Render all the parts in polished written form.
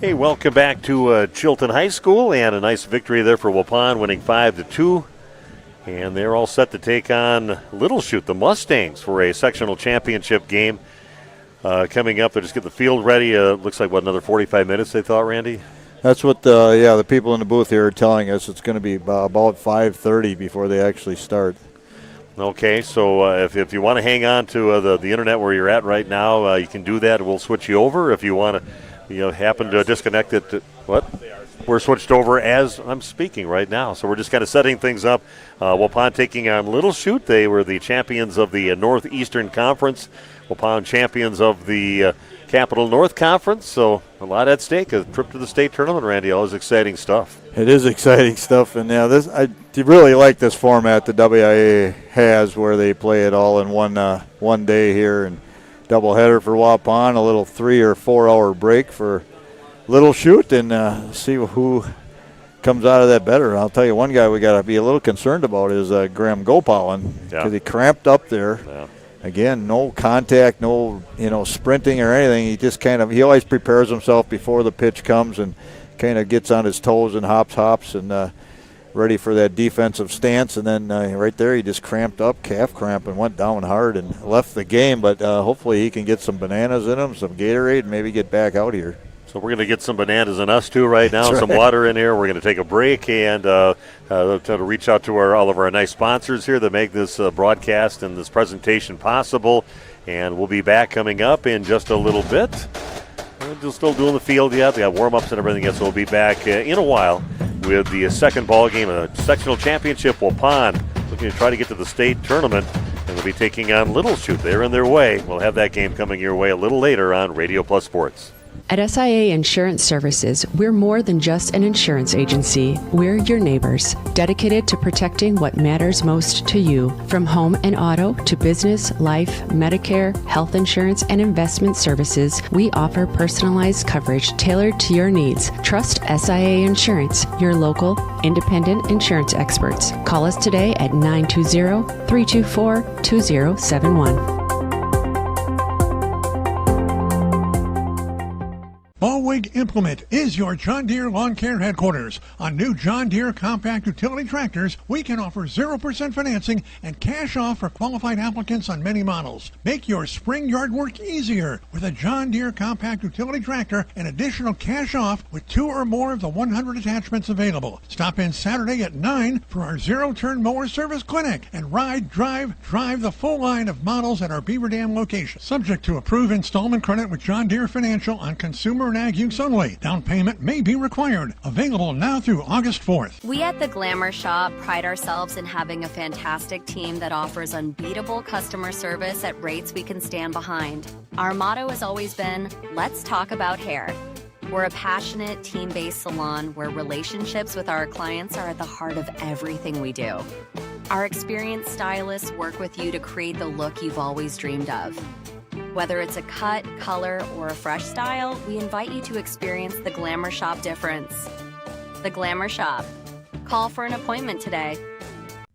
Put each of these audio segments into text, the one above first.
Hey, welcome back to Chilton High School, and a nice victory there for Waupun, winning 5-2. And they're all set to take on Little Chute, the Mustangs, for a sectional championship game coming up. They're just getting the field ready. Looks like, another 45 minutes, they thought, Randy? That's what the people in the booth here are telling us. It's going to be about 5:30 before they actually start. Okay, so if you want to hang on to the internet where you're at right now, you can do that. We'll switch you over. If you want to happen to disconnect it. What? We're switched over as I'm speaking right now. So we're just kind of setting things up. Waupun taking on Little Chute. They were the champions of the Northeastern Conference. Waupun champions of the Capital North Conference. So a lot at stake. A trip to the state tournament, Randy. Always exciting stuff. It is exciting stuff. And I really like this format the WIA has, where they play it all in one day here. And doubleheader for Waupun, a little 3 or 4 hour break for Little Chute, and see who comes out of that better. I'll tell you, one guy we got to be a little concerned about is Graham Gopalin, because he cramped up there. Yeah. Again, no contact, no sprinting or anything. He just he always prepares himself before the pitch comes and kind of gets on his toes and hops and ready for that defensive stance. And then right there, he just cramped up, calf cramp, and went down hard and left the game. But hopefully he can get some bananas in him, some Gatorade, and maybe get back out here. So we're going to get some bananas in us too right now, some water in here. We're going to take a break and try to reach out to all of our nice sponsors here that make this broadcast and this presentation possible. And we'll be back coming up in just a little bit. We're still doing the field yet. We got warm-ups and everything yet, so we'll be back in a while with the second ball game, a sectional championship. Waupun looking to try to get to the state tournament, and we'll be taking on Little Chute. They're in their way. We'll have that game coming your way a little later on Radio Plus Sports. At SIA Insurance Services, we're more than just an insurance agency. We're your neighbors, dedicated to protecting what matters most to you. From home and auto to business, life, Medicare, health insurance, and investment services, we offer personalized coverage tailored to your needs. Trust SIA Insurance, your local, independent insurance experts. Call us today at 920-324-2071. Ballweg Implement is your John Deere Lawn Care headquarters. On new John Deere compact utility tractors, we can offer 0% financing and cash off for qualified applicants on many models. Make your spring yard work easier with a John Deere compact utility tractor and additional cash off with 2 or more of the 100 attachments available. Stop in Saturday at 9 for our zero-turn mower service clinic and drive the full line of models at our Beaver Dam location. Subject to approved installment credit with John Deere Financial on consumer and ag use only. Down payment may be required. Available now through August 4th. We at the Glamour Shop pride ourselves in having a fantastic team that offers unbeatable customer service at rates we can stand behind. Our motto has always been, let's talk about hair. We're a passionate, team-based salon where relationships with our clients are at the heart of everything we do. Our experienced stylists work with you to create the look you've always dreamed of. Whether it's a cut, color, or a fresh style, we invite you to experience the Glamour Shop difference. The Glamour Shop. Call for an appointment today.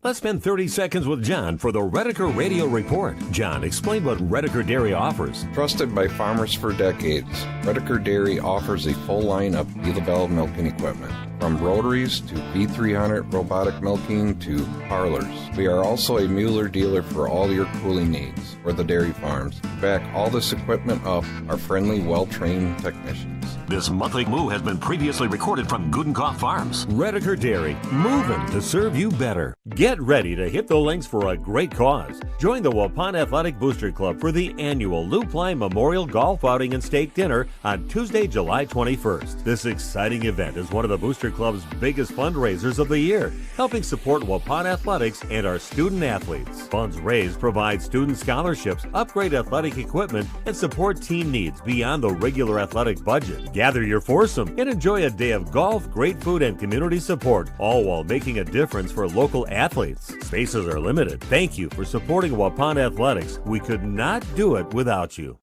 Let's spend 30 seconds with John for the Redeker Radio Report. John, explain what Redeker Dairy offers. Trusted by farmers for decades, Redeker Dairy offers a full line of Gila milking equipment. From rotaries to V300 robotic milking to parlors. We are also a Mueller dealer for all your cooling needs for the dairy farms. To back all this equipment up are friendly, well-trained technicians. This monthly moo has been previously recorded from Gudenkoff Farms. Redeker Dairy, moving to serve you better. Get ready to hit the links for a great cause. Join the Waupun Athletic Booster Club for the annual Lou Klein Memorial Golf Outing and Steak Dinner on Tuesday, July 21st. This exciting event is one of the Booster Club's biggest fundraisers of the year, helping support Waupun athletics and our student athletes. Funds raised provide student scholarships, upgrade athletic equipment, and support team needs beyond the regular athletic budget. Gather your foursome and enjoy a day of golf, great food, and community support, all while making a difference for local athletes. Spaces are limited. Thank you for supporting Waupun athletics. We could not do it without you.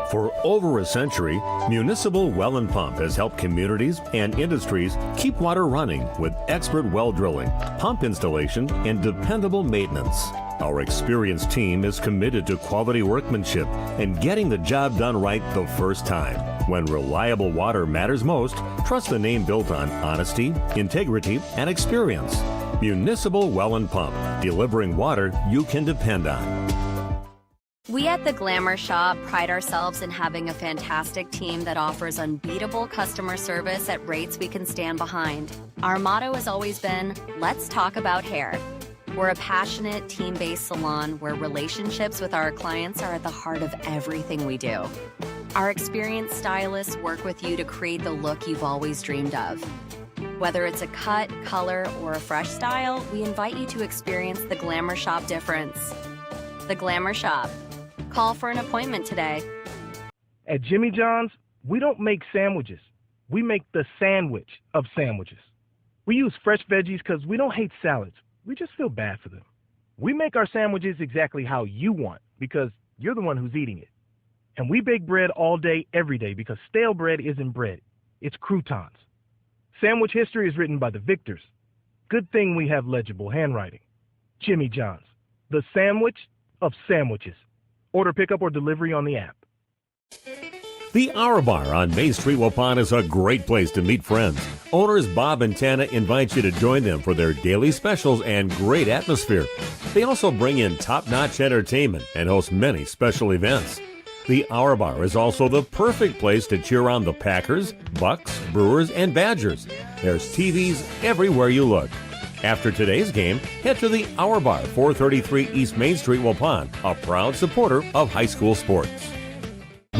For over a century, Municipal Well and Pump has helped communities and industries keep water running with expert well drilling, pump installation, and dependable maintenance. Our experienced team is committed to quality workmanship and getting the job done right the first time. When reliable water matters most, trust the name built on honesty, integrity, and experience. Municipal Well and Pump, delivering water you can depend on. We at the Glamour Shop pride ourselves in having a fantastic team that offers unbeatable customer service at rates we can stand behind. Our motto has always been, let's talk about hair. We're a passionate, team-based salon where relationships with our clients are at the heart of everything we do. Our experienced stylists work with you to create the look you've always dreamed of. Whether it's a cut, color, or a fresh style, we invite you to experience the Glamour Shop difference. The Glamour Shop. Call for an appointment today. At Jimmy John's, we don't make sandwiches. We make the sandwich of sandwiches. We use fresh veggies because we don't hate salads. We just feel bad for them. We make our sandwiches exactly how you want because you're the one who's eating it. And we bake bread all day, every day because stale bread isn't bread. It's croutons. Sandwich history is written by the victors. Good thing we have legible handwriting. Jimmy John's, the sandwich of sandwiches. Order pickup or delivery on the app. The Hour Bar on Main Street, Waupun is a great place to meet friends. Owners Bob and Tana invite you to join them for their daily specials and great atmosphere. They also bring in top-notch entertainment and host many special events. The Hour Bar is also the perfect place to cheer on the Packers, Bucks, Brewers, and Badgers. There's TVs everywhere you look. After today's game, head to the Hour Bar, 433 East Main Street, Waupun, a proud supporter of high school sports.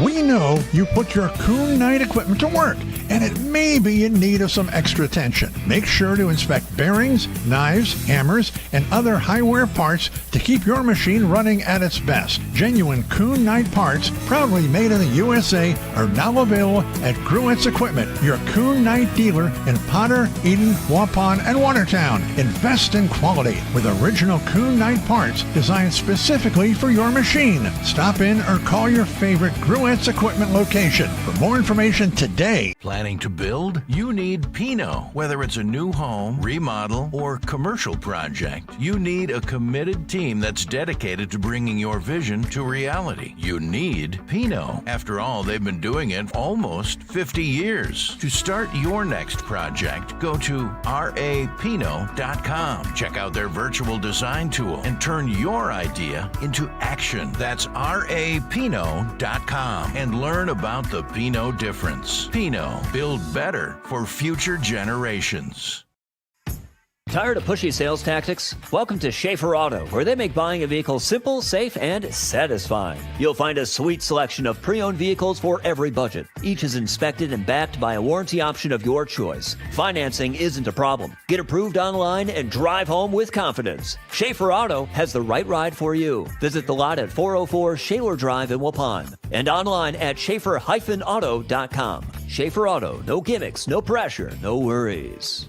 We know you put your Coon Knight equipment to work, and it may be in need of some extra attention. Make sure to inspect bearings, knives, hammers, and other high-wear parts to keep your machine running at its best. Genuine Coon Knight parts, proudly made in the USA, are now available at Gruett's Equipment, your Coon Knight dealer in Potter, Eden, Waupun, and Watertown. Invest in quality with original Coon Knight parts designed specifically for your machine. Stop in or call your favorite Gruett's Equipment location. For more information today. Planning to build? You need Pinot. Whether it's a new home, remodel, or commercial project, you need a committed team that's dedicated to bringing your vision to reality. You need Pinot. After all, they've been doing it almost 50 years. To start your next project, go to rapinot.com. Check out their virtual design tool and turn your idea into action. That's rapinot.com. And learn about the Pinot difference. Pinot, build better for future generations. Tired of pushy sales tactics? Welcome to Schaefer Auto, where they make buying a vehicle simple, safe, and satisfying. You'll find a sweet selection of pre-owned vehicles for every budget. Each is inspected and backed by a warranty option of your choice. Financing isn't a problem. Get approved online and drive home with confidence. Schaefer Auto has the right ride for you. Visit the lot at 404 Shaler Drive in Waupun and online at schaefer-auto.com. Schaefer Auto, no gimmicks, no pressure, no worries.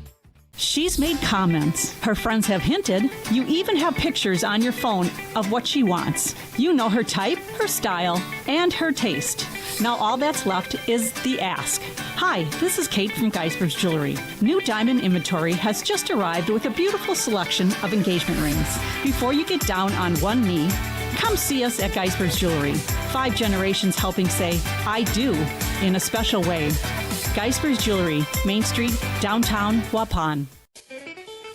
She's made comments. Her friends have hinted. You even have pictures on your phone of what she wants. You know her type, her style, and her taste. Now all that's left is the ask. Hi, this is Kate from Geisber's Jewelry. New diamond inventory has just arrived with a beautiful selection of engagement rings. Before you get down on one knee, come see us at Geisber's Jewelry. 5 generations helping say, I do, in a special way. Geisber's Jewelry, Main Street, downtown Waupun.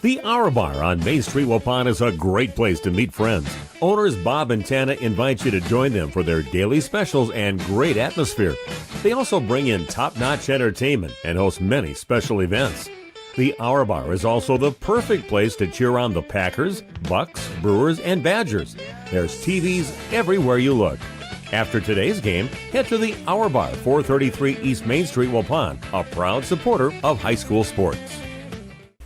The Hour Bar on Main Street, Waupun is a great place to meet friends. Owners Bob and Tana invite you to join them for their daily specials and great atmosphere. They also bring in top-notch entertainment and host many special events. The Hour Bar is also the perfect place to cheer on the Packers, Bucks, Brewers, and Badgers. There's TVs everywhere you look. After today's game, head to the Hour Bar, 433 East Main Street, Waupun, a proud supporter of high school sports.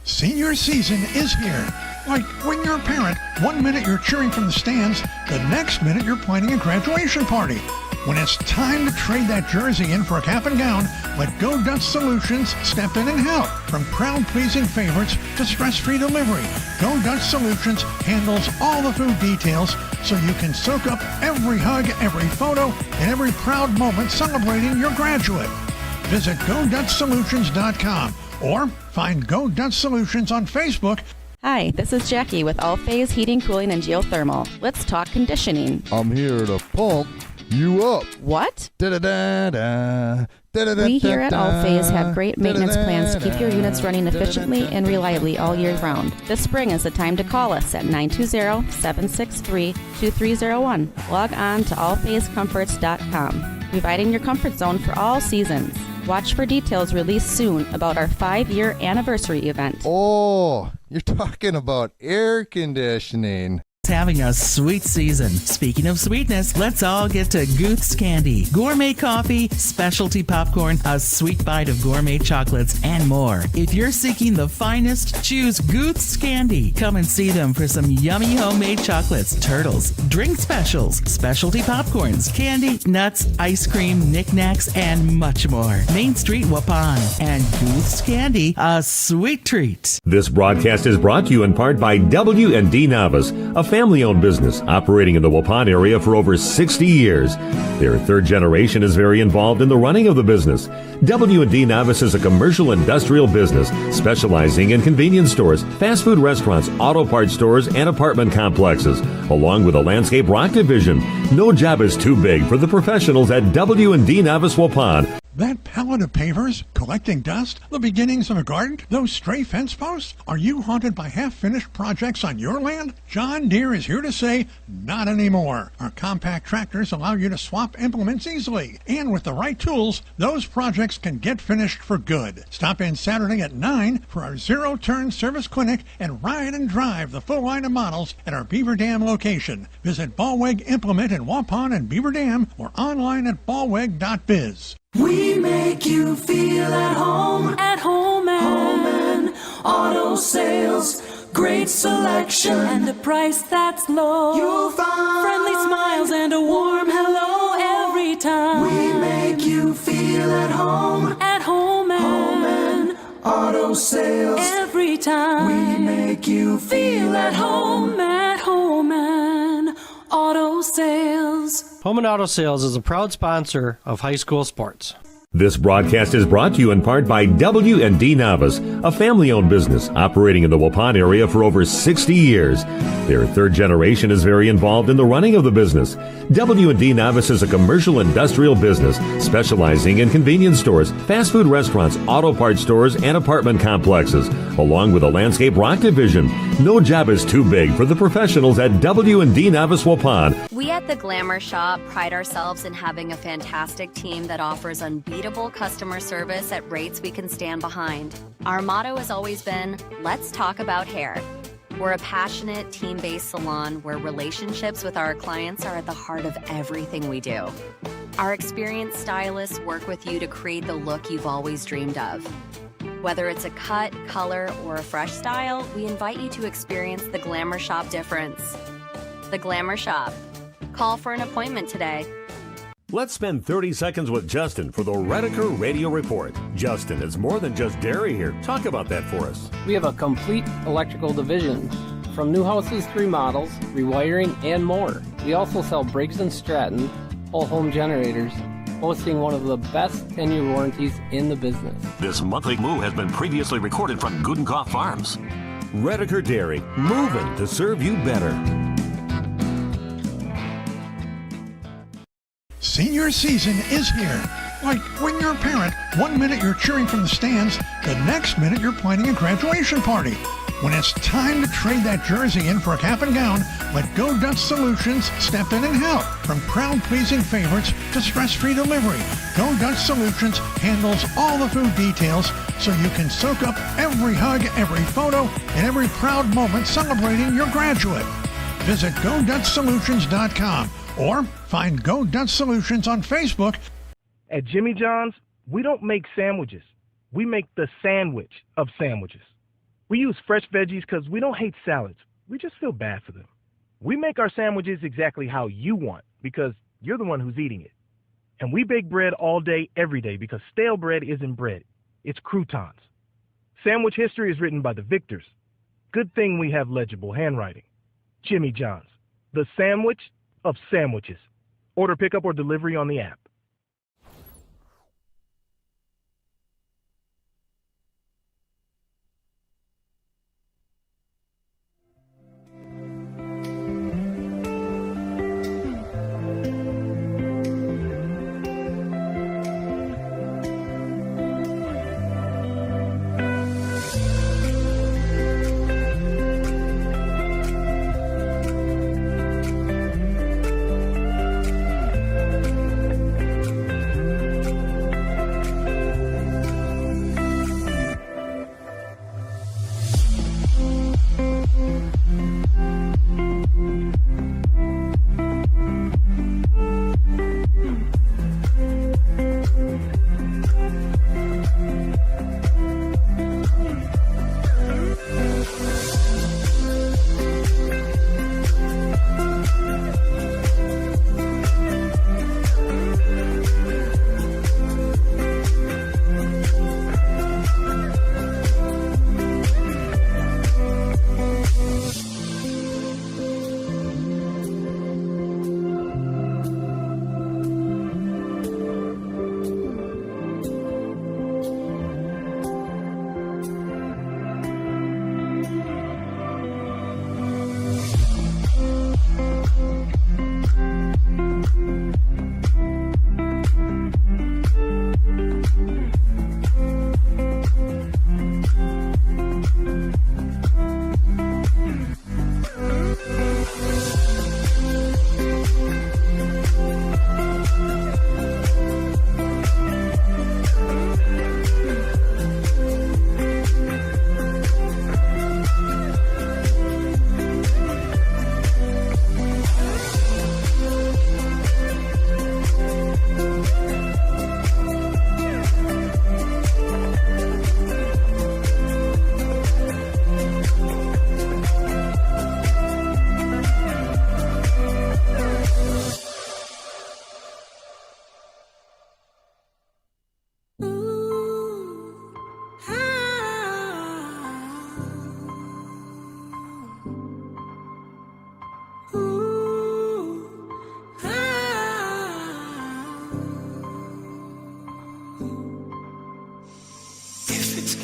Senior season is here. Like when you're a parent, one minute you're cheering from the stands, the next minute you're planning a graduation party. When it's time to trade that jersey in for a cap and gown, let Go Dutch Solutions step in and help. From crowd-pleasing favorites to stress-free delivery, Go Dutch Solutions handles all the food details so you can soak up every hug, every photo, and every proud moment celebrating your graduate. Visit GoDutchSolutions.com or find Go Dutch Solutions on Facebook Hi, this is Jackie with All Phase Heating, Cooling, and Geothermal. Let's talk conditioning. I'm here to pump you up. What? Da-da-da-da. We here at All Phase have great maintenance plans to keep your units running efficiently and reliably all year round. This spring is the time to call us at 920-763-2301. Log on to allphasecomforts.com, providing your comfort zone for all seasons. Watch for details released soon about our 5-year anniversary event. Oh, you're talking about air conditioning. Having a sweet season. Speaking of sweetness, let's all get to Gooth's Candy. Gourmet coffee, specialty popcorn, a sweet bite of gourmet chocolates, and more. If you're seeking the finest, choose Gooth's Candy. Come and see them for some yummy homemade chocolates, turtles, drink specials, specialty popcorns, candy, nuts, ice cream, knickknacks, and much more. Main Street, Waupun. And Gooth's Candy, a sweet treat. This broadcast is brought to you in part by W&D Navas, a family-owned business operating in the Waupun area for over 60 years. Their third generation is very involved in the running of the business. W&D Navas is a commercial industrial business specializing in convenience stores, fast food restaurants, auto parts stores, and apartment complexes, along with a landscape rock division. No job is too big for the professionals at W&D Navas Waupun. That pallet of pavers collecting dust, the beginnings of a garden, those stray fence posts? Are you haunted by half-finished projects on your land? John Deere is here to say, not anymore. Our compact tractors allow you to swap implements easily. And with the right tools, those projects can get finished for good. Stop in Saturday at 9 for our zero-turn service clinic and ride and drive the full line of models at our Beaver Dam location. Visit Ballweg Implement in Waupun and Beaver Dam or online at ballweg.biz. We make you feel at home and auto sales, great selection and a price that's low. You'll find friendly smiles and a warm hello every time. We make you feel at home and auto sales every time. We make you feel at home and auto sales. Home and Auto Sales is a proud sponsor of high school sports. This broadcast is brought to you in part by W&D Navas, a family-owned business operating in the Waupun area for over 60 years. Their third generation is very involved in the running of the business. W&D Navas is a commercial industrial business specializing in convenience stores, fast food restaurants, auto parts stores, and apartment complexes, along with a landscape rock division. No job is too big for the professionals at W&D Navas Waupun. We at the Glamour Shop pride ourselves in having a fantastic team that offers unbeatable customer service at rates we can stand behind. Our motto has always been, let's talk about hair. We're a passionate, team-based salon where relationships with our clients are at the heart of everything we do. Our experienced stylists work with you to create the look you've always dreamed of. Whether it's a cut, color, or a fresh style, we invite you to experience the Glamour Shop difference. The Glamour Shop. Call for an appointment today. Let's spend 30 seconds with Justin for the Redeker Radio Report. Justin, it's more than just dairy here. Talk about that for us. We have a complete electrical division, from new houses to remodels, rewiring, and more. We also sell Briggs & Stratton whole home generators, boasting one of the best 10-year warranties in the business. This monthly move has been previously recorded from Gudenkopf Farms. Redeker Dairy, moving to serve you better. Senior season is here. Like when you're a parent, 1 minute you're cheering from the stands, the next minute you're planning a graduation party. When it's time to trade that jersey in for a cap and gown, let Go Dutch Solutions step in and help. From crowd-pleasing favorites to stress-free delivery, Go Dutch Solutions handles all the food details so you can soak up every hug, every photo, and every proud moment celebrating your graduate. Visit GoDutchSolutions.com or find Go Dutch Solutions on Facebook. At Jimmy John's, we don't make sandwiches. We make the sandwich of sandwiches. We use fresh veggies because we don't hate salads. We just feel bad for them. We make our sandwiches exactly how you want because you're the one who's eating it. And we bake bread all day, every day because stale bread isn't bread. It's croutons. Sandwich history is written by the victors. Good thing we have legible handwriting. Jimmy John's, the sandwich of sandwiches. Order pickup or delivery on the app.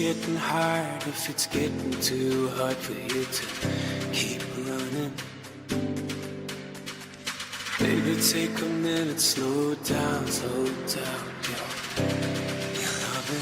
getting hard, if it's getting too hard for you to keep running. Baby, take a minute, slow down, yo. You love it.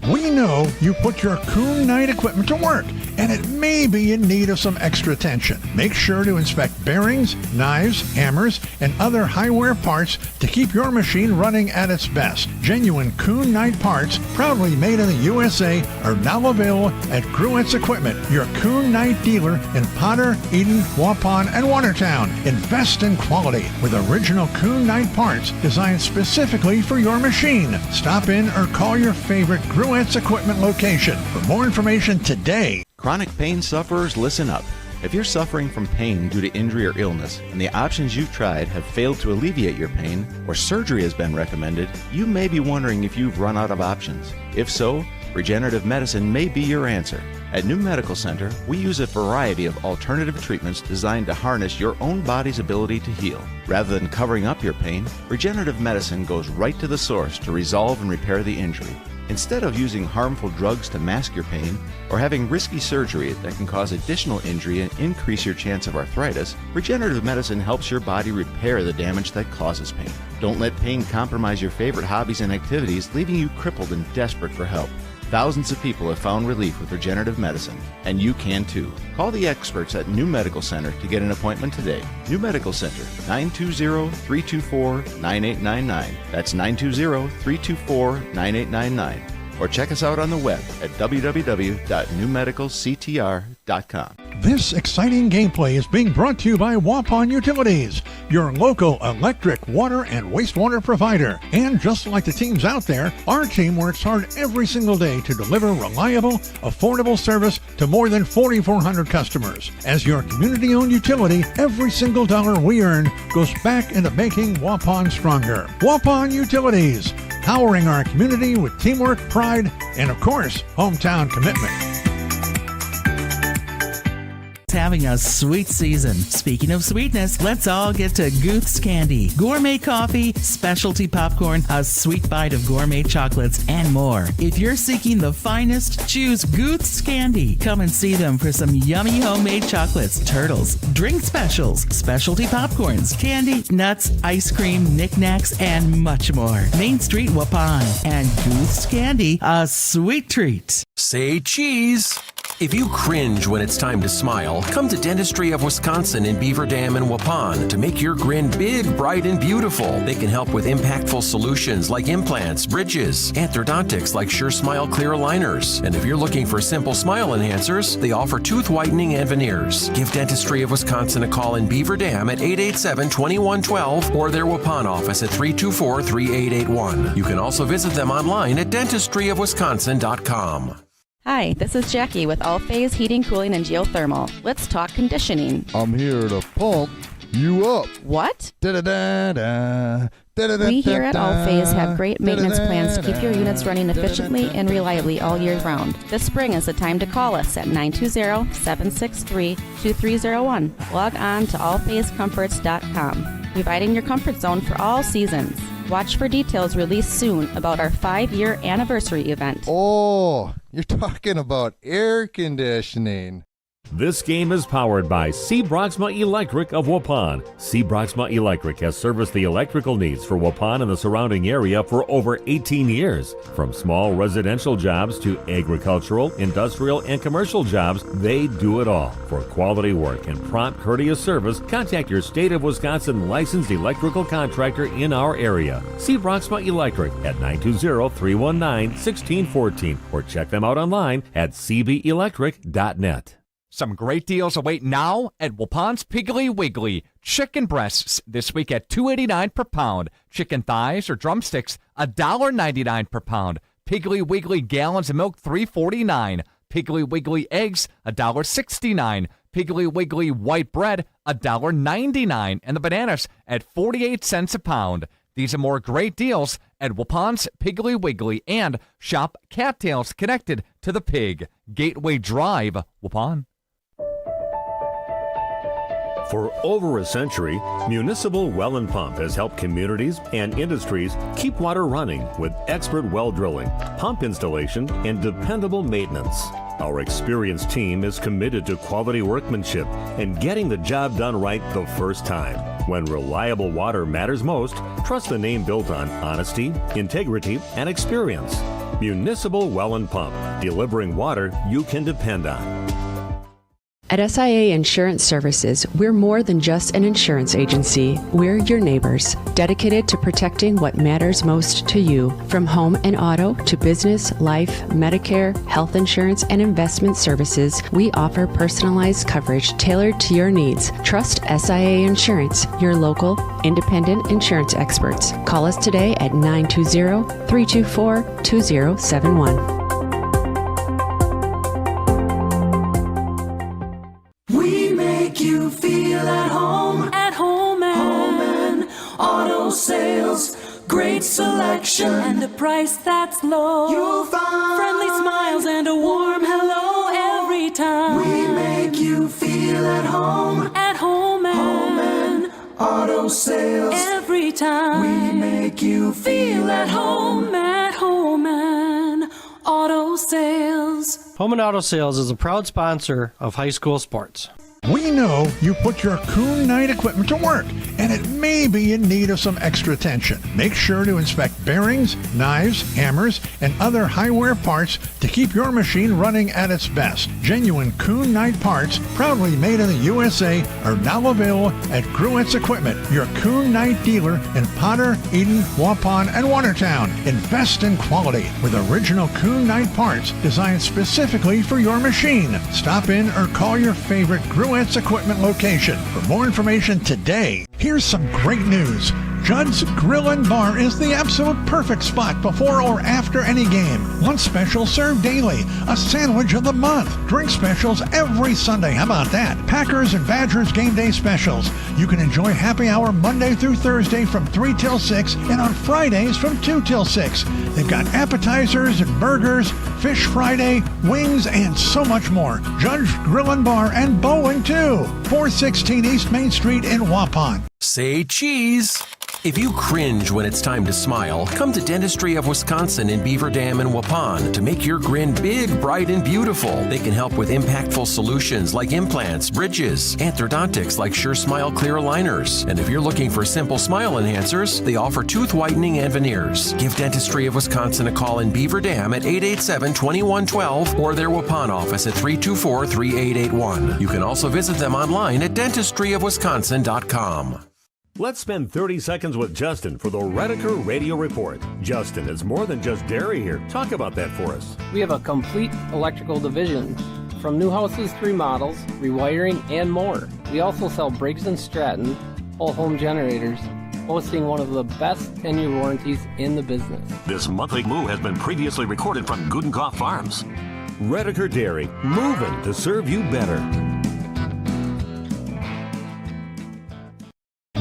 We know you put your Coon Knight equipment to work, and it may be in need of some extra attention. Make sure to inspect bearings, knives, hammers, and other high-wear parts to keep your machine running at its best. Genuine Coon Knight parts, proudly made in the USA, are now available at Gruett's Equipment, your Coon Knight dealer in Potter, Eden, Waupun, and Watertown. Invest in quality with original Coon Knight parts designed specifically for your machine. Stop in or call your favorite Gruett's Equipment location. For more information today. Chronic pain sufferers, listen up. If you're suffering from pain due to injury or illness, and the options you've tried have failed to alleviate your pain, or surgery has been recommended, you may be wondering if you've run out of options. If so, regenerative medicine may be your answer. At New Medical Center, we use a variety of alternative treatments designed to harness your own body's ability to heal. Rather than covering up your pain, regenerative medicine goes right to the source to resolve and repair the injury. Instead of using harmful drugs to mask your pain or having risky surgery that can cause additional injury and increase your chance of arthritis, regenerative medicine helps your body repair the damage that causes pain. Don't let pain compromise your favorite hobbies and activities, leaving you crippled and desperate for help. Thousands of people have found relief with regenerative medicine, and you can too. Call the experts at New Medical Center to get an appointment today. New Medical Center, 920-324-9899. That's 920-324-9899. Or check us out on the web at www.newmedicalctr.com. This exciting gameplay is being brought to you by Waupun Utilities, your local electric, water, and wastewater provider. And just like the teams out there, our team works hard every single day to deliver reliable, affordable service to more than 4,400 customers. As your community-owned utility, every single dollar we earn goes back into making Waupun stronger. Waupun Utilities, powering our community with teamwork, pride, and of course, hometown commitment. Having a sweet season. Speaking of sweetness, let's all get to Gooth's Candy. Gourmet coffee, specialty popcorn, a sweet bite of gourmet chocolates, and more. If you're seeking the finest, choose Gooth's Candy. Come and see them for some yummy homemade chocolates, turtles, drink specials, specialty popcorns, candy, nuts, ice cream, knickknacks, and much more. Main Street, Waupun. And Gooth's Candy, a sweet treat. Say cheese. If you cringe when it's time to smile, come to Dentistry of Wisconsin in Beaver Dam and Waupun to make your grin big, bright, and beautiful. They can help with impactful solutions like implants, bridges, orthodontics like Sure Smile clear aligners. And if you're looking for simple smile enhancers, they offer tooth whitening and veneers. Give Dentistry of Wisconsin a call in Beaver Dam at 887-2112 or their Waupun office at 324-3881. You can also visit them online at dentistryofwisconsin.com. Hi, this is Jackie with All Phase Heating, Cooling, and Geothermal. Let's talk conditioning. I'm here to pump you up. What? Da-da-da-da. We here at All Phase have great maintenance plans to keep your units running efficiently and reliably all year round. This spring is the time to call us at 920-763-2301. Log on to allphasecomforts.com, providing your comfort zone for all seasons. Watch for details released soon about our 5-year anniversary event. Oh, you're talking about air conditioning. This game is powered by C. Broxma Electric of Waupun. C. Broxma Electric has serviced the electrical needs for Waupun and the surrounding area for over 18 years. From small residential jobs to agricultural, industrial, and commercial jobs, they do it all. For quality work and prompt, courteous service, contact your State of Wisconsin licensed electrical contractor in our area. C. Broxma Electric at 920-319-1614 or check them out online at cbelectric.net. Some great deals await now at Waupun's Piggly Wiggly. Chicken breasts this week at $2.89 per pound. Chicken thighs or drumsticks, $1.99 per pound. Piggly Wiggly gallons of milk, $3.49. Piggly Wiggly eggs, $1.69. Piggly Wiggly white bread, $1.99. And the bananas at 48 cents a pound. These are more great deals at Waupun's Piggly Wiggly, and shop Cattails Connected to the Pig. Gateway Drive, Waupun. For over a century, Municipal Well and Pump has helped communities and industries keep water running with expert well drilling, pump installation, and dependable maintenance. Our experienced team is committed to quality workmanship and getting the job done right the first time. When reliable water matters most, trust the name built on honesty, integrity, and experience. Municipal Well and Pump, delivering water you can depend on. At SIA Insurance Services, we're more than just an insurance agency. We're your neighbors, dedicated to protecting what matters most to you. From home and auto to business, life, Medicare, health insurance, and investment services, we offer personalized coverage tailored to your needs. Trust SIA Insurance, your local, independent insurance experts. Call us today at 920-324-2071. You feel at home and auto sales, great selection and a price that's low. You'll find friendly smiles and a warm hello every time. We make you feel at home and auto sales every time. We make you feel at home and auto sales. Home and Auto Sales is a proud sponsor of high school sports. We know you put your Coon Knight equipment to work, and it may be in need of some extra attention. Make sure to inspect bearings, knives, hammers, and other high-wear parts to keep your machine running at its best. Genuine Coon Knight parts, proudly made in the USA, are now available at Gruett's Equipment, your Coon Knight dealer in Potter, Eden, Waupun, and Watertown. Invest in quality with original Coon Knight parts designed specifically for your machine. Stop in or call your favorite Gruett's Equipment location. For more information today, here's some great news. Judd's Grill and Bar is the absolute perfect spot before or after any game. Lunch special served daily. A sandwich of the month. Drink specials every Sunday. How about that? Packers and Badgers game day specials. You can enjoy happy hour Monday through Thursday from 3 till 6 and on Fridays from 2 till 6. They've got appetizers and burgers, Fish Friday, wings, and so much more. Judd's Grill and Bar and bowling too. 416 East Main Street in Waupun. Say cheese. If you cringe when it's time to smile, come to Dentistry of Wisconsin in Beaver Dam and Waupun to make your grin big, bright, and beautiful. They can help with impactful solutions like implants, bridges, orthodontics like Sure Smile clear aligners. And if you're looking for simple smile enhancers, they offer tooth whitening and veneers. Give Dentistry of Wisconsin a call in Beaver Dam at 887-2112 or their Waupun office at 324-3881. You can also visit them online at dentistryofwisconsin.com. Let's spend 30 seconds with Justin for the Redeker Radio Report. Justin, it's more than just dairy here. Talk about that for us. We have a complete electrical division. From new houses to remodels, rewiring, and more. We also sell Briggs & Stratton whole home generators, boasting one of the best 10-year warranties in the business. This monthly move has been previously recorded from Gudenkopf Farms. Redeker Dairy, moving to serve you better.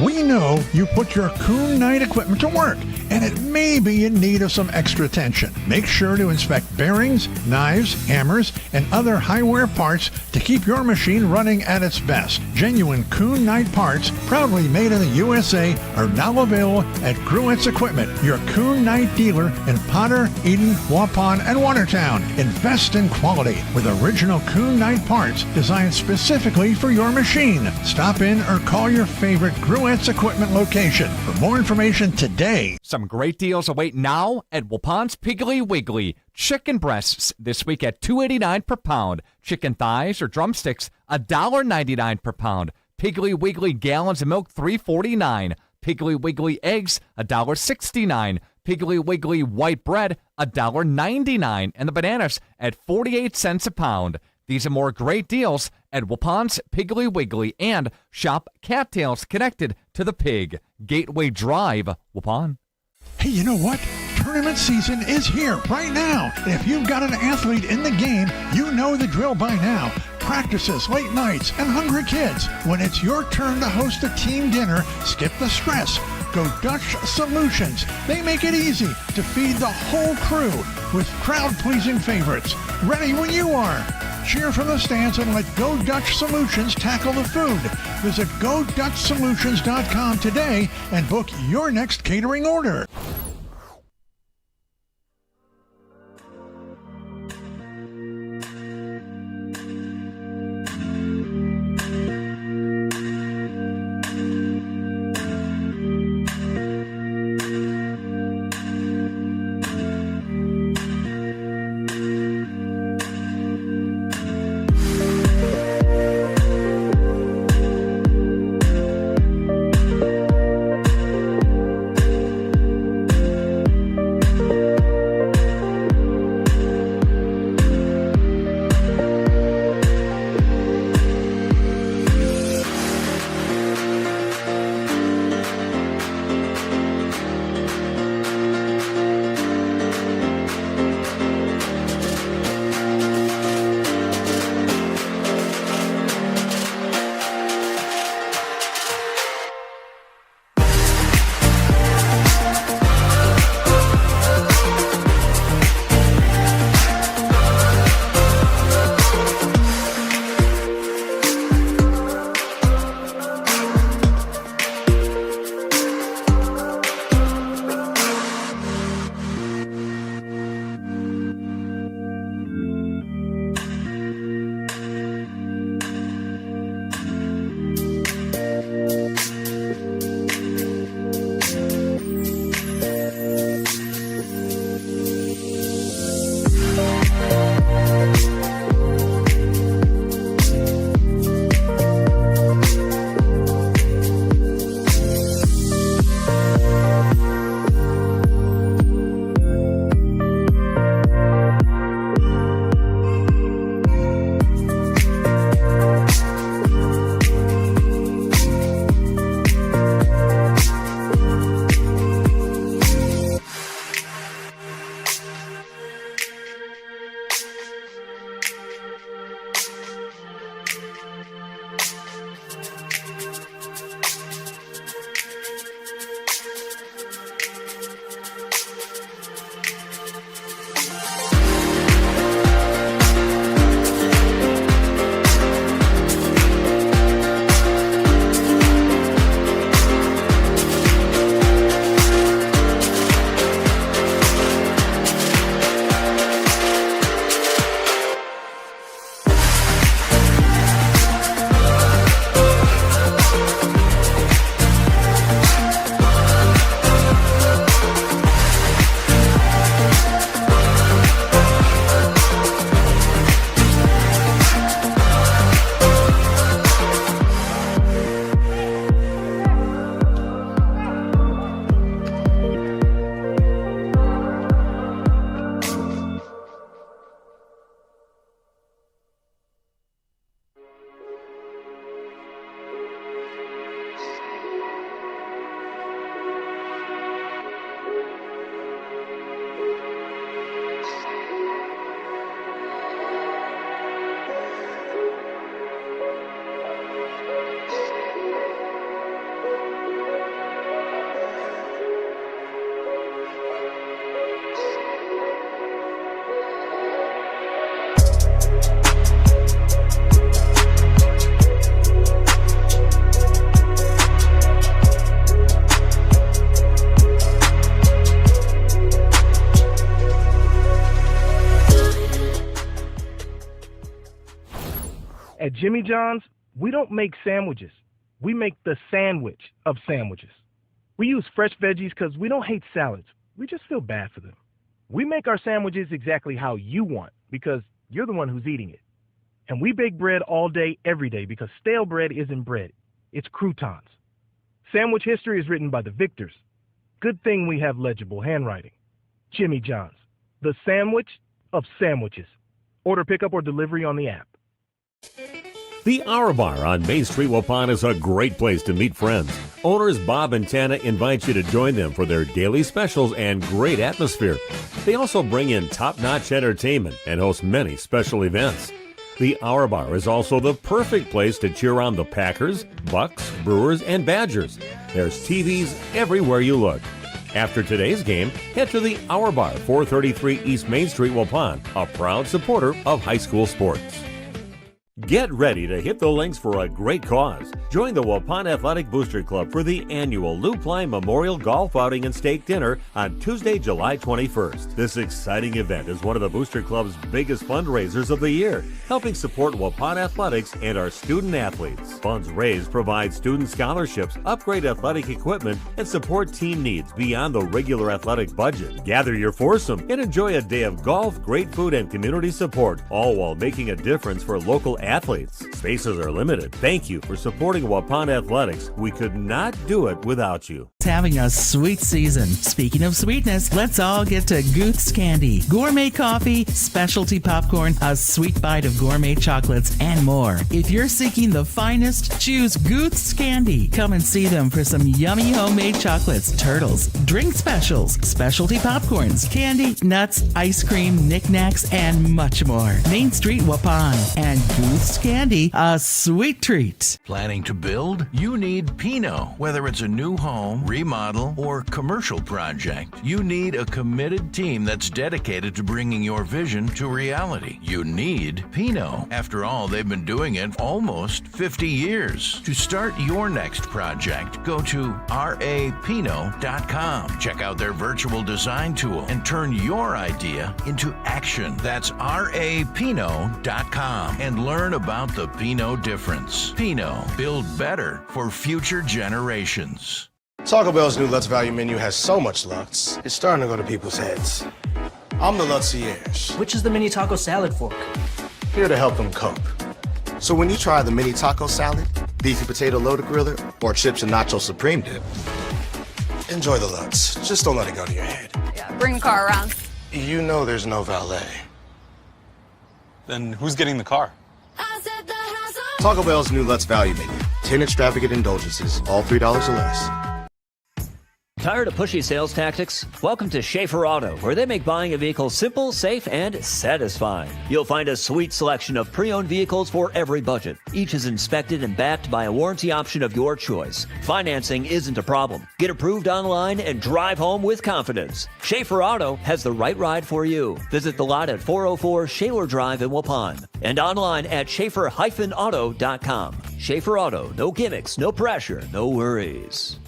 We know you put your Coon Knight equipment to work, and it may be in need of some extra attention. Make sure to inspect bearings, knives, hammers, and other high-wear parts to keep your machine running at its best. Genuine Coon Knight parts, proudly made in the USA, are now available at Gruett's Equipment, your Coon Knight dealer in Potter, Eden, Waupun, and Watertown. Invest in quality with original Coon Knight parts designed specifically for your machine. Stop in or call your favorite Gruett's Equipment location. For more information today. Some great deals await now at Waupun's Piggly Wiggly. Chicken breasts this week at $2.89 per pound. Chicken thighs or drumsticks, $1.99 per pound. Piggly Wiggly gallons of milk, $3.49. Piggly Wiggly eggs, $1.69. Piggly Wiggly white bread, $1.99. And the bananas at 48 cents a pound. These and more great deals at Waupun's Piggly Wiggly, and shop Cattails Connected to the Pig. Gateway Drive, Waupun. Hey, you know what? Tournament season is here right now. If you've got an athlete in the game, you know the drill by now. Practices, late nights, and hungry kids. When it's your turn to host a team dinner, skip the stress. Go Dutch Solutions. They make it easy to feed the whole crew with crowd-pleasing favorites. Ready when you are. Cheer from the stands and let Go Dutch Solutions tackle the food. Visit GoDutchSolutions.com today and book your next catering order. At Jimmy John's, we don't make sandwiches. We make the sandwich of sandwiches. We use fresh veggies because we don't hate salads. We just feel bad for them. We make our sandwiches exactly how you want because you're the one who's eating it. And we bake bread all day, every day because stale bread isn't bread. It's croutons. Sandwich history is written by the victors. Good thing we have legible handwriting. Jimmy John's, the sandwich of sandwiches. Order pickup or delivery on the app. The Hour Bar on Main Street, Waupun is a great place to meet friends. Owners Bob and Tana invite you to join them for their daily specials and great atmosphere. They also bring in top-notch entertainment and host many special events. The Hour Bar is also the perfect place to cheer on the Packers, Bucks, Brewers, and Badgers. There's TVs everywhere you look. After today's game, head to the Hour Bar, 433 East Main Street, Waupun, a proud supporter of high school sports. Get ready to hit the links for a great cause. Join the Waupun Athletic Booster Club for the annual Lou Klein Memorial Golf Outing and Steak Dinner on Tuesday, July 21st. This exciting event is one of the Booster Club's biggest fundraisers of the year, helping support Waupun athletics and our student athletes. Funds raised provide student scholarships, upgrade athletic equipment, and support team needs beyond the regular athletic budget. Gather your foursome and enjoy a day of golf, great food, and community support, all while making a difference for local athletes. Spaces are limited. Thank you for supporting Waupun athletics. We could not do it without you. It's having a sweet season. Speaking of sweetness, let's all get to Gooth's Candy. Gourmet coffee, specialty popcorn, a sweet bite of gourmet chocolates, and more. If you're seeking the finest, choose Gooth's Candy. Come and see them for some yummy homemade chocolates, turtles, drink specials, specialty popcorns, candy, nuts, ice cream, knickknacks, and much more. Main Street, Waupun. And Gooth's Candy, a sweet treat. Planning to build? You need Pinot. Whether it's a new home, remodel, or commercial project, you need a committed team that's dedicated to bringing your vision to reality. You need Pinot. After all, they've been doing it almost 50 years. To start your next project, go to rapinot.com. Check out their virtual design tool and turn your idea into action. That's rapinot.com. And learn about the Pinot difference. Pinot, build better for future generations. Taco Bell's new Lutz Value menu has so much Lutz, it's starting to go to people's heads. I'm the Lutzierge. Which is the mini taco salad fork? Here to help them cope. So when you try the mini taco salad, beefy potato loaded griller, or chips and nacho supreme dip, enjoy the Lutz. Just don't let it go to your head. Yeah, bring the car around. You know there's no valet. Then who's getting the car? Taco Bell's new Lutz Value menu. 10 extravagant indulgences, all $3 or less. Tired of pushy sales tactics? Welcome to Schaefer Auto, where they make buying a vehicle simple, safe, and satisfying. You'll find a sweet selection of pre-owned vehicles for every budget. Each is inspected and backed by a warranty option of your choice. Financing isn't a problem. Get approved online and drive home with confidence. Schaefer Auto has the right ride for you. Visit the lot at 404 Shaler Drive in Waupun and online at schaefer-auto.com. Schaefer Auto, no gimmicks, no pressure, no worries.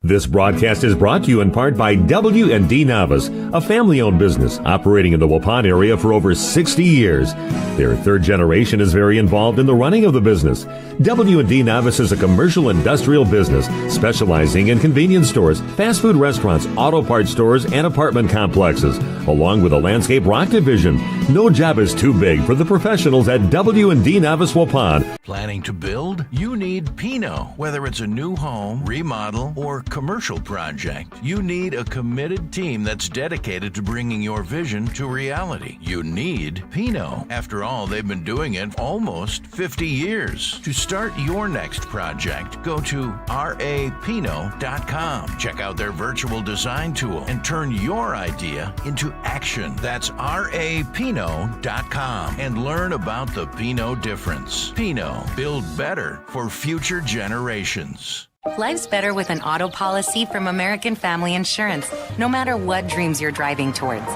This broadcast is brought to you in part by W&D Navas, a family-owned business operating in the Waupun area for over 60 years. Their third generation is very involved in the running of the business. W&D Navas is a commercial industrial business specializing in convenience stores, fast food restaurants, auto parts stores, and apartment complexes, along with a landscape rock division. No job is too big for the professionals at W&D Navas Waupun. Planning to build? You need Pinot. Whether it's a new home, remodel, or commercial project, you need a committed team that's dedicated to bringing your vision to reality. You need Pinot. After all, they've been doing it almost 50 years. To start your next project, go to rapinot.com. Check out their virtual design tool and turn your idea into action. That's rapinot.com and learn about the Pinot difference. Pinot, build better for future generations. Life's better with an auto policy from American Family Insurance, no matter what dreams you're driving towards.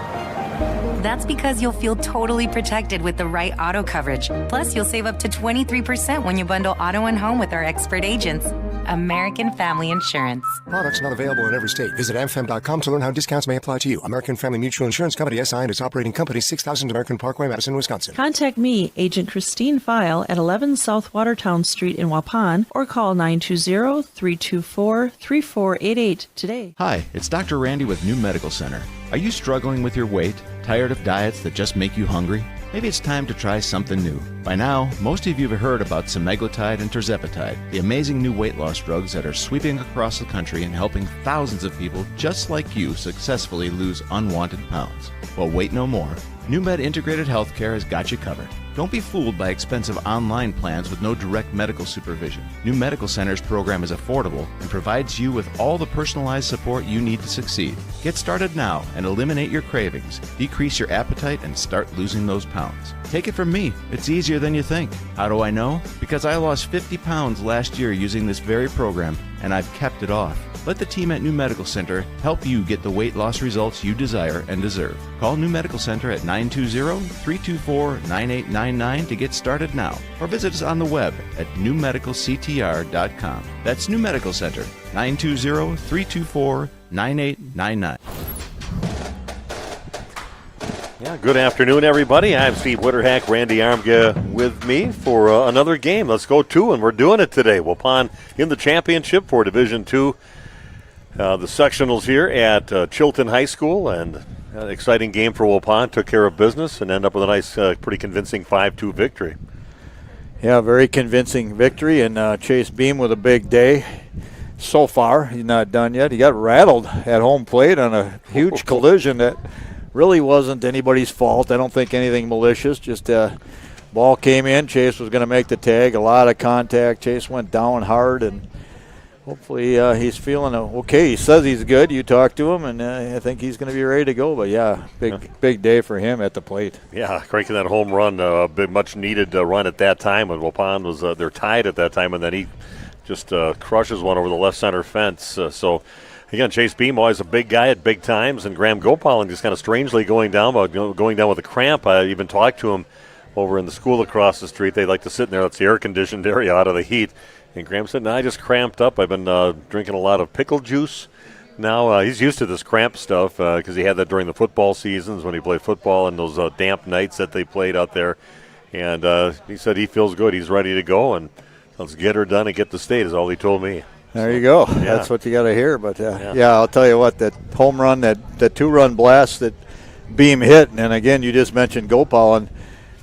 That's because you'll feel totally protected with the right auto coverage. Plus, you'll save up to 23% when you bundle auto and home with our expert agents. American Family Insurance. Products not available in every state. Visit amfam.com to learn how discounts may apply to you. American Family Mutual Insurance Company, SI, and its operating company, 6000 American Parkway, Madison, Wisconsin. Contact me, Agent Christine File, at 11 South Watertown Street in Waupun, or call 920-324-3488 today. Hi, it's Dr. Randy with New Medical Center. Are you struggling with your weight? Tired of diets that just make you hungry? Maybe it's time to try something new. By now, most of you have heard about semaglutide and tirzepatide, the amazing new weight loss drugs that are sweeping across the country and helping thousands of people just like you successfully lose unwanted pounds. Well, wait no more. NewMed Integrated Healthcare has got you covered. Don't be fooled by expensive online plans with no direct medical supervision. New Medical Center's program is affordable and provides you with all the personalized support you need to succeed. Get started now and eliminate your cravings, decrease your appetite, and start losing those pounds. Take it from me, it's easier than you think. How do I know? Because I lost 50 pounds last year using this very program, and I've kept it off. Let the team at New Medical Center help you get the weight loss results you desire and deserve. Call New Medical Center at 920-324-9899 to get started now, or visit us on the web at newmedicalctr.com. That's New Medical Center, 920-324-9899. Yeah, good afternoon, everybody. I'm Steve Witterhack, Randy Armga with me for another game. Let's go to, and we're doing it today. Waupun in the championship for Division II. The sectionals here at Chilton High School, and an exciting game for Waupun. Took care of business and ended up with a nice, pretty convincing 5-2 victory. Yeah, very convincing victory, and Chase Beam with a big day so far. He's not done yet. He got rattled at home plate on a huge collision that really wasn't anybody's fault. I don't think anything malicious, just ball came in. Chase was going to make the tag, a lot of contact. Chase went down hard, and hopefully he's feeling okay. He says he's good. You talked to him, and I think he's going to be ready to go. But, yeah, big day for him at the plate. Yeah, cranking that home run, a big, much-needed run at that time. When Waupun was they're tied at that time, and then he just crushes one over the left center fence. Again, Chase Beam, always a big guy at big times, and Graham Gopal just kind of strangely going down with a cramp. I even talked to him over in the school across the street. They like to sit in there. That's the air-conditioned area out of the heat. And Graham said, I just cramped up. I've been drinking a lot of pickle juice. Now he's used to this cramp stuff because he had that during the football seasons when he played football and those damp nights that they played out there. And he said he feels good. He's ready to go, and let's get her done and get to state is all he told me. There you go. Yeah. That's what you got to hear. But, I'll tell you what, that home run, that two-run blast that Beam hit, and again, you just mentioned Gopal, and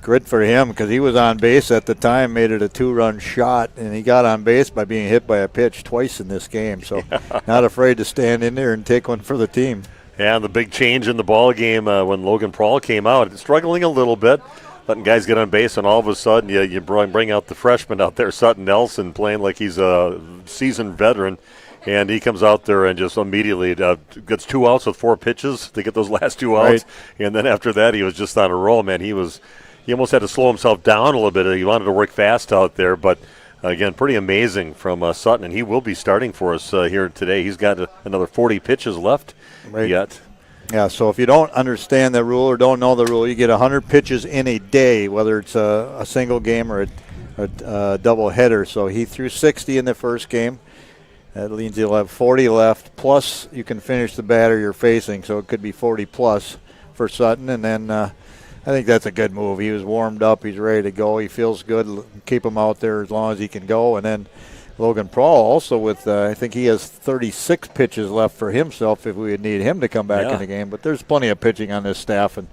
good for him because he was on base at the time, made it a two-run shot, and he got on base by being hit by a pitch twice in this game. So not afraid to stand in there and take one for the team. Yeah, the big change in the ball game when Logan Prawl came out, struggling a little bit, letting guys get on base, and all of a sudden you bring out the freshman out there, Sutton Nelson, playing like he's a seasoned veteran. And he comes out there and just immediately gets 2 outs with 4 pitches to get those last 2 outs. Right. And then after that, he was just on a roll, man. He almost had to slow himself down a little bit. He wanted to work fast out there. But, again, pretty amazing from Sutton. And he will be starting for us here today. He's got another 40 pitches left yet. Yeah, so if you don't understand the rule or don't know the rule, you get 100 pitches in a day, whether it's a single game or a double header. So he threw 60 in the first game. That means you'll have 40 left, plus you can finish the batter you're facing, so it could be 40-plus for Sutton. And then I think that's a good move. He was warmed up. He's ready to go. He feels good. Keep him out there as long as he can go. And then Logan Prawl also with, I think he has 36 pitches left for himself if we would need him to come back in the game. But there's plenty of pitching on this staff, and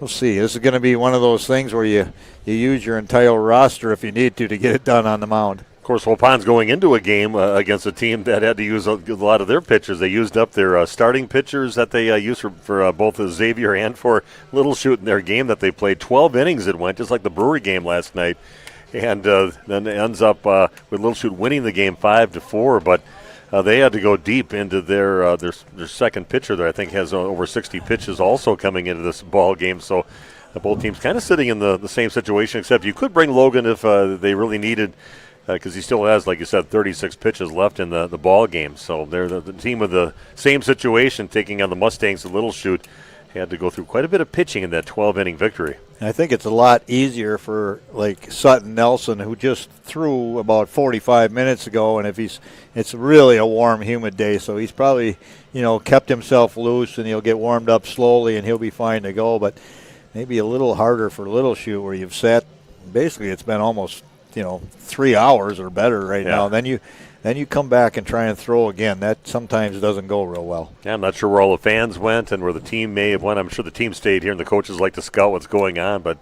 we'll see. This is going to be one of those things where you use your entire roster if you need to get it done on the mound. Of course, Waupun's going into a game against a team that had to use a lot of their pitchers. They used up their starting pitchers that they used for both Xavier and for Little Chute in their game that they played. 12 innings it went, just like the Brewery game last night. And then it ends up with Little Chute winning the game 5-4. But they had to go deep into their second pitcher there. I think has over 60 pitches also coming into this ball game. So both teams kind of sitting in the same situation, except you could bring Logan if they really needed, because he still has, like you said, 36 pitches left in the ball game. So they're the team with the same situation, taking on the Mustangs of Little Chute. Had to go through quite a bit of pitching in that 12-inning victory. I think it's a lot easier for, like, Sutton Nelson, who just threw about 45 minutes ago, and it's really a warm, humid day, so he's probably, kept himself loose, and he'll get warmed up slowly, and he'll be fine to go. But maybe a little harder for Little Chute, where you've sat, basically it's been almost 3 hours or better right now. Then you come back and try and throw again. That sometimes doesn't go real well. Yeah, I'm not sure where all the fans went and where the team may have went. I'm sure the team stayed here, and the coaches like to scout what's going on. But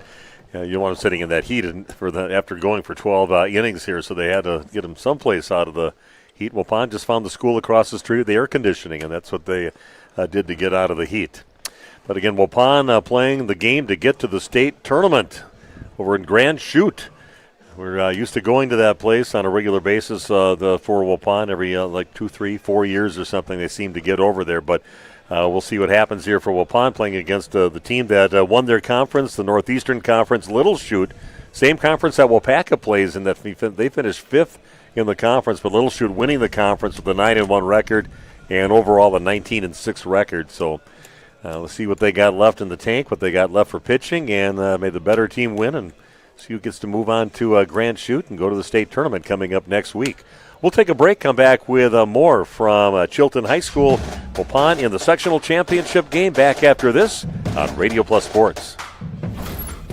you don't want them sitting in that heat after going for 12 innings here, so they had to get them someplace out of the heat. Waupun just found the school across the street with the air conditioning, and that's what they did to get out of the heat. But again, Waupun playing the game to get to the state tournament over in Grand Chute. We're used to going to that place on a regular basis for Waupun every 2, 3, 4 years or something. They seem to get over there, but we'll see what happens here for Waupun playing against the team that won their conference, the Northeastern Conference, Little Chute. Same conference that Waupaca plays in, that they finished 5th in the conference, but Little Chute winning the conference with a 9-1 record and overall a 19-6 record. So let's see what they got left in the tank, what they got left for pitching, and may the better team win and see who gets to move on to Grand Chute and go to the state tournament coming up next week. We'll take a break, come back with more from Chilton High School, Waupun in the sectional championship game. Back after this on Radio Plus Sports.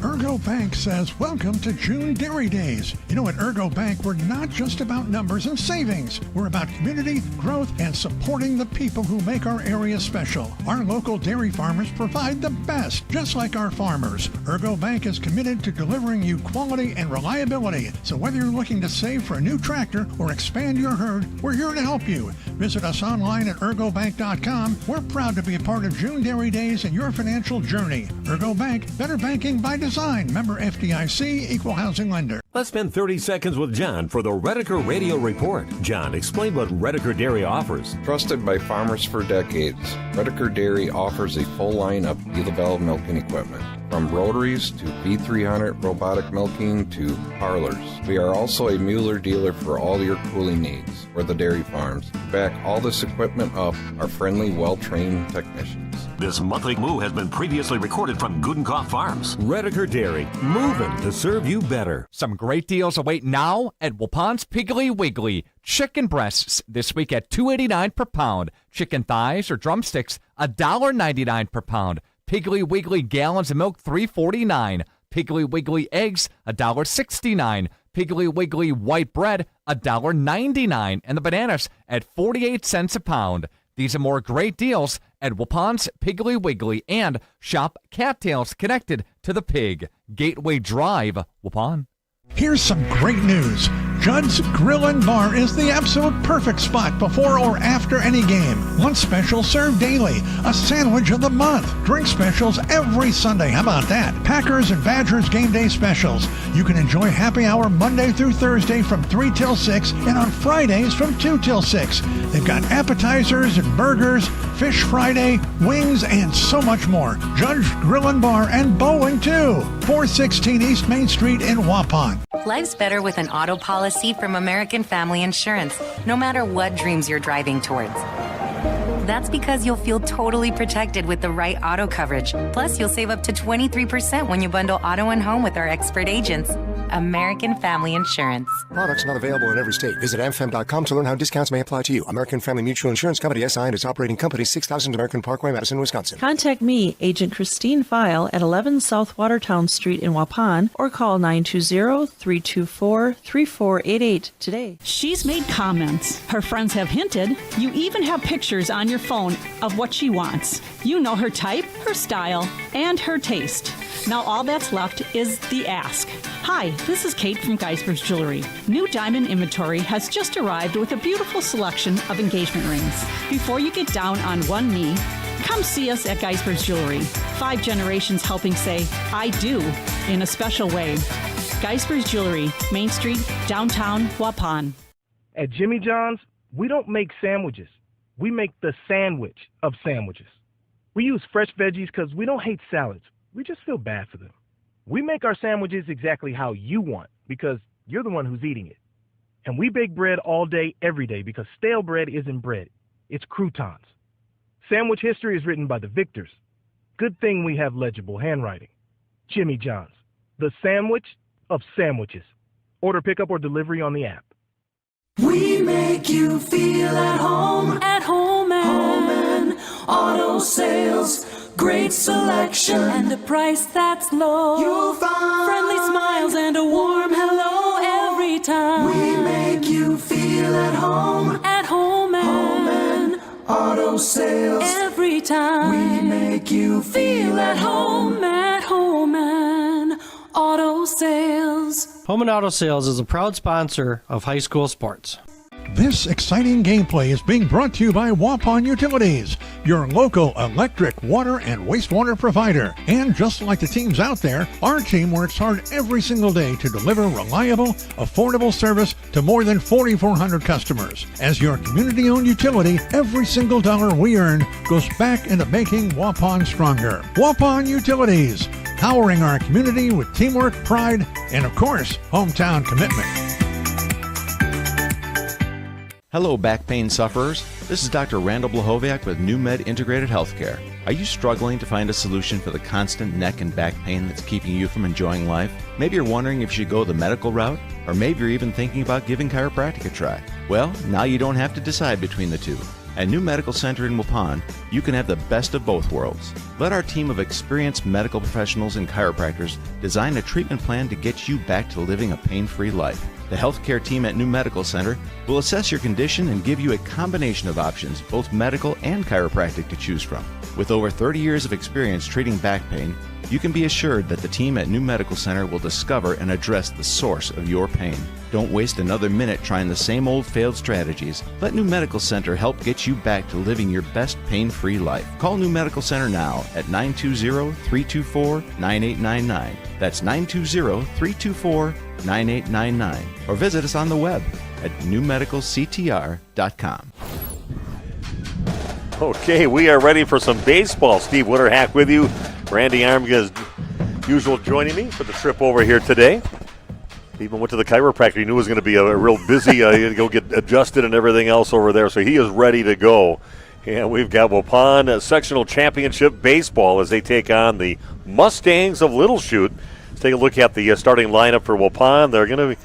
Ergo Bank says, welcome to June Dairy Days. You know, at Ergo Bank, we're not just about numbers and savings. We're about community, growth, and supporting the people who make our area special. Our local dairy farmers provide the best, just like our farmers. Ergo Bank is committed to delivering you quality and reliability. So whether you're looking to save for a new tractor or expand your herd, we're here to help you. Visit us online at ergobank.com. We're proud to be a part of June Dairy Days and your financial journey. Ergo Bank, better banking by design. Member FDIC, equal housing lender. Let's spend 30 seconds with John for the Redeker Radio Report. John, explain what Redeker Dairy offers. Trusted by farmers for decades, Redeker Dairy offers a full line of Gila-Bell milking equipment. From rotaries to V300 robotic milking to parlors. We are also a Mueller dealer for all your cooling needs for the dairy farms. To back all this equipment up are friendly, well-trained technicians. This monthly move has been previously recorded from Gudenkoff Farms. Redeker Dairy, moving to serve you better. Some great deals await now at Waupun's Piggly Wiggly. Chicken breasts this week at $2.89 per pound. Chicken thighs or drumsticks, $1.99 per pound. Piggly Wiggly gallons of milk, $3.49. Piggly Wiggly eggs, $1.69. Piggly Wiggly white bread, $1.99. And the bananas at 48 cents a pound. These and more great deals at Waupun's Piggly Wiggly, and shop Cattails connected to the pig. Gateway Drive, Waupun. Here's some great news. Judd's Grill and Bar is the absolute perfect spot before or after any game. Lunch special served daily. A sandwich of the month. Drink specials every Sunday. How about that? Packers and Badgers game day specials. You can enjoy happy hour Monday through Thursday from 3 till 6 and on Fridays from 2 till 6. They've got appetizers and burgers, Fish Friday, wings, and so much more. Judd's Grill and Bar and bowling too. 416 East Main Street in Waupun. Life's better with an auto policy from American Family Insurance, no matter what dreams you're driving towards. That's because you'll feel totally protected with the right auto coverage. Plus, you'll save up to 23% when you bundle auto and home with our expert agents. American Family Insurance. Products not available in every state. Visit amfam.com to learn how discounts may apply to you. American Family Mutual Insurance Company, SI, and its operating company, 6000 American Parkway, Madison, Wisconsin. Contact me, Agent Christine File, at 11 South Watertown Street in Waupun, or call 920-324-3488 today. She's made comments. Her friends have hinted. You even have pictures on your phone of what she wants. You know her type, her style, and her taste. Now all that's left is the ask. Hi, this is Kate from Geisber's Jewelry. New diamond inventory has just arrived with a beautiful selection of engagement rings. Before you get down on one knee, come see us at Geisber's Jewelry. 5 generations helping say, I do, in a special way. Geisber's Jewelry, Main Street, downtown Waupun. At Jimmy John's, we don't make sandwiches. We make the sandwich of sandwiches. We use fresh veggies because we don't hate salads. We just feel bad for them. We make our sandwiches exactly how you want because you're the one who's eating it. And we bake bread all day, every day because stale bread isn't bread. It's croutons. Sandwich history is written by the victors. Good thing we have legible handwriting. Jimmy John's, the sandwich of sandwiches. Order pickup or delivery on the app. We make you feel at home and auto sales. Great selection and a price that's low. You'll find friendly smiles and a warm hello every time. We make you feel at home and auto sales. Every time we make you feel at home and auto sales. Home and Auto Sales is a proud sponsor of high school sports. This exciting gameplay is being brought to you by Waupun Utilities, your local electric, water, and wastewater provider. And just like the teams out there, our team works hard every single day to deliver reliable, affordable service to more than 4,400 customers. As your community-owned utility, every single dollar we earn goes back into making Waupun stronger. Waupun Utilities, powering our community with teamwork, pride, and of course, hometown commitment. Hello, back pain sufferers. This is Dr. Randall Blahoviak with NewMed Integrated Healthcare. Are you struggling to find a solution for the constant neck and back pain that's keeping you from enjoying life? Maybe you're wondering if you should go the medical route, or maybe you're even thinking about giving chiropractic a try. Well, now you don't have to decide between the two. At New Medical Center in Waupun, you can have the best of both worlds. Let our team of experienced medical professionals and chiropractors design a treatment plan to get you back to living a pain-free life. The healthcare team at New Medical Center will assess your condition and give you a combination of options, both medical and chiropractic, to choose from. With over 30 years of experience treating back pain, you can be assured that the team at New Medical Center will discover and address the source of your pain. Don't waste another minute trying the same old failed strategies. Let New Medical Center help get you back to living your best pain-free life. Call New Medical Center now at 920-324-9899. That's 920-324-9899. Or visit us on the web at newmedicalctr.com. Okay, we are ready for some baseball. Steve Witterhack with you. Randy Armga, as usual, joining me for the trip over here today. Even went to the chiropractor. He knew it was going to be a real busy, he had to go get adjusted and everything else over there, so he is ready to go. And we've got Waupun Sectional Championship Baseball as they take on the Mustangs of Little Chute. Let's take a look at the starting lineup for Waupun. They're going to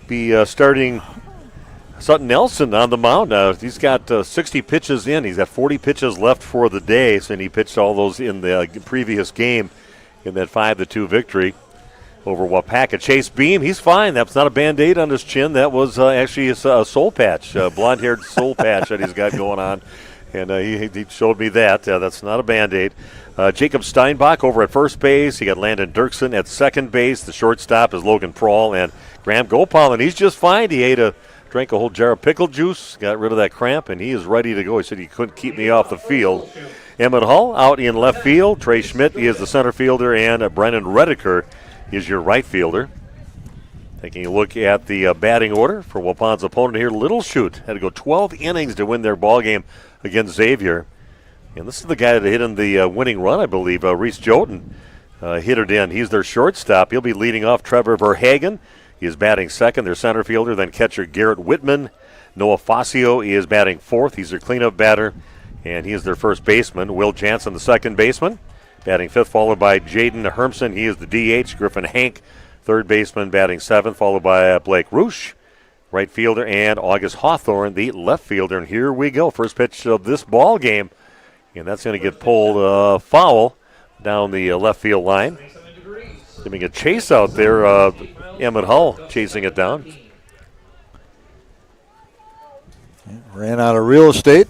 be starting Sutton Nelson on the mound. He's got 60 pitches in. He's got 40 pitches left for the day, and he pitched all those in the previous game in that 5-2 victory over Wapaka. Chase Beam, he's fine. That's not a Band-Aid on his chin. That was actually a soul patch, blonde-haired soul patch that he's got going on. And he showed me that. That's not a Band-Aid. Jacob Steinbach over at first base. You got Landon Dirksen at second base. The shortstop is Logan Prawl. And Graham Gopal, and he's just fine. He drank a whole jar of pickle juice, got rid of that cramp, and he is ready to go. He said he couldn't keep me off the field. Emmett Hull out in left field. Trey Schmidt is the center fielder, and Brennan Redeker is your right fielder. Taking a look at the batting order for Waupun's opponent here, Little Chute had to go 12 innings to win their ball game against Xavier. And this is the guy that hit in the winning run, I believe. Reese Joden hit it in. He's their shortstop. He'll be leading off. Trevor Verhagen, he is batting second. Their center fielder, then catcher Garrett Whitman. Noah Fascio is batting fourth. He's their cleanup batter, and he is their first baseman. Will Jansen, the second baseman, batting fifth, followed by Jaden Hermson. He is the DH. Griffin Hank, third baseman, batting seventh, followed by Blake Roosh, right fielder, and August Hawthorne, the left fielder. And here we go. First pitch of this ball game, and that's going to get pulled foul down the left field line. Giving a chase out there. Emmett Hull chasing it down. Ran out of real estate.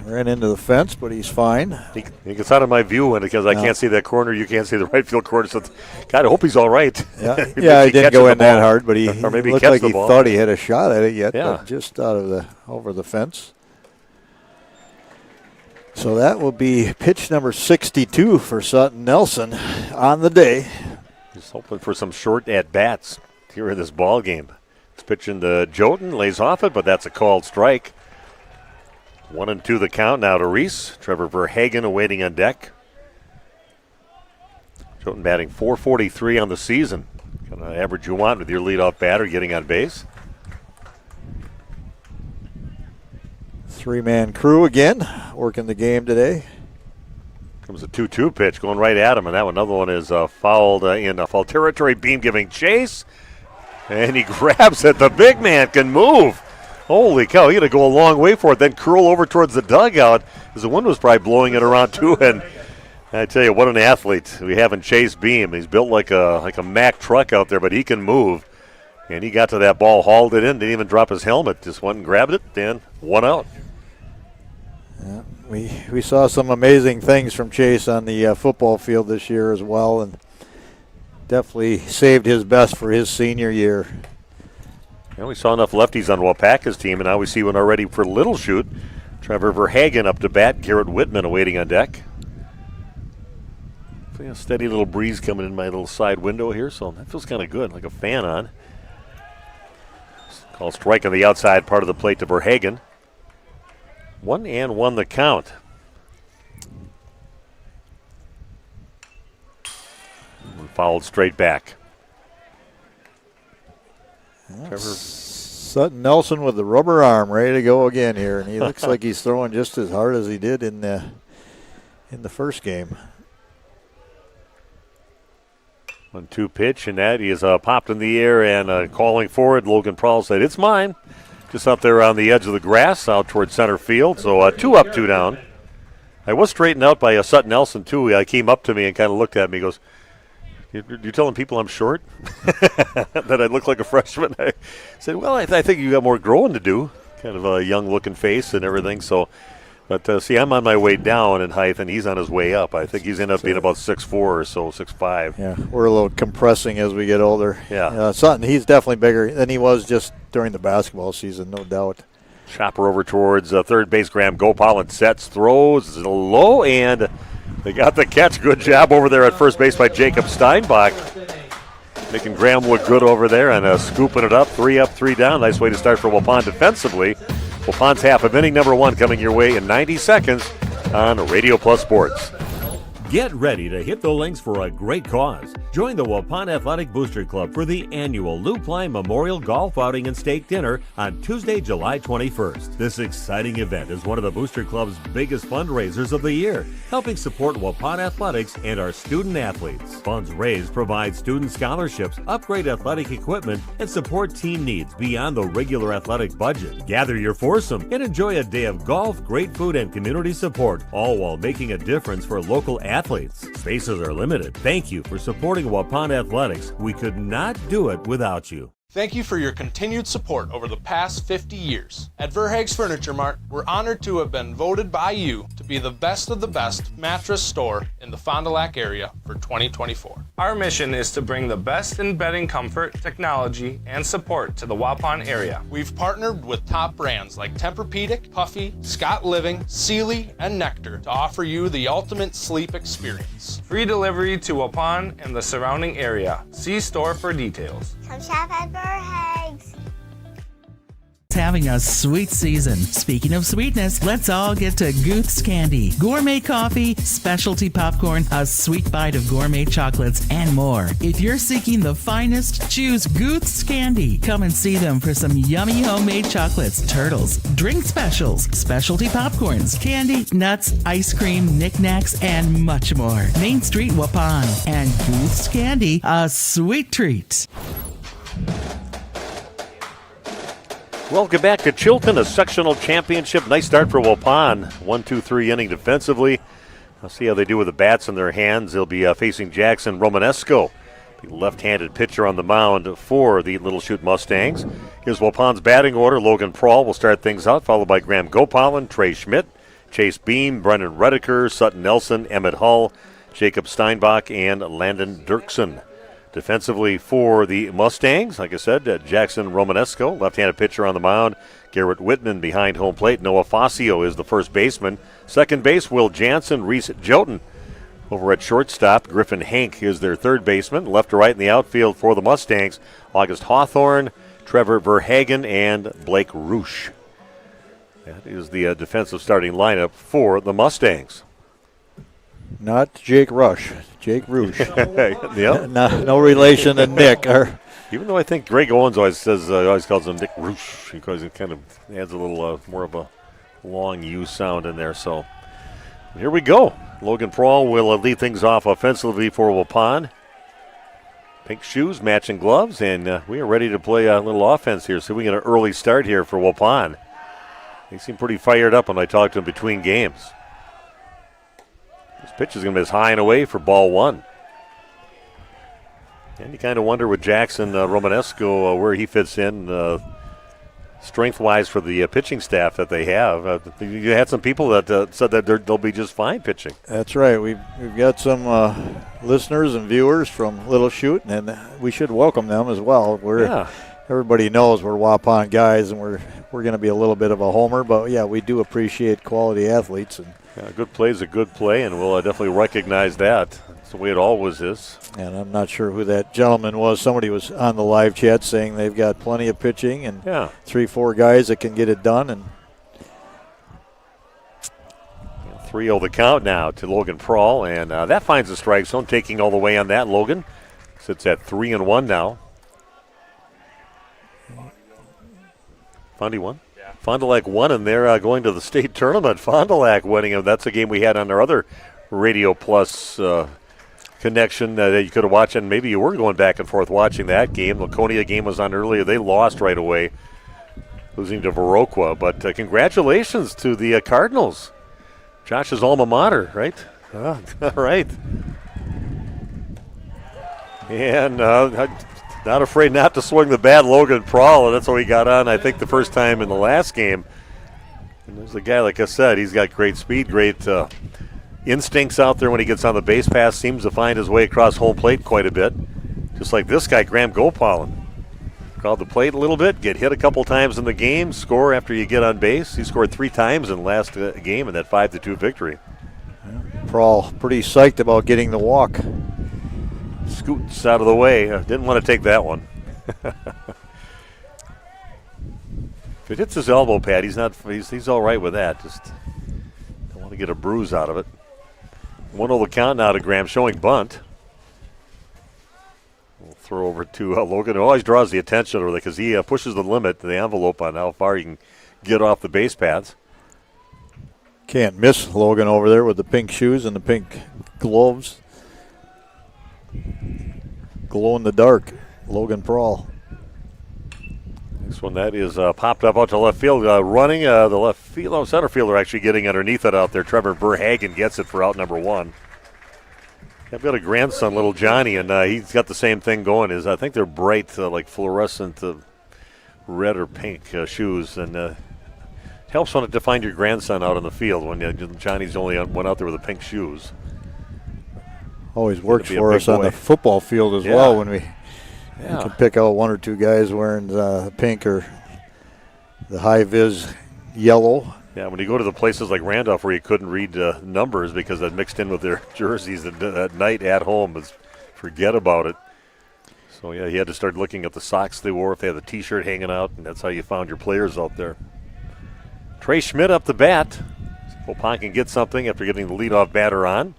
Ran into the fence, but he's fine. He gets out of my view because I can't see that corner. You can't see the right field corner. So, God, I hope he's all right. Yeah, he didn't go in that hard, but he looked like he thought he had a shot at it yet. Yeah. But just out of over the fence. So that will be pitch number 62 for Sutton Nelson on the day. Just hoping for some short at-bats here in this ball game. It's pitching to Jotun, lays off it, but that's a called strike. 1-2 the count now to Reese. Trevor Verhagen awaiting on deck. Jotun batting .443 on the season. Kind of average you want with your leadoff batter getting on base. Three-man crew again, working the game today. Comes a 2-2 pitch going right at him, and another one is fouled in foul territory. Beam giving chase, and he grabs it. The big man can move. Holy cow, he had to go a long way for it, then curl over towards the dugout because the wind was probably blowing it around too. And I tell you, what an athlete we have in Chase Beam. He's built like a Mack truck out there, but he can move. And he got to that ball, hauled it in, didn't even drop his helmet, just went and grabbed it, then one out. Yeah, we saw some amazing things from Chase on the football field this year as well, and definitely saved his best for his senior year. We saw enough lefties on Waupaca's team, and now we see one already for Little Chute. Trevor Verhagen up to bat. Garrett Whitman awaiting on deck. So, a steady little breeze coming in my little side window here, so that feels kind of good, like a fan on. Call strike on the outside part of the plate to Verhagen. 1-1 the count. Fouled straight back. Sutton Nelson with the rubber arm ready to go again here, and he looks like he's throwing just as hard as he did in the first game. 1-2 pitch, and that he is popped in the air and calling forward. Logan Prowl said, "It's mine." Just up there on the edge of the grass, out towards center field. So 2 up, 2 down. I was straightened out by Sutton Nelson too. He came up to me and kind of looked at me. He goes, "You're telling people I'm short? That I look like a freshman?" I said, "Well, I think you got more growing to do." Kind of a young-looking face and everything. So, but see, I'm on my way down in height, and he's on his way up. I think he's ended up being about 6'4" or so, 6'5". Yeah, we're a little compressing as we get older. Yeah, Sutton, he's definitely bigger than he was just during the basketball season, no doubt. Chopper over towards third base. Graham Gopal sets, throws low, and they got the catch. Good job over there at first base by Jacob Steinbach. Making Graham look good over there and scooping it up. 3 up, 3 down. Nice way to start for Waupun defensively. Waupun's half of inning number 1 coming your way in 90 seconds on Radio Plus Sports. Get ready to hit the links for a great cause. Join the Waupun Athletic Booster Club for the annual Lou Klein Memorial Golf Outing and Steak Dinner on Tuesday, July 21st. This exciting event is one of the Booster Club's biggest fundraisers of the year, helping support Waupun athletics and our student athletes. Funds raised provide student scholarships, upgrade athletic equipment, and support team needs beyond the regular athletic budget. Gather your foursome and enjoy a day of golf, great food, and community support, all while making a difference for local athletes. Spaces are limited. Thank you for supporting Waupun Athletics. We could not do it without you. Thank you for your continued support over the past 50 years. At Verhaeg's Furniture Mart, we're honored to have been voted by you to be the best of the best mattress store in the Fond du Lac area for 2024. Our mission is to bring the best in bedding comfort, technology, and support to the Waupun area. We've partnered with top brands like Tempur-Pedic, Puffy, Scott Living, Sealy, and Nectar to offer you the ultimate sleep experience. Free delivery to Waupun and the surrounding area. See store for details. Come shop at Verhaeg's. Having a sweet season. Speaking of sweetness, let's all get to Gooth's Candy. Gourmet coffee, specialty popcorn, a sweet bite of gourmet chocolates, and more. If you're seeking the finest, choose Gooth's Candy. Come and see them for some yummy homemade chocolates, turtles, drink specials, specialty popcorns, candy, nuts, ice cream, knickknacks, and much more. Main Street, Waupun. And Gooth's Candy, a sweet treat. Welcome back to Chilton, a sectional championship. Nice start for Waupun. 1-2-3 inning defensively. I'll see how they do with the bats in their hands. They'll be facing Jackson Romanesco, the left-handed pitcher on the mound for the Little Chute Mustangs. Here's Waupun's batting order. Logan Prohl will start things out, followed by Graham Gopal, Trey Schmidt, Chase Beam, Brendan Redeker, Sutton Nelson, Emmett Hull, Jacob Steinbach, and Landon Dirksen. Defensively for the Mustangs, like I said, Jackson Romanesco, left-handed pitcher on the mound. Garrett Whitman behind home plate. Noah Fascio is the first baseman. Second base, Will Jansen, Reese Joten. Over at shortstop, Griffin Hank is their third baseman. Left to right in the outfield for the Mustangs, August Hawthorne, Trevor Verhagen, and Blake Roosh. That is the defensive starting lineup for the Mustangs. Not Jake Rush, Jake Roosh. Yep. No relation to Nick. Even though I think Greg Owens always calls him Nick Roosh because it kind of adds a little more of a long U sound in there. So here we go. Logan Prohl will lead things off offensively for Waupun. Pink shoes, matching gloves, and we are ready to play a little offense here. So we get an early start here for Waupun. They seem pretty fired up when I talk to them between games. This pitch is going to be as high and away for ball 1. And you kind of wonder with Jackson Romanesco where he fits in strength-wise for the pitching staff that they have. You had some people that said that they'll be just fine pitching. That's right. We've got some listeners and viewers from Little Chute, and we should welcome them as well. everybody knows we're Waupun guys, and we're going to be a little bit of a homer, but yeah, we do appreciate quality athletes. And a good play is a good play, and we'll definitely recognize that. That's the way it always is. And I'm not sure who that gentleman was. Somebody was on the live chat saying they've got plenty of pitching and 3-4 guys that can get it done. And 3-0 the count now to Logan Prawl, and that finds the strike zone, taking all the way on that. Logan sits at 3-1 now. Fond du won? Yeah. Fond du Lac won, and they're going to the state tournament. Fond du Lac winning, and that's a game we had on our other Radio Plus connection that you could have watched, and maybe you were going back and forth watching that game. Laconia game was on earlier. They lost right away, losing to Viroqua. But congratulations to the Cardinals. Josh's alma mater, right? All right. And not afraid not to swing the bat, Logan Prawl, and that's what he got on, I think, the first time in the last game. And there's a guy, like I said, he's got great speed, great instincts out there when he gets on the base pass, seems to find his way across home plate quite a bit. Just like this guy, Graham Gopalan. Crowd the plate a little bit, get hit a couple times in the game, score after you get on base. He scored 3 times in the last game in that 5-2 victory. Prawl pretty psyched about getting the walk. Scoots out of the way. Didn't want to take that one. If it hits his elbow pad, he's all right with that. Just don't want to get a bruise out of it. 1-0 the count now to Graham, showing bunt. We'll throw over to Logan. It always draws the attention over there because he pushes the limit, the envelope on how far he can get off the base paths. Can't miss Logan over there with the pink shoes and the pink gloves. Glow in the dark, Logan Prawl. Next one, that is popped up out to left field. Running the left field, center fielder actually getting underneath it out there. Trevor Verhagen gets it for out number 1. I've got a grandson, little Johnny, and he's got the same thing going. I think they're bright, like fluorescent red or pink shoes, and it helps to find your grandson out in the field when Johnny's only went out there with the pink shoes. Always works for us on the football field as well when we can pick out 1 or 2 guys wearing pink or the high-vis yellow. Yeah, when you go to the places like Randolph where you couldn't read numbers because that mixed in with their jerseys at night at home, forget about it. So, yeah, he had to start looking at the socks they wore if they had the T-shirt hanging out, and that's how you found your players out there. Trey Schmidt up the bat. Waupun can get something after getting the leadoff batter on.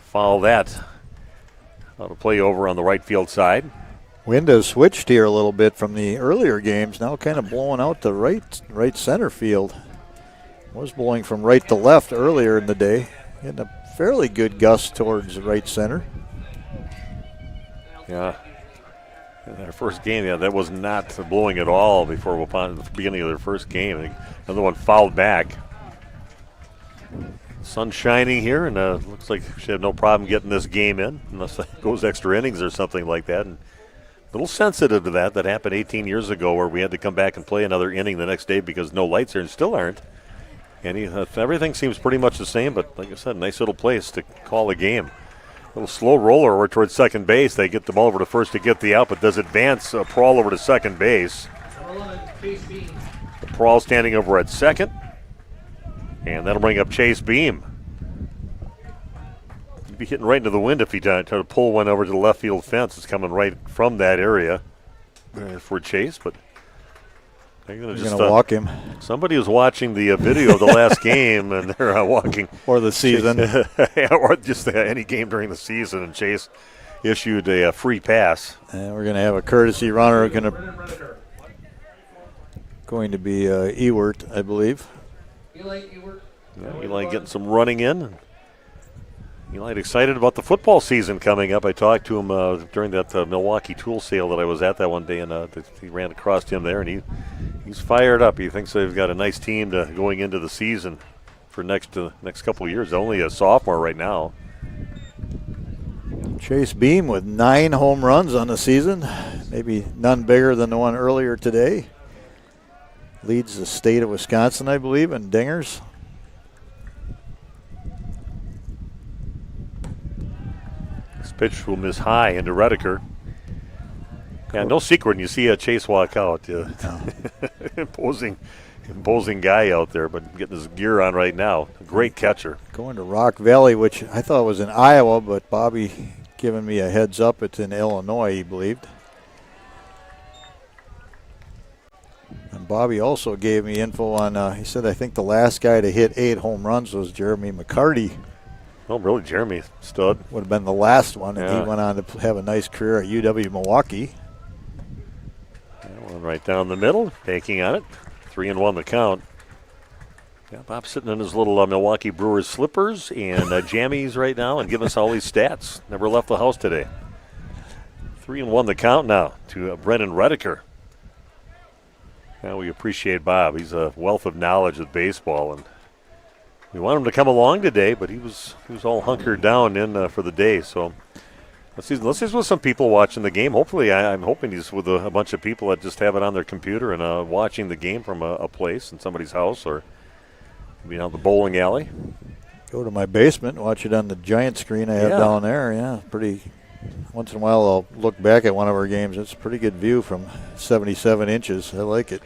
Follow that. Out of play over on the right field side. Wind has switched here a little bit from the earlier games. Now kind of blowing out to right center field. Was blowing from right to left earlier in the day. Getting a fairly good gust towards right center. Yeah. In their first game, that was not blowing at all before Waupun at the beginning of their first game. Another one fouled back. Sun shining here, and looks like she had no problem getting this game in, unless it goes extra innings or something like that. And a little sensitive to that. That happened 18 years ago where we had to come back and play another inning the next day because no lights here and still aren't. And everything seems pretty much the same, but like I said, nice little place to call a game. A little slow roller over towards second base. They get the ball over to first to get the out, but does advance Prawl over to second base. Prawl standing over at second. And that'll bring up Chase Beam. He'd be hitting right into the wind if he tried to pull one over to the left field fence. It's coming right from that area for Chase, but they're going to walk him. Somebody was watching the video of the last game, and they're walking. Or the season. Or just any game during the season, and Chase issued a free pass. And we're going to have a courtesy runner going to be Ewert, I believe. Eli getting some running in. Eli excited about the football season coming up. I talked to him during that Milwaukee tool sale that I was at that one day, and he ran across him there, and he's fired up. He thinks they've got a nice team going into the season for next couple of years. Only a sophomore right now. Chase Beam with 9 home runs on the season, maybe none bigger than the one earlier today. Leads the state of Wisconsin, I believe, in dingers. This pitch will miss high into Redeker. Yeah, no secret when you see a Chase walk out. Imposing guy out there, but getting his gear on right now. Great catcher. Going to Rock Valley, which I thought was in Iowa, but Bobby giving me a heads up. It's in Illinois, he believed. And Bobby also gave me info on, he said, I think the last guy to hit 8 home runs was Jeremy McCarty. Oh, really? Jeremy, stud. Would have been the last one, and Yeah. he went on to have a nice career at UW Milwaukee. That one right down the middle, banking on it. 3-1 the count. Yeah, Bob's sitting in his little Milwaukee Brewers slippers and jammies right now and giving us all these stats. Never left the house today. 3-1 the count now to Brennan Redeker. Now we appreciate Bob. He's a wealth of knowledge of baseball, and we want him to come along today, but he was all hunkered down in for the day. So let's see with some people watching the game. Hopefully, I'm hoping he's with a bunch of people that just have it on their computer and watching the game from a place in somebody's house or maybe down the bowling alley. Go to my basement and watch it on the giant screen I have down there. Yeah, pretty. Once in a while I'll look back at one of our games. It's a pretty good view from 77 inches. I like it.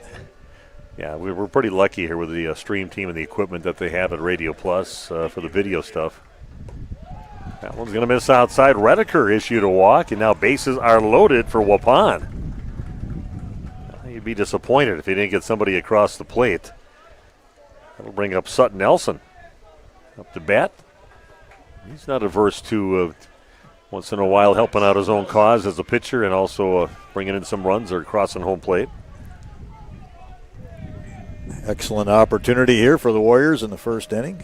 Yeah, we're pretty lucky here with the stream team and the equipment that they have at Radio Plus for the video stuff. That one's going to miss outside. Redeker issued a walk, and now bases are loaded for Waupun. You'd be disappointed if he didn't get somebody across the plate. That'll bring up Sutton Nelson up to bat. He's not averse to once in a while helping out his own cause as a pitcher and also bringing in some runs or crossing home plate. Excellent opportunity here for the Warriors in the first inning.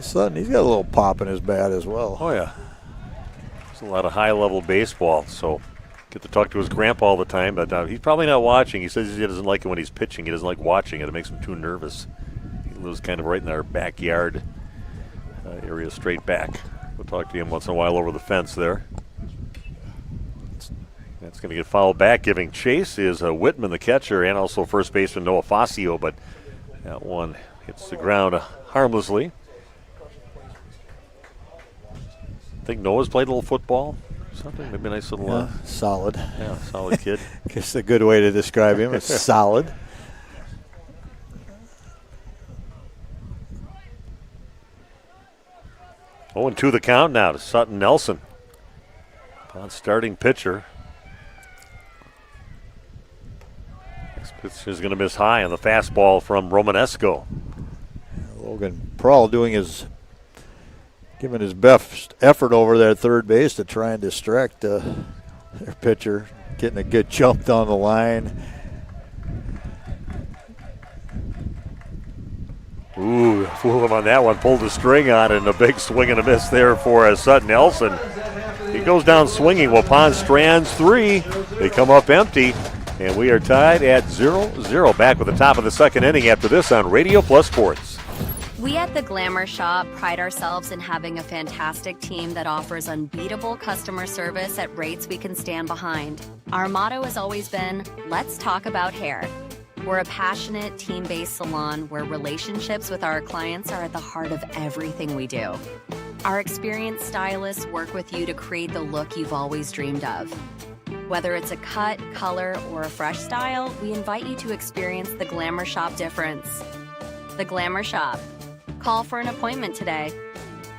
Sutton, he's got a little pop in his bat as well. Oh, yeah. There's a lot of high-level baseball, so get to talk to his grandpa all the time. But he's probably not watching. He says he doesn't like it when he's pitching. He doesn't like watching it. It makes him too nervous. He lives kind of right in our backyard area, straight back. We'll talk to him once in a while over the fence there. That's going to get fouled back. Giving chase is Whitman, the catcher, and also first baseman Noah Fascio, but that one hits the ground harmlessly. I think Noah's played a little football. Something, maybe a nice little... solid. Yeah, solid kid. Guess a good way to describe him is solid. Oh, and 2 the count now to Sutton Nelson. On starting pitcher. Next pitcher is going to miss high on the fastball from Romanesco. Logan Prawl giving his best effort over there at third base to try and distract their pitcher, getting a good jump down the line. Ooh, fooled him on that one. Pulled the string on it, and a big swing and a miss there for Sutton Nelson. He goes down swinging. Waupun strands 3. They come up empty, and we are tied at 0-0. Back with the top of the second inning after this on Radio Plus Sports. We at the Glamour Shop pride ourselves in having a fantastic team that offers unbeatable customer service at rates we can stand behind. Our motto has always been, let's talk about hair. We're a passionate, team-based salon where relationships with our clients are at the heart of everything we do. Our experienced stylists work with you to create the look you've always dreamed of. Whether it's a cut, color, or a fresh style, we invite you to experience the Glamour Shop difference. The Glamour Shop. Call for an appointment today.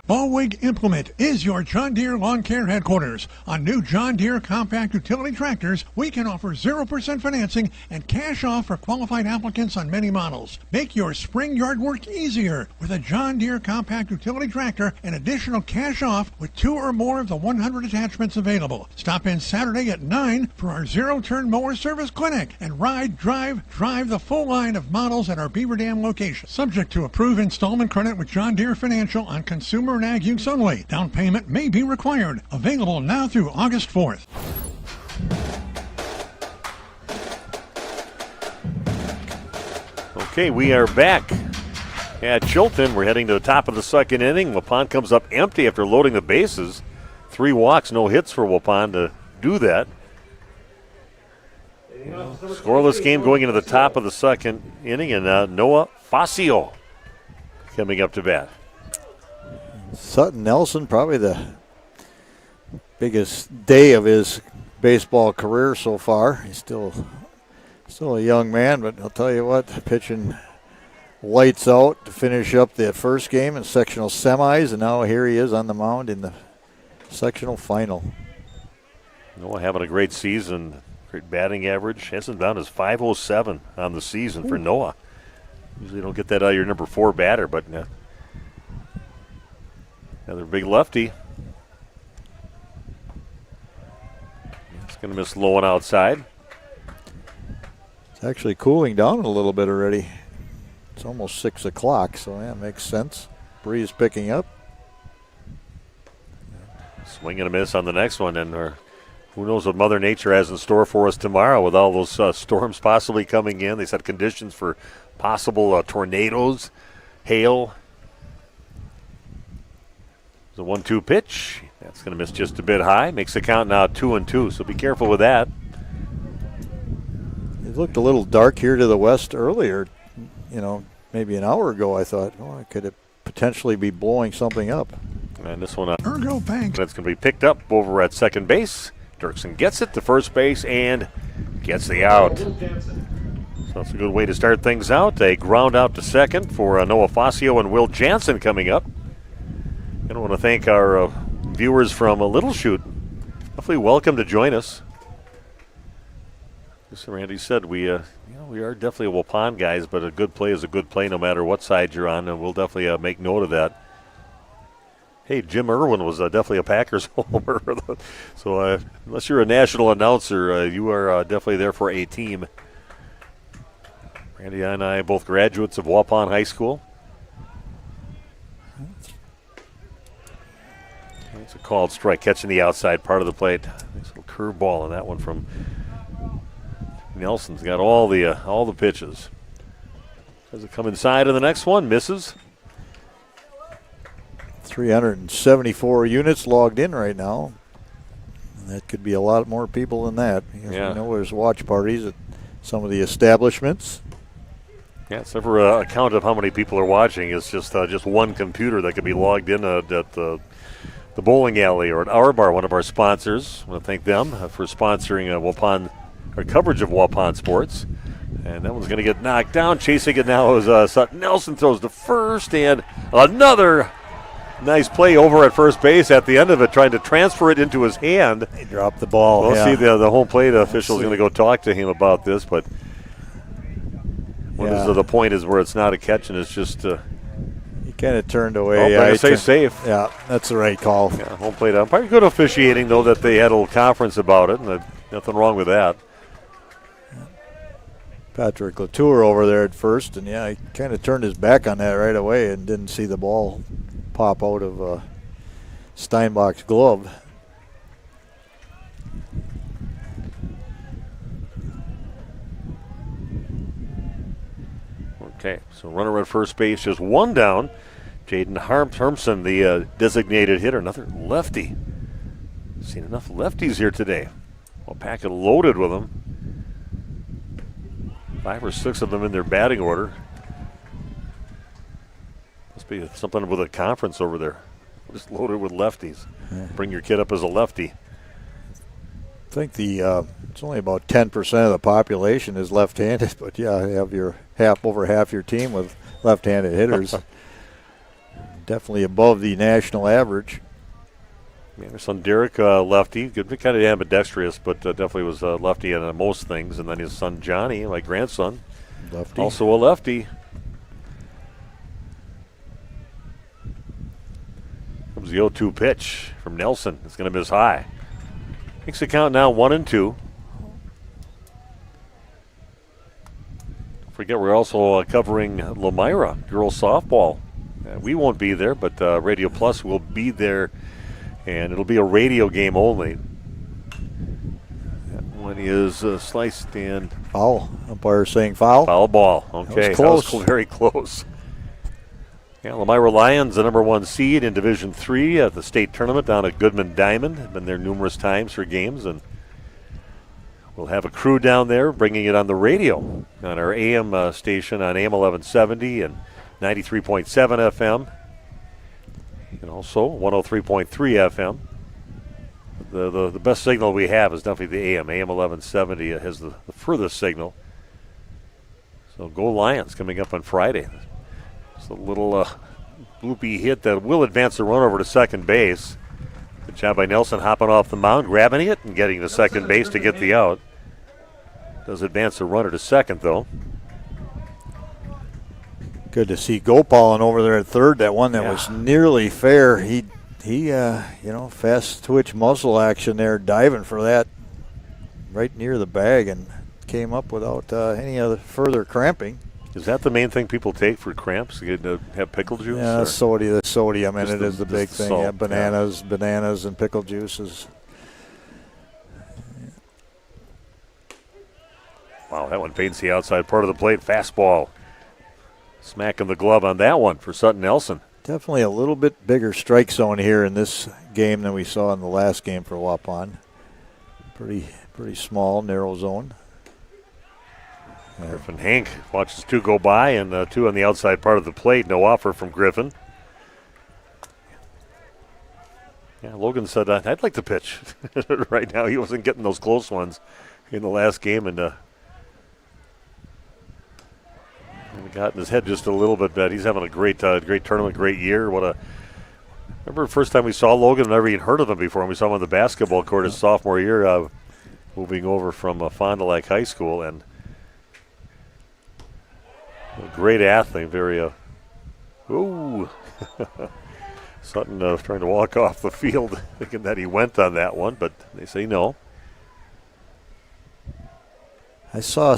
Ballwig Implement is your John Deere lawn care headquarters. On new John Deere compact utility tractors, we can offer 0% financing and cash off for qualified applicants on many models. Make your spring yard work easier with a John Deere compact utility tractor and additional cash off with 2 or more of the 100 attachments available. Stop in Saturday at 9 for our zero-turn mower service clinic and drive the full line of models at our Beaver Dam location. Subject to approved installment credit with John Deere Financial on consumer and ag use only. Down payment may be required. Available now through August 4th. Okay, we are back at Chilton. We're heading to the top of the second inning. Waupun comes up empty after loading the bases. 3 walks, no hits for Waupun to do that. Scoreless game going into the top of the second inning, and Noah Fascio coming up to bat. Sutton Nelson, probably the biggest day of his baseball career so far. He's still a young man, but I'll tell you what, pitching lights out to finish up the first game in sectional semis, and now here he is on the mound in the sectional final. Noah having a great season, great batting average. Hasn't down as .507 on the season for Noah. Usually don't get that out of your number 4 batter, but another big lefty. It's going to miss low and outside. It's actually cooling down a little bit already. It's almost 6 o'clock, so yeah, it makes sense. Breeze picking up. Swing and a miss on the next one, and who knows what Mother Nature has in store for us tomorrow with all those storms possibly coming in. They set conditions for possible tornadoes, hail. The 1-2 pitch. That's going to miss just a bit high. Makes the count now 2-2, so be careful with that. It looked a little dark here to the west earlier. Maybe an hour ago I thought, I could potentially be blowing something up. And this one, Ergo Bank. That's going to be picked up over at second base. Dirksen gets it to first base and gets the out. So that's a good way to start things out. A ground out to second for Noah Fascio and Will Jansen coming up. And I want to thank our viewers from Little Chute. Hopefully welcome to join us. As Randy said, we are definitely Waupun guys, but a good play is a good play no matter what side you're on, and we'll definitely make note of that. Hey, Jim Irwin was definitely a Packers homer. So unless you're a national announcer, you are definitely there for a team. Randy and I both graduates of Waupun High School. It's a called strike, catching the outside part of the plate. Nice little curveball on that one from Nelson's got all the pitches. Does it come inside of the next one? Misses. 374 units logged in right now. That could be a lot more people than that. Because we know there's watch parties at some of the establishments. Yeah, it's never a count of how many people are watching. It's just one computer that could be logged in at the bowling alley or at Our Bar, one of our sponsors. I want to thank them for sponsoring Waupun, our coverage of Waupun sports. And that one's going to get knocked down. Chasing it now is Sutton Nelson, throws to first, and another nice play over at first base at the end of it, trying to transfer it into his hand. He dropped the ball. We'll see the home plate official is going to go talk to him about this, but the point is where it's not a catch and it's just he kind of turned away. I say safe. Yeah, that's the right call. Yeah, home plate umpire. Good officiating, though, that they had a little conference about it, and nothing wrong with that. Patrick Latour over there at first, and he kind of turned his back on that right away and didn't see the ball pop out of Steinbach's glove. Okay, so runner at first base, just one down. Jaden Hermson, the designated hitter, another lefty. Seen enough lefties here today. Well, packet loaded with them. 5 or 6 of them in their batting order. Must be something with a conference over there. Just loaded with lefties. Yeah. Bring your kid up as a lefty. I think it's only about 10% of the population is left-handed, but you have your over half your team with left-handed hitters. Definitely above the national average. Yeah, their son Derek, lefty, kind of ambidextrous, but definitely was a lefty in most things. And then his son Johnny, my grandson, lefty, also a lefty. Comes the 0-2 pitch from Nelson. It's going to miss high. Makes the count now 1-2. Don't forget, we're also covering Lamira girls softball. We won't be there, but Radio Plus will be there. And it'll be a radio game only. That one is sliced and foul. Umpire saying foul. Foul ball. Okay, that was close. Very close. Yeah, Lamira Lions, the number 1 seed in Division III at the state tournament down at Goodman Diamond. Been there numerous times for games, and we'll have a crew down there bringing it on the radio on our AM station on AM 1170 and 93.7 FM. And also 103.3 FM. The best signal we have is definitely the AM. AM 1170 has the furthest signal. So go Lions coming up on Friday. It's a little loopy hit that will advance the run over to second base. Good job by Nelson hopping off the mound, grabbing it, and getting to second base to get the out. Does advance the runner to second, though. Good to see Gopalin over there at third. That one that was nearly fair. He fast twitch muscle action there, diving for that right near the bag, and came up without any other further cramping. Is that the main thing people take for cramps? You have pickle juice? Yeah, the sodium in it is the big thing. Salt, yeah, bananas and pickle juices. Wow, that one paints the outside part of the plate. Fastball. Smacking the glove on that one for Sutton Nelson. Definitely a little bit bigger strike zone here in this game than we saw in the last game for Waupun. Pretty small, narrow zone. Griffin Hank watches two go by, and two on the outside part of the plate. No offer from Griffin. Yeah, Logan said, I'd like to pitch. Right now, he wasn't getting those close ones in the last game, and got in his head just a little bit. But he's having a great tournament, great year. Remember the first time we saw Logan, I never even heard of him before, and we saw him on the basketball court his sophomore year, moving over from Fond du Lac High School, and a great athlete, very, Sutton trying to walk off the field thinking that he went on that one, but they say no. I saw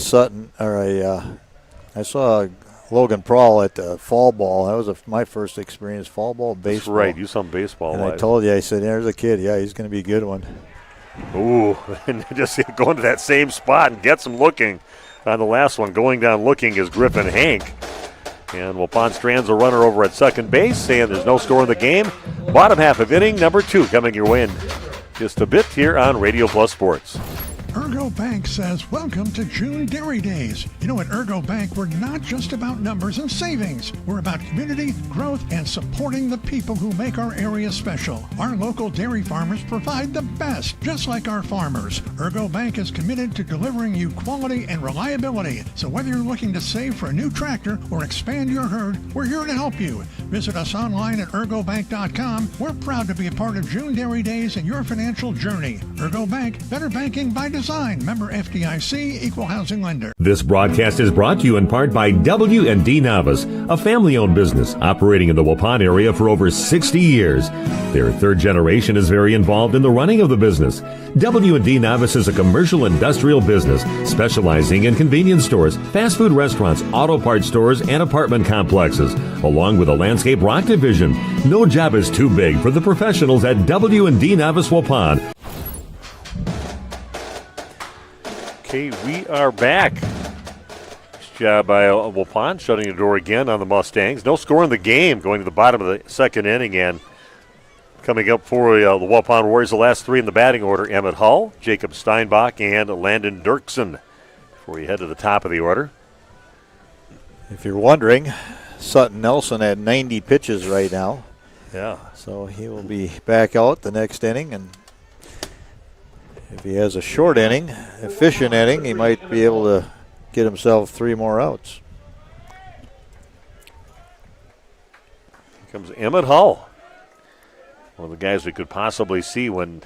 Logan Prawl at the fall ball. That was my first experience, fall ball, baseball. That's right, you saw baseball and live. I told you, I said, there's a kid. Yeah, he's going to be a good one. Ooh, and just going to that same spot and gets him looking on the last one. Going down looking is Griffin Hank. And Waupun strands a runner over at second base, and there's no score in the game. Bottom half of inning number 2 coming your way in just a bit here on Radio Plus Sports. Ergo Bank says, welcome to June Dairy Days. You know, at Ergo Bank, we're not just about numbers and savings. We're about community, growth, and supporting the people who make our area special. Our local dairy farmers provide the best, just like our farmers. Ergo Bank is committed to delivering you quality and reliability. So whether you're looking to save for a new tractor or expand your herd, we're here to help you. Visit us online at ergobank.com. We're proud to be a part of June Dairy Days and your financial journey. Ergo Bank, better banking by design. Member FDIC, equal housing lender. This broadcast is brought to you in part by W&D Navas, a family-owned business operating in the Waupun area for over 60 years. Their third generation is very involved in the running of the business. W&D Navas is a commercial industrial business specializing in convenience stores, fast food restaurants, auto parts stores, and apartment complexes, along with a landscape rock division. No job is too big for the professionals at W&D Navas Waupun. Okay, we are back. Nice job by Waupun shutting the door again on the Mustangs. No score in the game going to the bottom of the second inning, and coming up for the Waupun Warriors, the last 3 in the batting order, Emmett Hull, Jacob Steinbach, and Landon Dirksen. Before we head to the top of the order. If you're wondering, Sutton Nelson had 90 pitches right now. Yeah. So he will be back out the next inning, and if he has a short inning, efficient inning, he might be able to get himself 3 more outs. Here comes Emmett Hull. One of the guys we could possibly see when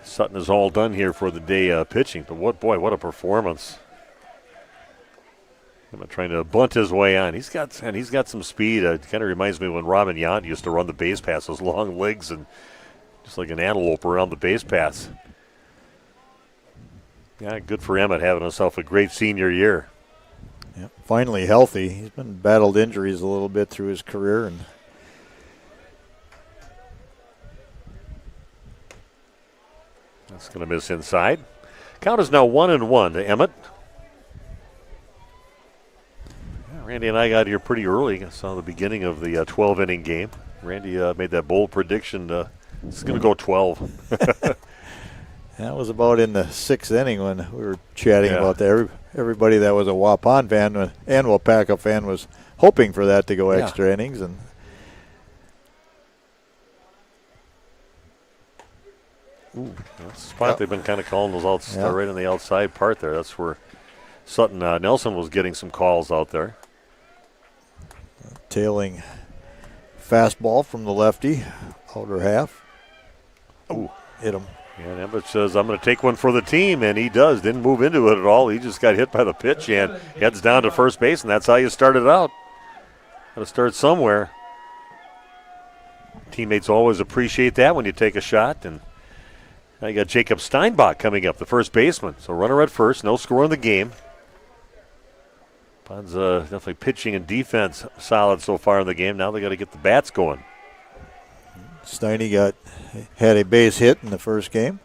Sutton is all done here for the day pitching. But what a performance. Emmett trying to bunt his way on. He's got some speed. It kind of reminds me when Robin Yount used to run the base pass, those long legs and just like an antelope around the base paths. Yeah, good for Emmett having himself a great senior year. Yeah, finally healthy. He's been battled injuries a little bit through his career, and that's going to miss inside. Count is now 1-1 to Emmett. Yeah, Randy and I got here pretty early. I saw the beginning of the 12-inning game. Randy made that bold prediction. It's going to go 12. That was about in the 6th inning when we were chatting about that. Everybody that was a Waupun fan and Wapaka fan was hoping for that to go extra innings. And Ooh, that's the spot they've been kind of calling those outs right on the outside part there. That's where Sutton Nelson was getting some calls out there. Tailing fastball from the lefty, outer half. Ooh. Hit him. And Emmett says, I'm going to take one for the team, and he does. Didn't move into it at all. He just got hit by the pitch and heads down to first base, and that's how you started out. Got to start somewhere. Teammates always appreciate that when you take a shot. And now you got Jacob Steinbach coming up, the first baseman. So runner at first, no score in the game. Pon's definitely pitching and defense solid so far in the game. Now they got to get the bats going. Steiny had a base hit in the first game.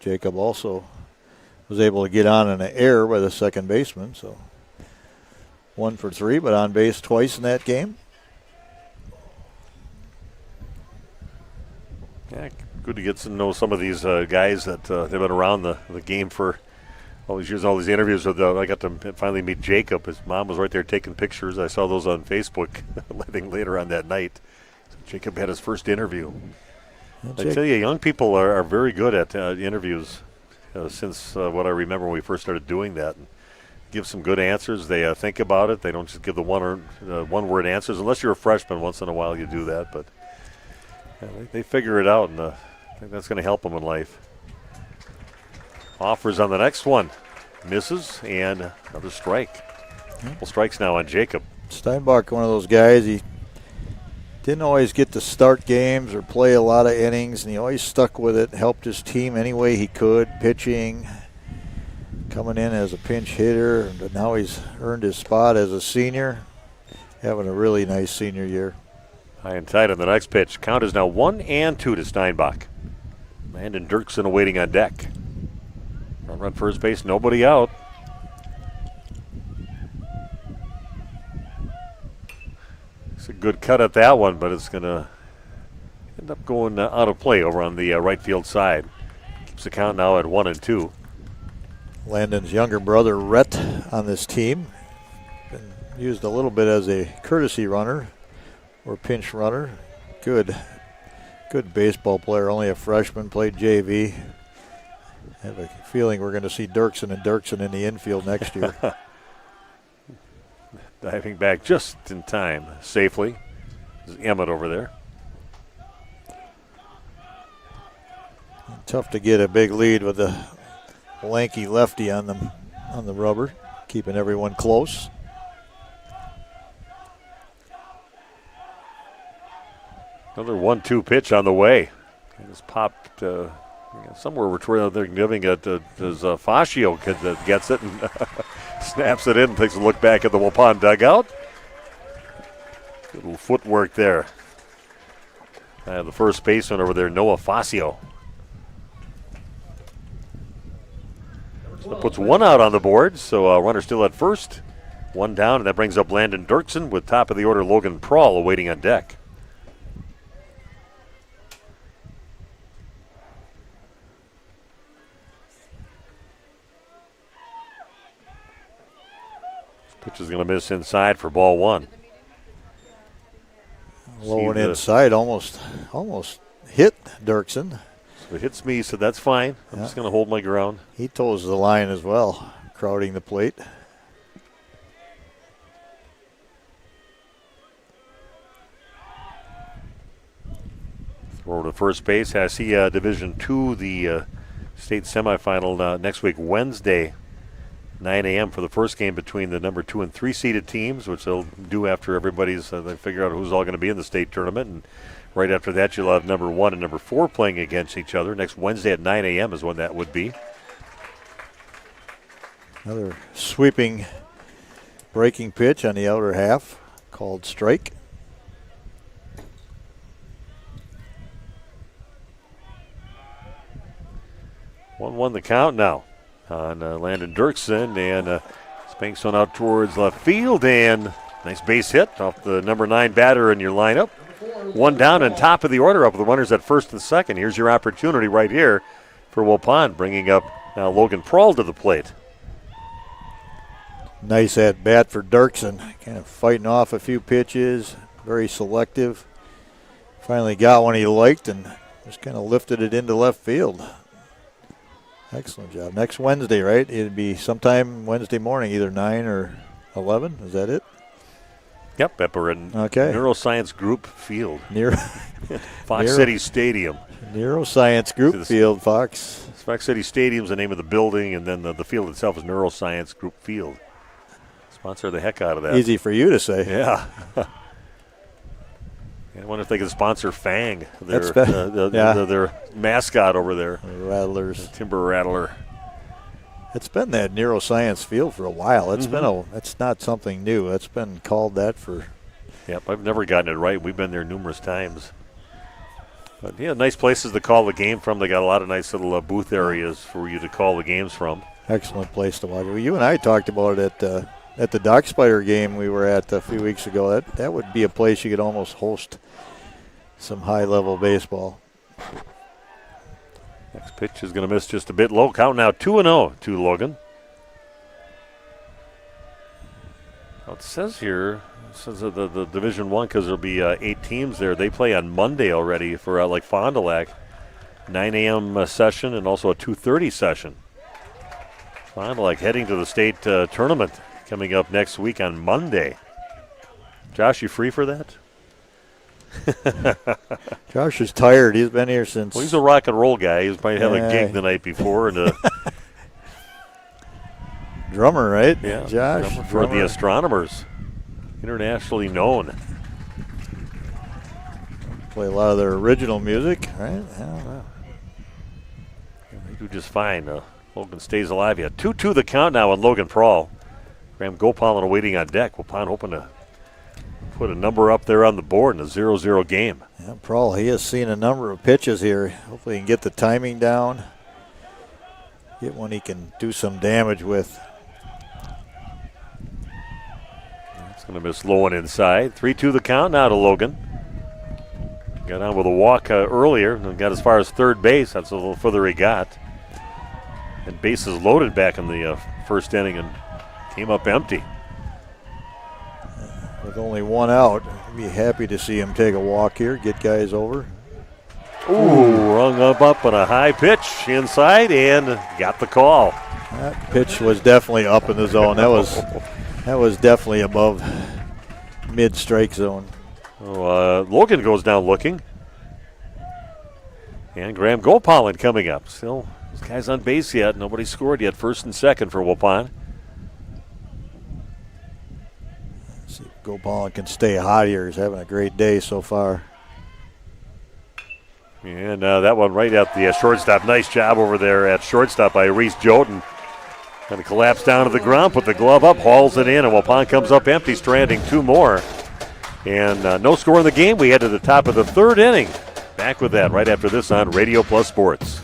Jacob also was able to get on an error by the second baseman, so 1 for 3, but on base twice in that game. Yeah, good to get to know some of these guys that they've been around the game for all these years, all these interviews with I got to finally meet Jacob. His mom was right there taking pictures. I saw those on Facebook, I think later on that night. So Jacob had his first interview. I tell you, young people are very good at interviews since what I remember when we first started doing that. And give some good answers. They think about it. They don't just give the one-word answers. Unless you're a freshman, once in a while you do that. But they figure it out, and I think that's going to help them in life. Offers on the next one. Misses, and another strike. Couple strikes now on Jacob. Steinbach, one of those guys, he didn't always get to start games or play a lot of innings, and he always stuck with it, helped his team any way he could, pitching, coming in as a pinch hitter, but now he's earned his spot as a senior, having a really nice senior year. High and tight on the next pitch. Count is now 1-2 to Steinbach. Landon Dirksen awaiting on deck. Run first base, nobody out. It's a good cut at that one, but it's going to end up going out of play over on the right field side. Keeps the count now at 1-2. Landon's younger brother, Rhett, on this team. Been used a little bit as a courtesy runner or pinch runner. Good baseball player, only a freshman, played JV. I have a feeling we're going to see Dirksen in the infield next year. Diving back just in time, safely. There's Emmett over there. Tough to get a big lead with the lanky lefty on the rubber, keeping everyone close. Another 1-2 pitch on the way. It just popped somewhere where they're giving it as Fascio gets it and snaps it in, takes a look back at the Waupun dugout. Good little footwork there. The first baseman over there, Noah Fascio. So that puts one out on the board, so runner still at first. One down, and that brings up Landon Dirksen with top of the order Logan Prawl awaiting on deck. Pitch is going to miss inside for ball one. Low and inside, almost hit Dirksen. So it hits me, he said that's fine. I'm just going to hold my ground. He toes the line as well, crowding the plate. Throw to first base. I see Division II, the state semifinal next week, Wednesday, 9 a.m. for the first game between the number 2 and 3 seeded teams, which they'll do after everybody's they figure out who's all going to be in the state tournament. And right after that, you'll have number 1 and number 4 playing against each other. Next Wednesday at 9 a.m. is when that would be. Another sweeping breaking pitch on the outer half, called strike. One the count now on Landon Dirksen, and spanks one out towards left field, and nice base hit off the number 9 batter in your lineup. One down and top of the order up with the runners at first and second. Here's your opportunity right here for Waupun, bringing up now Logan Prawl to the plate. Nice at bat for Dirksen, kind of fighting off a few pitches, very selective. Finally got one he liked and just kind of lifted it into left field. Excellent job. Next Wednesday, right? It'd be sometime Wednesday morning, either 9 or 11. Is that it? Yep, Pepper in Neuroscience Group Field. Fox City Stadium. Neuroscience Group Field, Fox. Fox City Stadium is the name of the building, and then the field itself is Neuroscience Group Field. Sponsor the heck out of that. Easy for you to say. Yeah. I wonder if they can sponsor Fang, their mascot over there. The Rattlers. The Timber Rattler. It's been that Neuroscience Field for a while. It's it's not something new. It's been called that for. Yep, I've never gotten it right. We've been there numerous times. But yeah, nice places to call the game from. They got a lot of nice little booth areas for you to call the games from. Excellent place to watch. Well, you and I talked about it at the Dock Spider game we were at a few weeks ago. That would be a place you could almost host some high-level baseball. Next pitch is going to miss just a bit low. Count now 2-0 to Logan. Well, it says here, the Division I, because there'll be 8 teams there. They play on Monday already for like Fond du Lac. 9 a.m. session and also a 2:30 session. Fond du Lac heading to the state tournament coming up next week on Monday. Josh, you free for that? Josh is tired. He's been here since. Well, he's a rock and roll guy. He might have a gig the night before. And drummer, right? Yeah, Josh. For the Astronomers. Internationally known. Play a lot of their original music, right? Yeah. They do just fine. Logan stays alive. Yeah, 2-2 the count now on Logan Prawl. Graham Gopal waiting on deck. Gopal hoping to put a number up there on the board in a 0-0 game. Yeah, Prawl, he has seen a number of pitches here. Hopefully he can get the timing down. Get one he can do some damage with. It's going to miss low and inside. 3-2 the count now to Logan. Got on with a walk earlier and got as far as third base. That's a little further he got. And bases loaded back in the first inning and came up empty. With only one out, I'd be happy to see him take a walk here, get guys over. Ooh, rung up on a high pitch inside and got the call. That pitch was definitely up in the zone. That was definitely above mid-strike zone. Logan goes down looking. And Graham Gopal coming up. Still, this guy's on base yet. Nobody scored yet. First and second for Waupun. See if Gopal can stay hot here. He's having a great day so far. And that one right at the shortstop. Nice job over there at shortstop by Reese Joden. Going to collapse down to the ground, put the glove up, hauls it in, and Waupun comes up empty, stranding 2 more. And no score in the game. We head to the top of the third inning. Back with that right after this on Radio Plus Sports.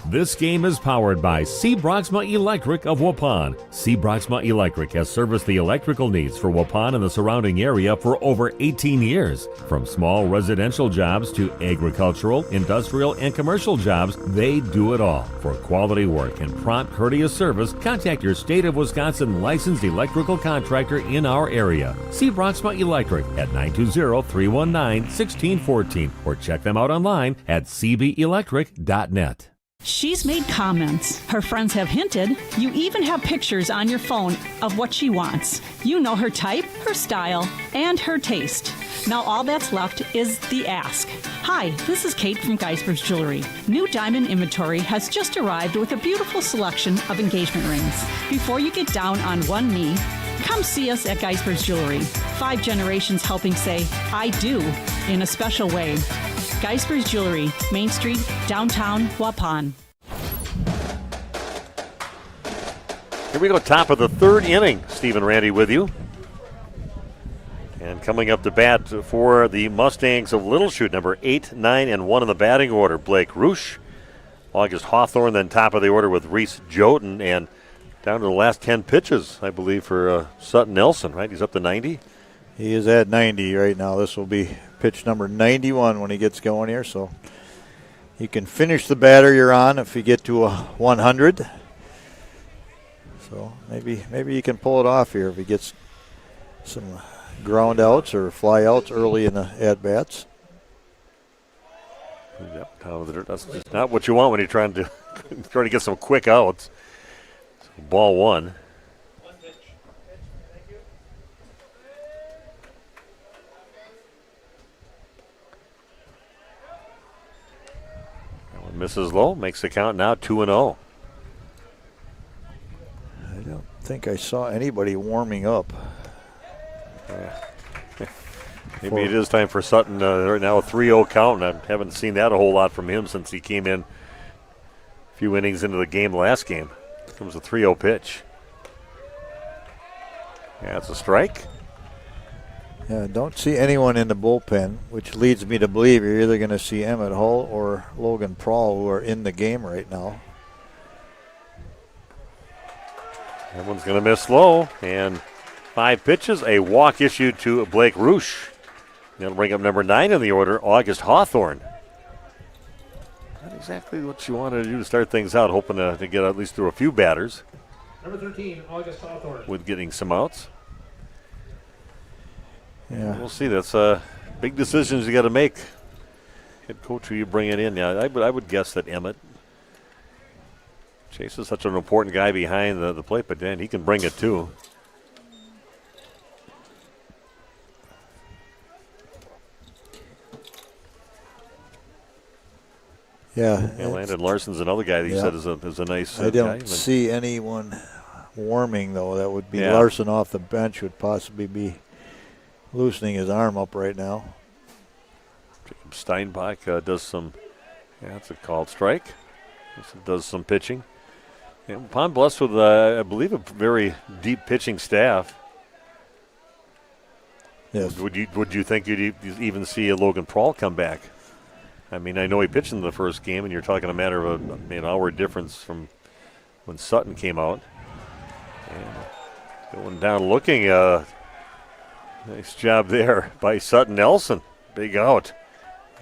This game is powered by C. Broxma Electric of Waupun. C. Broxma Electric has serviced the electrical needs for Waupun and the surrounding area for over 18 years. From small residential jobs to agricultural, industrial, and commercial jobs, they do it all. For quality work and prompt, courteous service, contact your State of Wisconsin licensed electrical contractor in our area. C. Broxma Electric at 920-319-1614 or check them out online at cbelectric.net. She's made comments. Her friends have hinted. You even have pictures on your phone of what she wants. You know her type, her style, and her taste. Now all that's left is the ask. Hi, this is Kate from Geisberg's Jewelry. New diamond inventory has just arrived with a beautiful selection of engagement rings. Before you get down on one knee, come see us at Geisberg's Jewelry. 5 generations helping say, I do, in a special way. Geisberg's Jewelry, Main Street, downtown Waupun. Here we go, top of the third inning. Steve and Randy with you. And coming up to bat for the Mustangs of Little Chute, number 8, 9, and 1 in the batting order, Blake Roosh. August Hawthorne, then top of the order with Reese Joden, and down to the last 10 pitches, I believe, for Sutton Nelson, right? He's up to 90. He is at 90 right now. This will be pitch number 91 when he gets going here. So you can finish the batter you're on if you get to a 100. So maybe you can pull it off here if he gets some ground outs or fly outs early in the at-bats. Yep, that's just not what you want when you're trying to get some quick outs. So ball one. That one misses low, makes the count now 2-0. I don't think I saw anybody warming up. Maybe it is time for Sutton. Right now a 3-0 count, and I haven't seen that a whole lot from him since he came in a few innings into the game last game. It comes a 3-0 pitch. Yeah, it's a strike. Yeah, don't see anyone in the bullpen, which leads me to believe you're either going to see Emmett Hull or Logan Prawl, who are in the game right now. That one's going to miss low, and 5 pitches, a walk issued to Blake Roosh. That'll bring up number 9 in the order, August Hawthorne. Not exactly what you wanted to do to start things out, hoping to get at least through a few batters. Number 13, August Hawthorne. With getting some outs. Yeah. We'll see. That's big decisions you got to make. Head coach, who you bring it in? Yeah, I would guess that Emmett. Chase is such an important guy behind the plate, but then he can bring it too. Yeah. And Landon Larson's another guy that you said is a nice guy. I don't see anyone warming, though. That would be Yeah. Larson off the bench, would possibly be loosening his arm up right now. Jacob Steinbach does some, that's a called strike. Does some pitching. And Pond blessed with, I believe, a very deep pitching staff. Yes. Would you think you'd even see a Logan Prawl come back? I mean, I know he pitched in the first game, and you're talking a matter of an hour difference from when Sutton came out. And going down looking, nice job there by Sutton Nelson. Big out.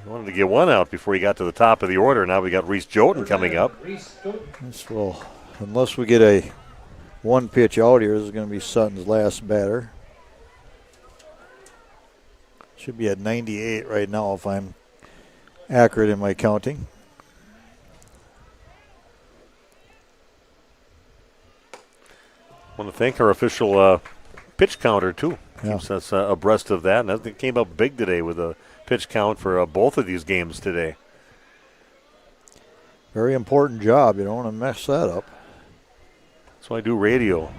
He wanted to get one out before he got to the top of the order. Now we got Reese Joten coming up. This will, unless we get a one pitch out here, this is going to be Sutton's last batter. Should be at 98 right now if I'm accurate in my counting. I want to thank our official pitch counter, too. Yeah. Keeps us abreast of that. And I think it came up big today with a pitch count for both of these games today. Very important job. You don't want to mess that up. That's why I do radio.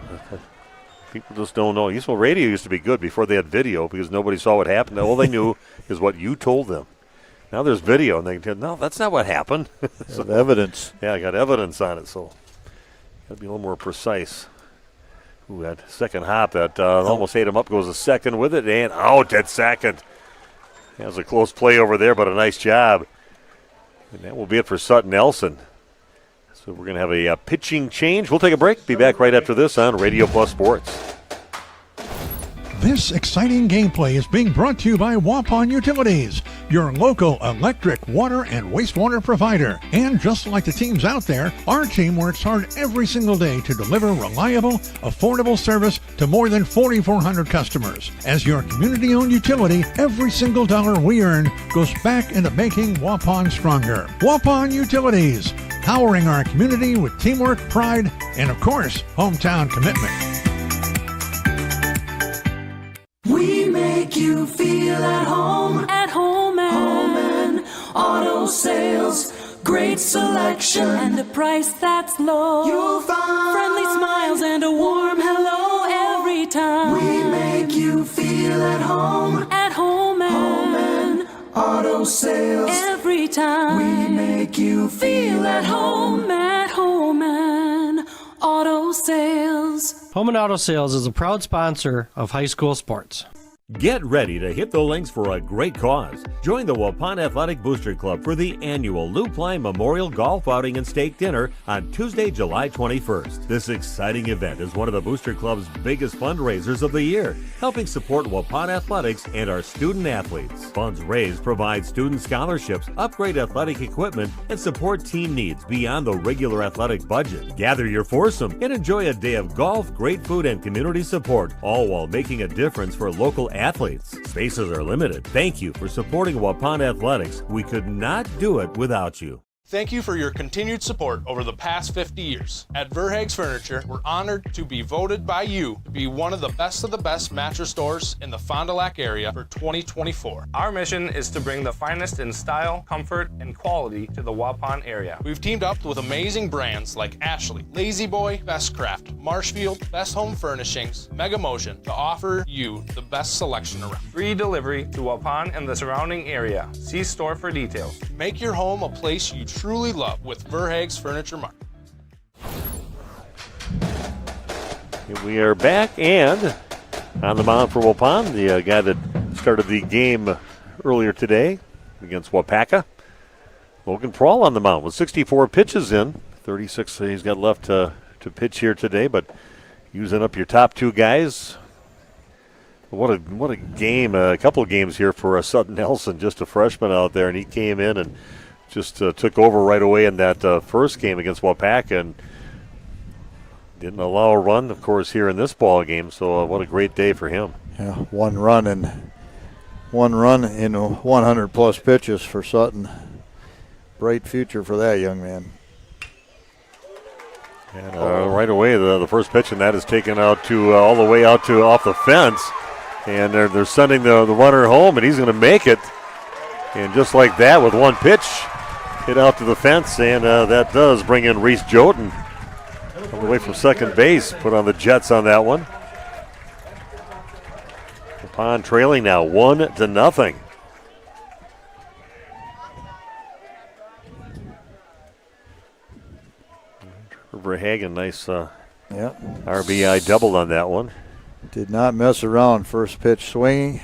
People just don't know. Radio used to be good before they had video because nobody saw what happened. All they knew is what you told them. Now there's video, and they tell, no, that's not what happened. So, evidence. Yeah, I got evidence on it, so got to be a little more precise. Ooh, that second hop that almost ate him up, goes a second with it, and out at second. That was a close play over there, but a nice job. And that will be it for Sutton Nelson. So we're going to have a pitching change. We'll take a break. Be back right after this on Radio Plus Sports. This exciting gameplay is being brought to you by Waupun Utilities, your local electric, water, and wastewater provider. And just like the teams out there, our team works hard every single day to deliver reliable, affordable service to more than 4,400 customers. As your community-owned utility, every single dollar we earn goes back into making Waupun stronger. Waupun Utilities, powering our community with teamwork, pride, and of course, hometown commitment. We make you feel at home. At home and auto sales. Great selection and a price that's low. You'll find friendly smiles and a warm hello every time. We make you feel at home. At home and auto sales. Every time. We make you feel at home and auto sales. Home and Auto Sales is a proud sponsor of high school sports. Get ready to hit the links for a great cause. Join the Waupun Athletic Booster Club for the annual Lou Klein Memorial Golf Outing and Steak Dinner on Tuesday, July 21st. This exciting event is one of the Booster Club's biggest fundraisers of the year, helping support Waupun athletics and our student athletes. Funds raised provide student scholarships, upgrade athletic equipment, and support team needs beyond the regular athletic budget. Gather your foursome and enjoy a day of golf, great food, and community support, all while making a difference for local Athletes, spaces are limited. Thank you for supporting Waupun Athletics. We could not do it without you. Thank you for your continued support over the past 50 years. At Verhaeg's Furniture, we're honored to be voted by you to be one of the best mattress stores in the Fond du Lac area for 2024. Our mission is to bring the finest in style, comfort, and quality to the Waupun area. We've teamed up with amazing brands like Ashley, Lazy Boy, Best Craft, Marshfield, Best Home Furnishings, Mega Motion to offer you the best selection around. Free delivery to Waupun and the surrounding area. See store for details. Make your home a place you truly love with Verhaeg's Furniture Mart. Here we are back, and on the mound for Waupun, the guy that started the game earlier today against Waupaca, Logan Prawl on the mound with 64 pitches in. 36 he's got left to pitch here today, but using up your top two guys. What a game, a couple of games here for Sutton Nelson, just a freshman out there, and he came in and just took over right away in that first game against Waupaca and didn't allow a run, of course, here in this ball game. So what a great day for him. Yeah, one run in 100-plus pitches for Sutton. Bright future for that young man. And right away, the first pitch, and that is taken out to all the way out to off the fence. And they're sending the runner home, and he's going to make it. And just like that, with one pitch, hit out to the fence, and that does bring in Reese Joten all the way from second base. Put on the Jets on that one. Waupun trailing now 1-0. Verhagen, nice RBI double on that one. Did not mess around. First pitch swinging.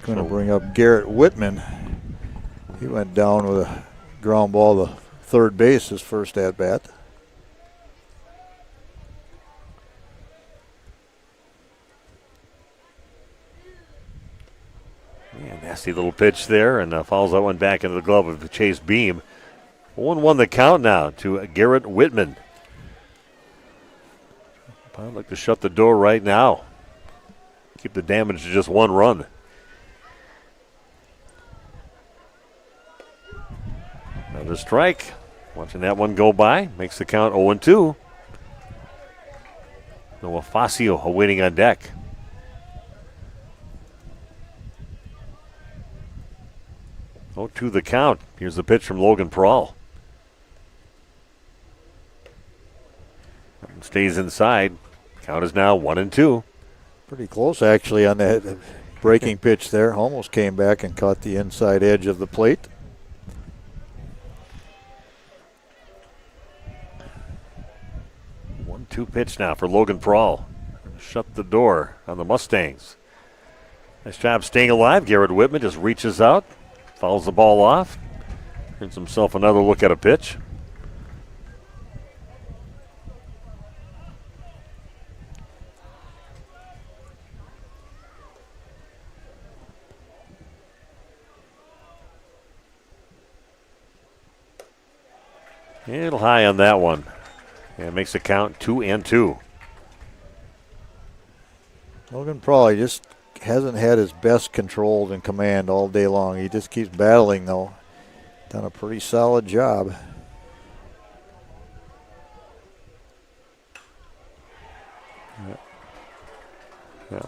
Going to bring up Garrett Whitman. He went down with a ground ball to third base his first at bat. Yeah, nasty little pitch there, and fouls that one back into the glove of Chase Beam. 1-1 the count now to Garrett Whitman. I'd like to shut the door right now. Keep the damage to just one run. Another strike. Watching that one go by. Makes the count 0-2. Noah Fascio awaiting on deck. To the count. Here's the pitch from Logan Prawl. Stays inside. Count is now 1-2. Pretty close actually on that breaking pitch there. Almost came back and caught the inside edge of the plate. Two pitch now for Logan Prawl. Shut the door on the Mustangs. Nice job staying alive. Garrett Whitman just reaches out, fouls the ball off, gives himself another look at a pitch. A little high on that one. And makes the count 2-2. Logan Prawl just hasn't had his best controlled and command all day long. He just keeps battling, though. Done a pretty solid job.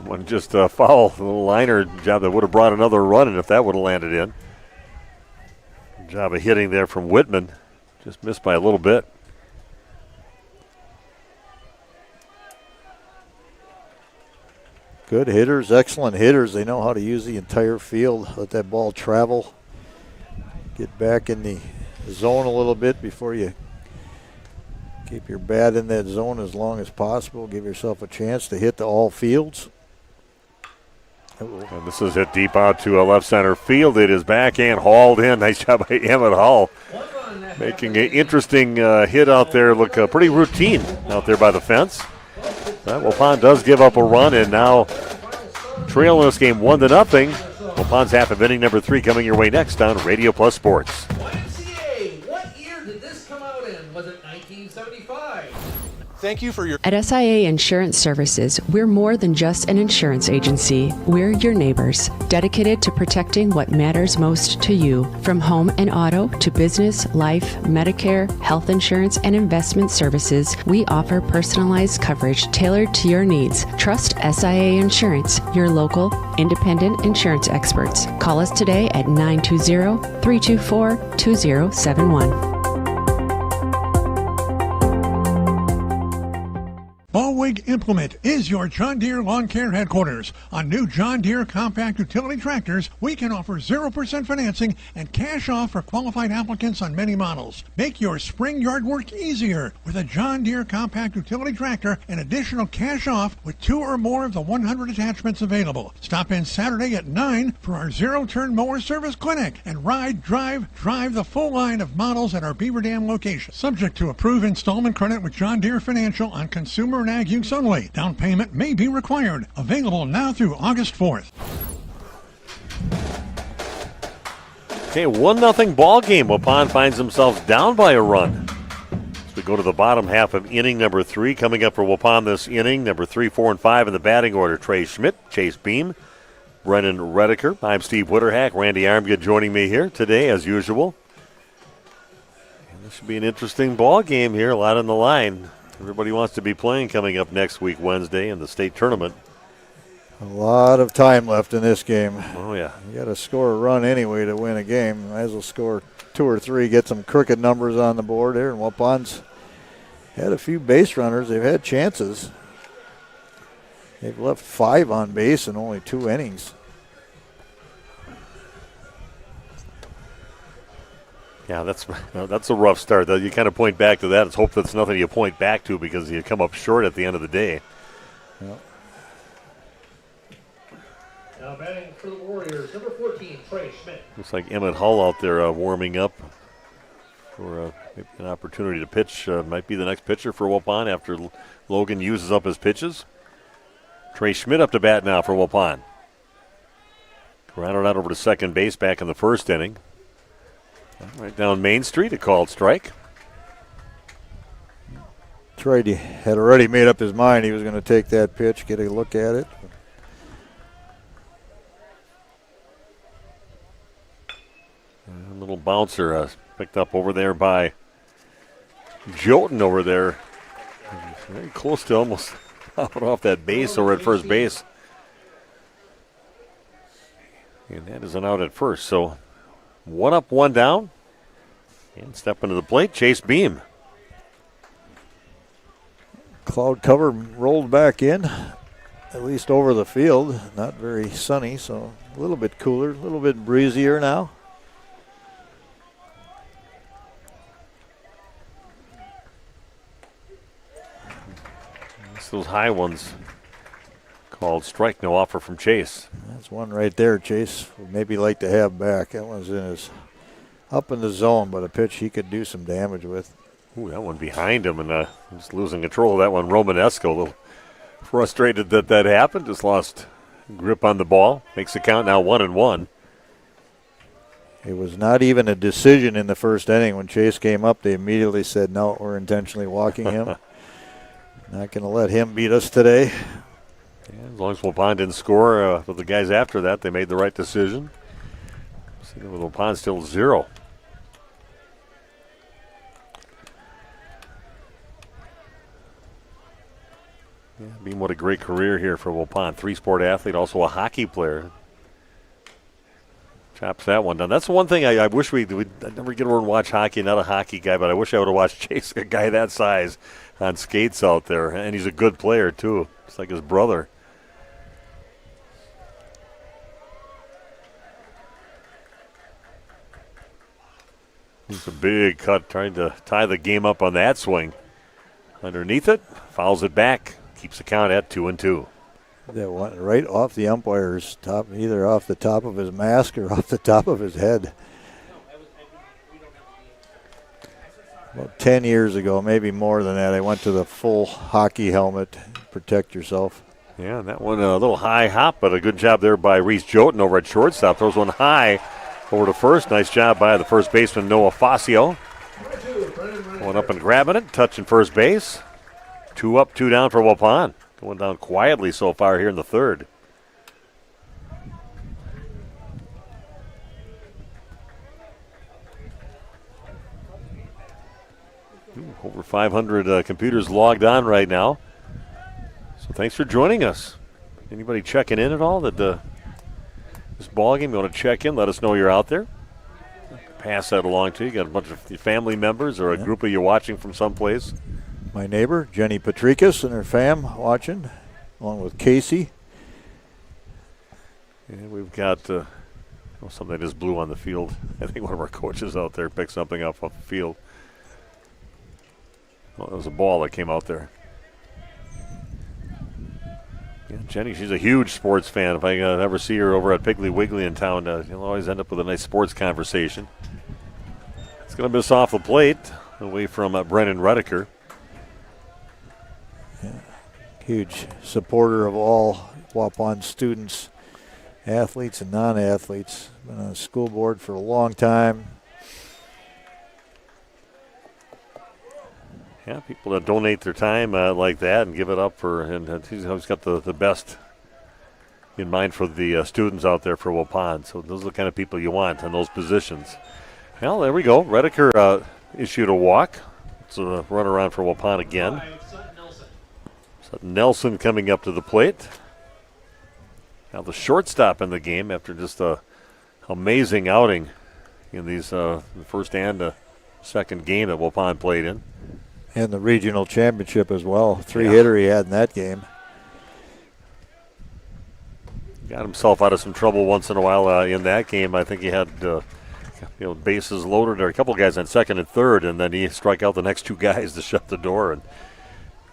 One just foul, a little liner job that would have brought another run, and if that would have landed in. Job of hitting there from Whitman. Just missed by a little bit. Good hitters, excellent hitters. They know how to use the entire field, let that ball travel, get back in the zone a little bit before you keep your bat in that zone as long as possible. Give yourself a chance to hit to all fields. And this is hit deep out to left center field. It is backhand hauled in. Nice job by Emmett Hall. Making an interesting hit out there. Look pretty routine out there by the fence. Waupun does give up a run, and now trailing this game 1-0. Waupun's half of inning number 3 coming your way next on Radio Plus Sports. YMCA, what year did this come out Loudon was it 1975? Thank you for your... At SIA Insurance Services, we're more than just an insurance agency. We're your neighbors, dedicated to protecting what matters most to you. From home and auto to business, life, Medicare, health insurance, and investment services, we offer personalized coverage tailored to your needs. Trust SIA Insurance, your local, independent insurance experts. Call us today at 920-324-2071. Ballwig Implement is your John Deere Lawn Care headquarters. On new John Deere compact utility tractors, we can offer 0% financing and cash off for qualified applicants on many models. Make your spring yard work easier with a John Deere compact utility tractor and additional cash off with 2 or more of the 100 attachments available. Stop in Saturday at 9 for our zero-turn mower service clinic and ride, drive the full line of models at our Beaver Dam location. Subject to approved installment credit with John Deere Financial on consumer and ag use only. Down payment may be required. Available now through August 4th. Okay, 1-0 ball game. Waupun finds themselves down by a run. As we go to the bottom half of inning number 3. Coming up for Waupun this inning, number 3, 4, and 5 in the batting order. Trey Schmidt, Chase Beam, Brennan Redeker. I'm Steve Witterhack. Randy Armgood joining me here today as usual. And this should be an interesting ball game here. A lot on the line. Everybody wants to be playing coming up next week, Wednesday, in the state tournament. A lot of time left in this game. Oh, yeah. You got to score a run anyway to win a game. Might as well score 2 or 3, get some crooked numbers on the board here. And Waupun's had a few base runners. They've had chances. They've left 5 on base in only 2 innings. Yeah, that's a rough start. You kind of point back to that. Let's hope that's nothing you point back to because you come up short at the end of the day. Yep. Now batting for the Warriors, number 14, Trey Schmidt. Looks like Emmett Hull out there warming up for maybe an opportunity to pitch. Might be the next pitcher for Waupun after Logan uses up his pitches. Trey Schmidt up to bat now for Waupun. Grounded out over to second base back in the first inning. Right down Main Street, a called strike. Trey had already made up his mind he was going to take that pitch, get a look at it. A little bouncer picked up over there by Jolton over there. Very close to almost popping off that base over at first base. And that is an out at first, so 1 up, 1 down. And stepping to the plate, Chase Beam. Cloud cover rolled back in, at least over the field. Not very sunny, so a little bit cooler, a little bit breezier now. It's those high ones called strike, no offer from Chase. That's one right there Chase would maybe like to have back. That one's in his up in the zone, but a pitch he could do some damage with. Ooh, that one behind him and just losing control of that one. Romanesco, a little frustrated that happened. Just lost grip on the ball. Makes the count now 1-1. It was not even a decision in the first inning. When Chase came up, they immediately said, no, we're intentionally walking him. Not going to let him beat us today. Yeah, as long as Waupun didn't score with the guys after that, they made the right decision. See, with Waupun still 0. Yeah, Beam, what a great career here for Waupun. 3-sport athlete, also a hockey player. Chops that one down. That's the one thing I wish I'd never get over and watch hockey. Not a hockey guy, but I wish I would have watched Chase, a guy that size, on skates out there. And he's a good player, too. It's like his brother. It's a big cut, trying to tie the game up on that swing. Underneath it, fouls it back, keeps the count at 2-2. That went right off the umpire's top, either off the top of his mask or off the top of his head. About 10 years ago, maybe more than that, I went to the full hockey helmet. Protect yourself. Yeah, that one a little high hop, but a good job there by Reese Jolton over at shortstop. Throws one high over to first. Nice job by the first baseman, Noah Fascio. Going up and grabbing it, touching first base. 2 up, 2 down for Waupun. Going down quietly so far here in the third. Over 500 computers logged on right now. So thanks for joining us. Anybody checking in at all that this ball game, you want to check in, let us know you're out there. Pass that along to you. Got a bunch of family members or a group of you watching from someplace. My neighbor, Jenny Patrikas, and her fam watching, along with Casey. And we've got something that just blew on the field. I think one of our coaches out there picked something up off the field. Well, it was a ball that came out there. Yeah, Jenny, she's a huge sports fan. If I ever see her over at Piggly Wiggly in town, you'll always end up with a nice sports conversation. It's going to miss off the plate, away from Brennan Redeker. Yeah. Huge supporter of all Waupun students, athletes and non-athletes. Been on the school board for a long time. Yeah, people that donate their time like that and give it up for, and he's always got the best in mind for the students out there for Waupun. So those are the kind of people you want in those positions. Well, there we go. Redeker issued a walk. It's a run around for Waupun again. Sutton Nelson coming up to the plate. Now the shortstop in the game after just a amazing outing in these the first and second game that Waupun played in. And the regional championship as well. Three-hitter he had in that game. Got himself out of some trouble once in a while in that game. I think he had bases loaded, or a couple guys on second and third, and then he struck out the next 2 guys to shut the door. And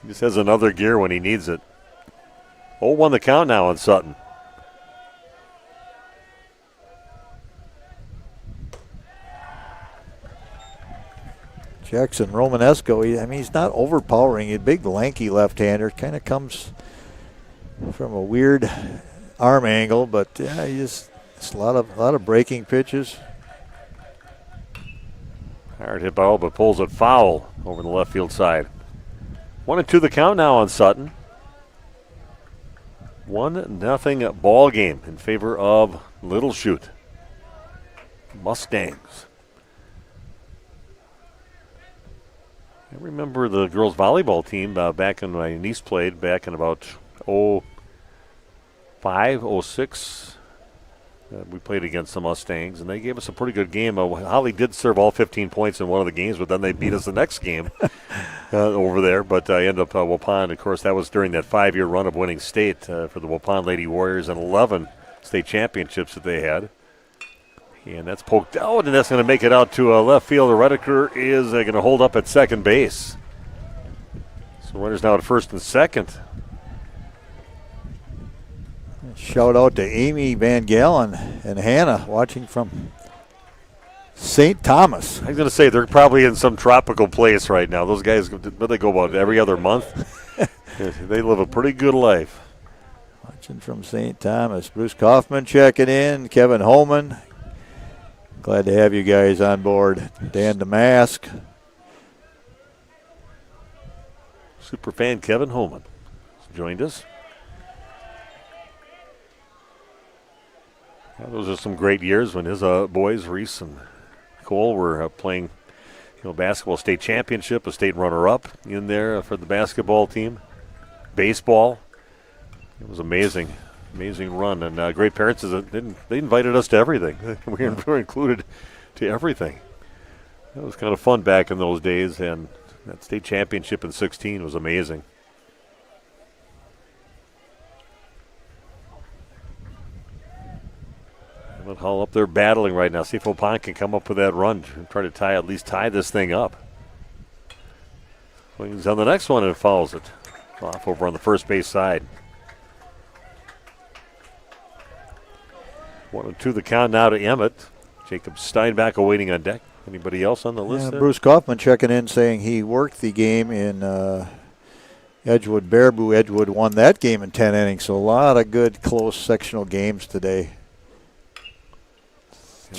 he just has another gear when he needs it. 0-1 the count now on Sutton. Jackson Romanesco, he's not overpowering. He's a big, lanky left-hander. Kind of comes from a weird arm angle, but yeah, it's a lot of breaking pitches. Hard hit ball, but pulls it foul over the left field side. 1-2 the count now on Sutton. 1-0 ball game in favor of Little Chute Mustangs. I remember the girls volleyball team back when my niece played back in about 05, 06. We played against the Mustangs, and they gave us a pretty good game. Holly did serve all 15 points in one of the games, but then they beat us the next game over there. But I ended up Waupun. Of course, that was during that 5-year run of winning state for the Waupun Lady Warriors and 11 state championships that they had. And that's poked out, and that's going to make it out to left field. Redeker is going to hold up at second base. So runners now at first and second. Shout out to Amy Van Galen and Hannah watching from St. Thomas. I was going to say they're probably in some tropical place right now. Those guys, they go about every other month. They live a pretty good life. Watching from St. Thomas. Bruce Kaufman checking in. Kevin Holman. Glad to have you guys on board. Dan Damask. Superfan Kevin Holman has joined us. Yeah, those are some great years when his boys, Reese and Cole, were playing basketball state championship, a state runner-up in there for the basketball team. Baseball. It was amazing run, and great parents. They invited us to everything. We were included to everything. That was kind of fun back in those days, and that state championship in 16 was amazing. Hall up there battling right now. See if Waupun can come up with that run and try to at least tie this thing up. Swings on the next one and fouls it off over on the first base side. 1-2 the count now to Emmett. Jacob Steinbach awaiting on deck. Anybody else on the list there? Bruce Kaufman checking in saying he worked the game in Edgewood Baraboo. Edgewood won that game in 10 innings, so a lot of good close sectional games today.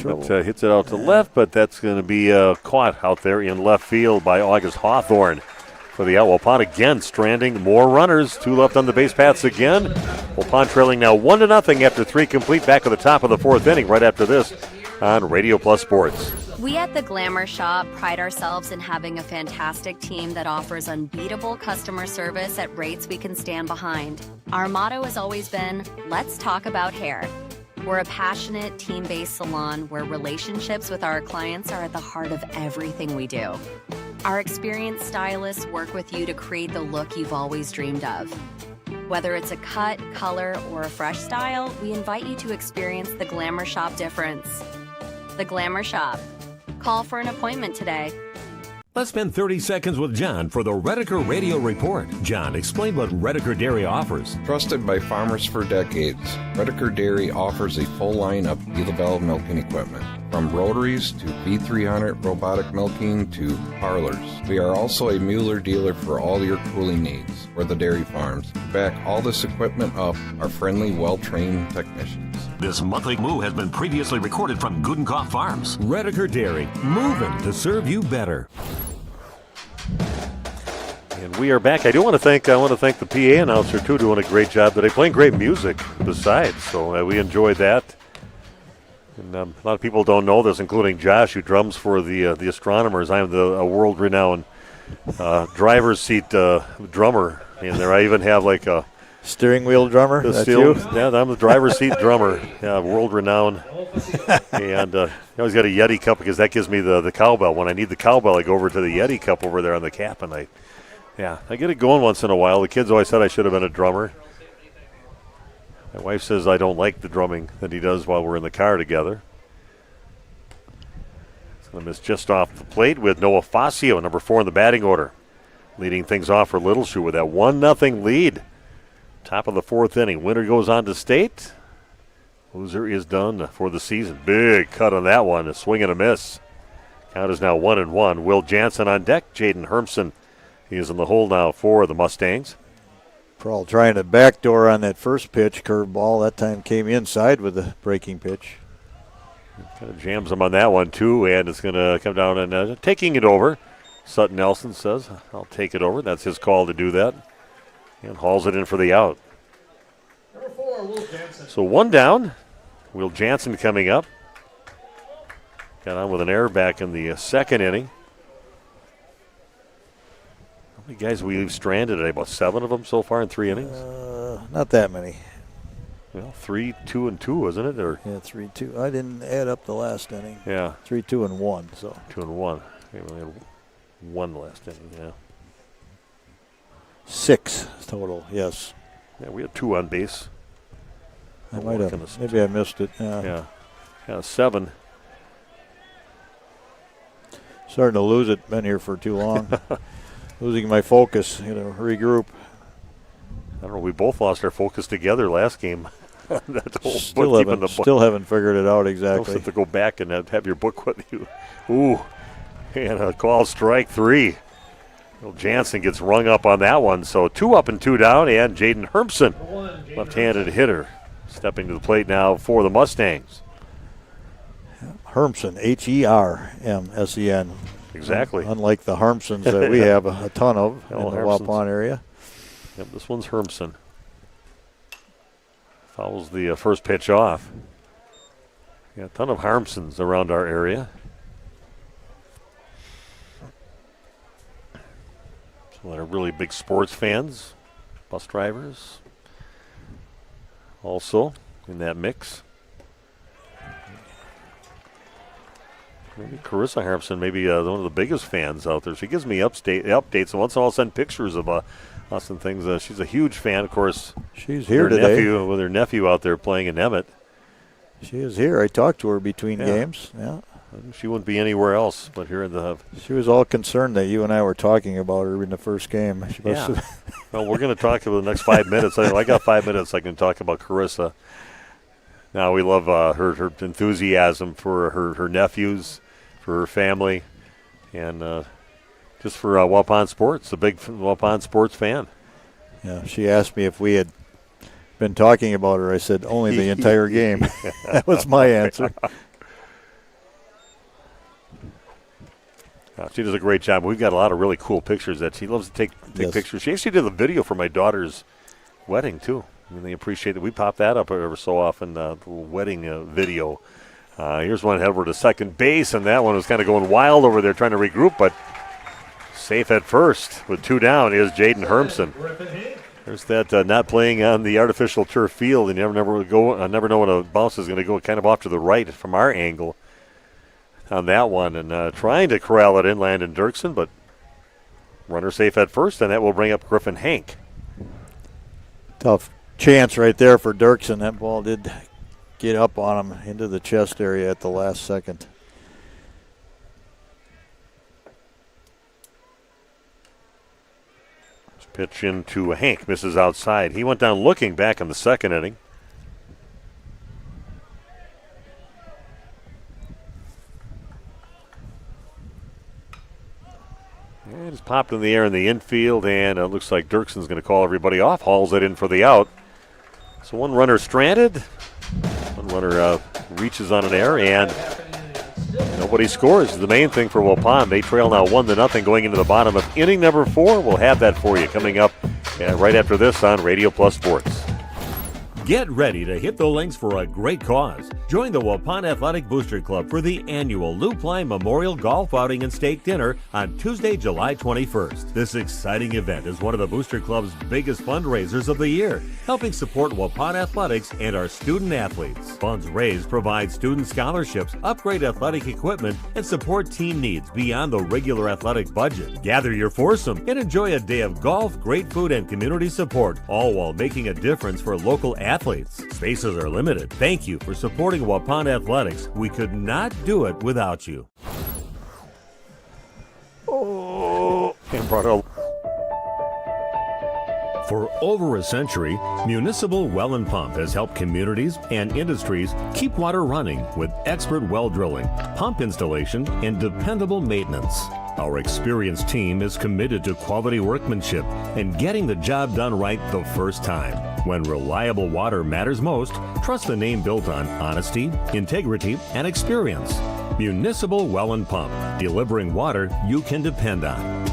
But hits it out to left, but that's going to be caught out there in left field by August Hawthorne. For the Waupun again, stranding more runners. 2 left on the base paths again. Waupun trailing now 1-0 after 3 complete. Back at the top of the 4th inning right after this on Radio Plus Sports. We at the Glamour Shop pride ourselves in having a fantastic team that offers unbeatable customer service at rates we can stand behind. Our motto has always been, let's talk about hair. We're a passionate, team-based salon where relationships with our clients are at the heart of everything we do. Our experienced stylists work with you to create the look you've always dreamed of. Whether it's a cut, color, or a fresh style, we invite you to experience the Glamour Shop difference. The Glamour Shop. Call for an appointment today. Let's spend 30 seconds with John for the Redeker Radio Report. John, explain what Redeker Dairy offers. Trusted by farmers for decades, Redeker Dairy offers a full line of Gila milking equipment. From rotaries to V300 robotic milking to parlors. We are also a Mueller dealer for all your cooling needs for the dairy farms. To back all this equipment up are friendly, well-trained technicians. This monthly move has been previously recorded from Gudenkauf Farms. Redeker Dairy, moving to serve you better. And we are back. I want to thank the PA announcer too, doing a great job today, playing great music besides. So we enjoyed that. And a lot of people don't know this, including Josh, who drums for the Astronomers. I'm a world-renowned driver's seat drummer, and there I even have like a steering wheel drummer. That's you? Yeah, I'm the driver's seat drummer. Yeah, world-renowned. And I always got a Yeti cup because that gives me the cowbell. When I need the cowbell, I go over to the Yeti cup over there on the cap, and I get it going once in a while. The kids always said I should have been a drummer. My wife says I don't like the drumming that he does while we're in the car together. He's going to miss just off the plate with Noah Fascio, number 4 in the batting order. Leading things off for Little Chute with that 1-0 lead. Top of the 4th inning. Winner goes on to state. Loser is done for the season. Big cut on that one. A swing and a miss. Count is now 1-1. Will Jansen on deck. Jaden Hermson, he is in the hole now for the Mustangs. Prohl trying to backdoor on that first pitch, curveball. That time came inside with the breaking pitch. Kind of jams him on that one, too, and it's going to come down and taking it over. Sutton Nelson says, I'll take it over. That's his call to do that. And hauls it in for the out. Number 4, Will Jansen. So 1 down. Will Jansen coming up. Got on with an error back in the 2nd inning. How many guys we leave stranded today? About 7 of them so far in 3 innings? Not that many. Well, 3, 2, and 2, wasn't it? Or 3, 2. I didn't add up the last inning. Yeah. 3, 2, and 1. So 2 and 1. We only had 1 last inning. Yeah. 6 total. Yes. Yeah, we had 2 on base. I might have. Maybe I missed it. Yeah. 7. Starting to lose it. Been here for too long. Losing my focus. Regroup. I don't know. We both lost our focus together last game. Still haven't figured it out exactly. You'll have to go back and have your book with you. Ooh, and a call strike 3. Well, Jansen gets rung up on that one. So 2 up and 2 down, and Jaden Hermson, left-handed hitter, stepping to the plate now for the Mustangs. Hermson, Hermsen. Exactly. Unlike the Harmsons that we have a ton of in the Waupun area. Yep, this one's Hermson. Fouls the first pitch off. Yeah, a ton of Harmsons around our area. Some that are really big sports fans, bus drivers, also in that mix. Maybe Carissa Harmson, maybe one of the biggest fans out there. She gives me updates, and once in a while send pictures of us and things. She's a huge fan, of course. She's here today. With her nephew out there playing in Emmett. She is here. I talked to her between games. Yeah. She wouldn't be anywhere else but here in the hub. She was all concerned that you and I were talking about her in the first game. Well, we're going to talk about the next 5 minutes. I got 5 minutes I can talk about Carissa. Now, we love her enthusiasm for her nephews, for her family, and just for Waupun Sports, a big Waupun Sports fan. Yeah, she asked me if we had been talking about her. I said, only the entire game. That was my answer. She does a great job. We've got a lot of really cool pictures that she loves to take pictures. She actually did the video for my daughter's wedding, too. I mean, they appreciate that. We pop that up every so often, the little wedding video. Here's one head over to second base, and that one was kind of going wild over there trying to regroup, but safe at first with 2 down is Jaden Hermson. There's that not playing on the artificial turf field, and you never know when a bounce is going to go kind of off to the right from our angle on that one, and trying to corral it in Landon Dirksen, but runner safe at first, and that will bring up Griffin Hank. Tough chance right there for Dirksen. That ball did get up on him into the chest area at the last second. Pitch into Hank, misses outside. He went down looking back in the second inning. And it's popped in the air in the infield, and it looks like Dirksen's going to call everybody off. Hauls it in for the out. So one runner stranded. One runner reaches on an error, and nobody scores. The main thing for Waupun. They trail now 1-0 going into the bottom of inning number 4. We'll have that for you coming up right after this on Radio Plus Sports. Get ready to hit the links for a great cause. Join the Waupun Athletic Booster Club for the annual Lou Klein Memorial Golf Outing and Steak Dinner on Tuesday, July 21st. This exciting event is one of the Booster Club's biggest fundraisers of the year, helping support Waupun athletics and our student athletes. Funds raised provide student scholarships, upgrade athletic equipment, and support team needs beyond the regular athletic budget. Gather your foursome and enjoy a day of golf, great food, and community support, all while making a difference for local athletes. Spaces are limited. Thank you for supporting Waupun athletics. We could not do it without you. And brought out. For over a century, Municipal Well and Pump has helped communities and industries keep water running with expert well drilling, pump installation, and dependable maintenance. Our experienced team is committed to quality workmanship and getting the job done right the first time. When reliable water matters most, trust the name built on honesty, integrity, and experience. Municipal Well and Pump, delivering water you can depend on.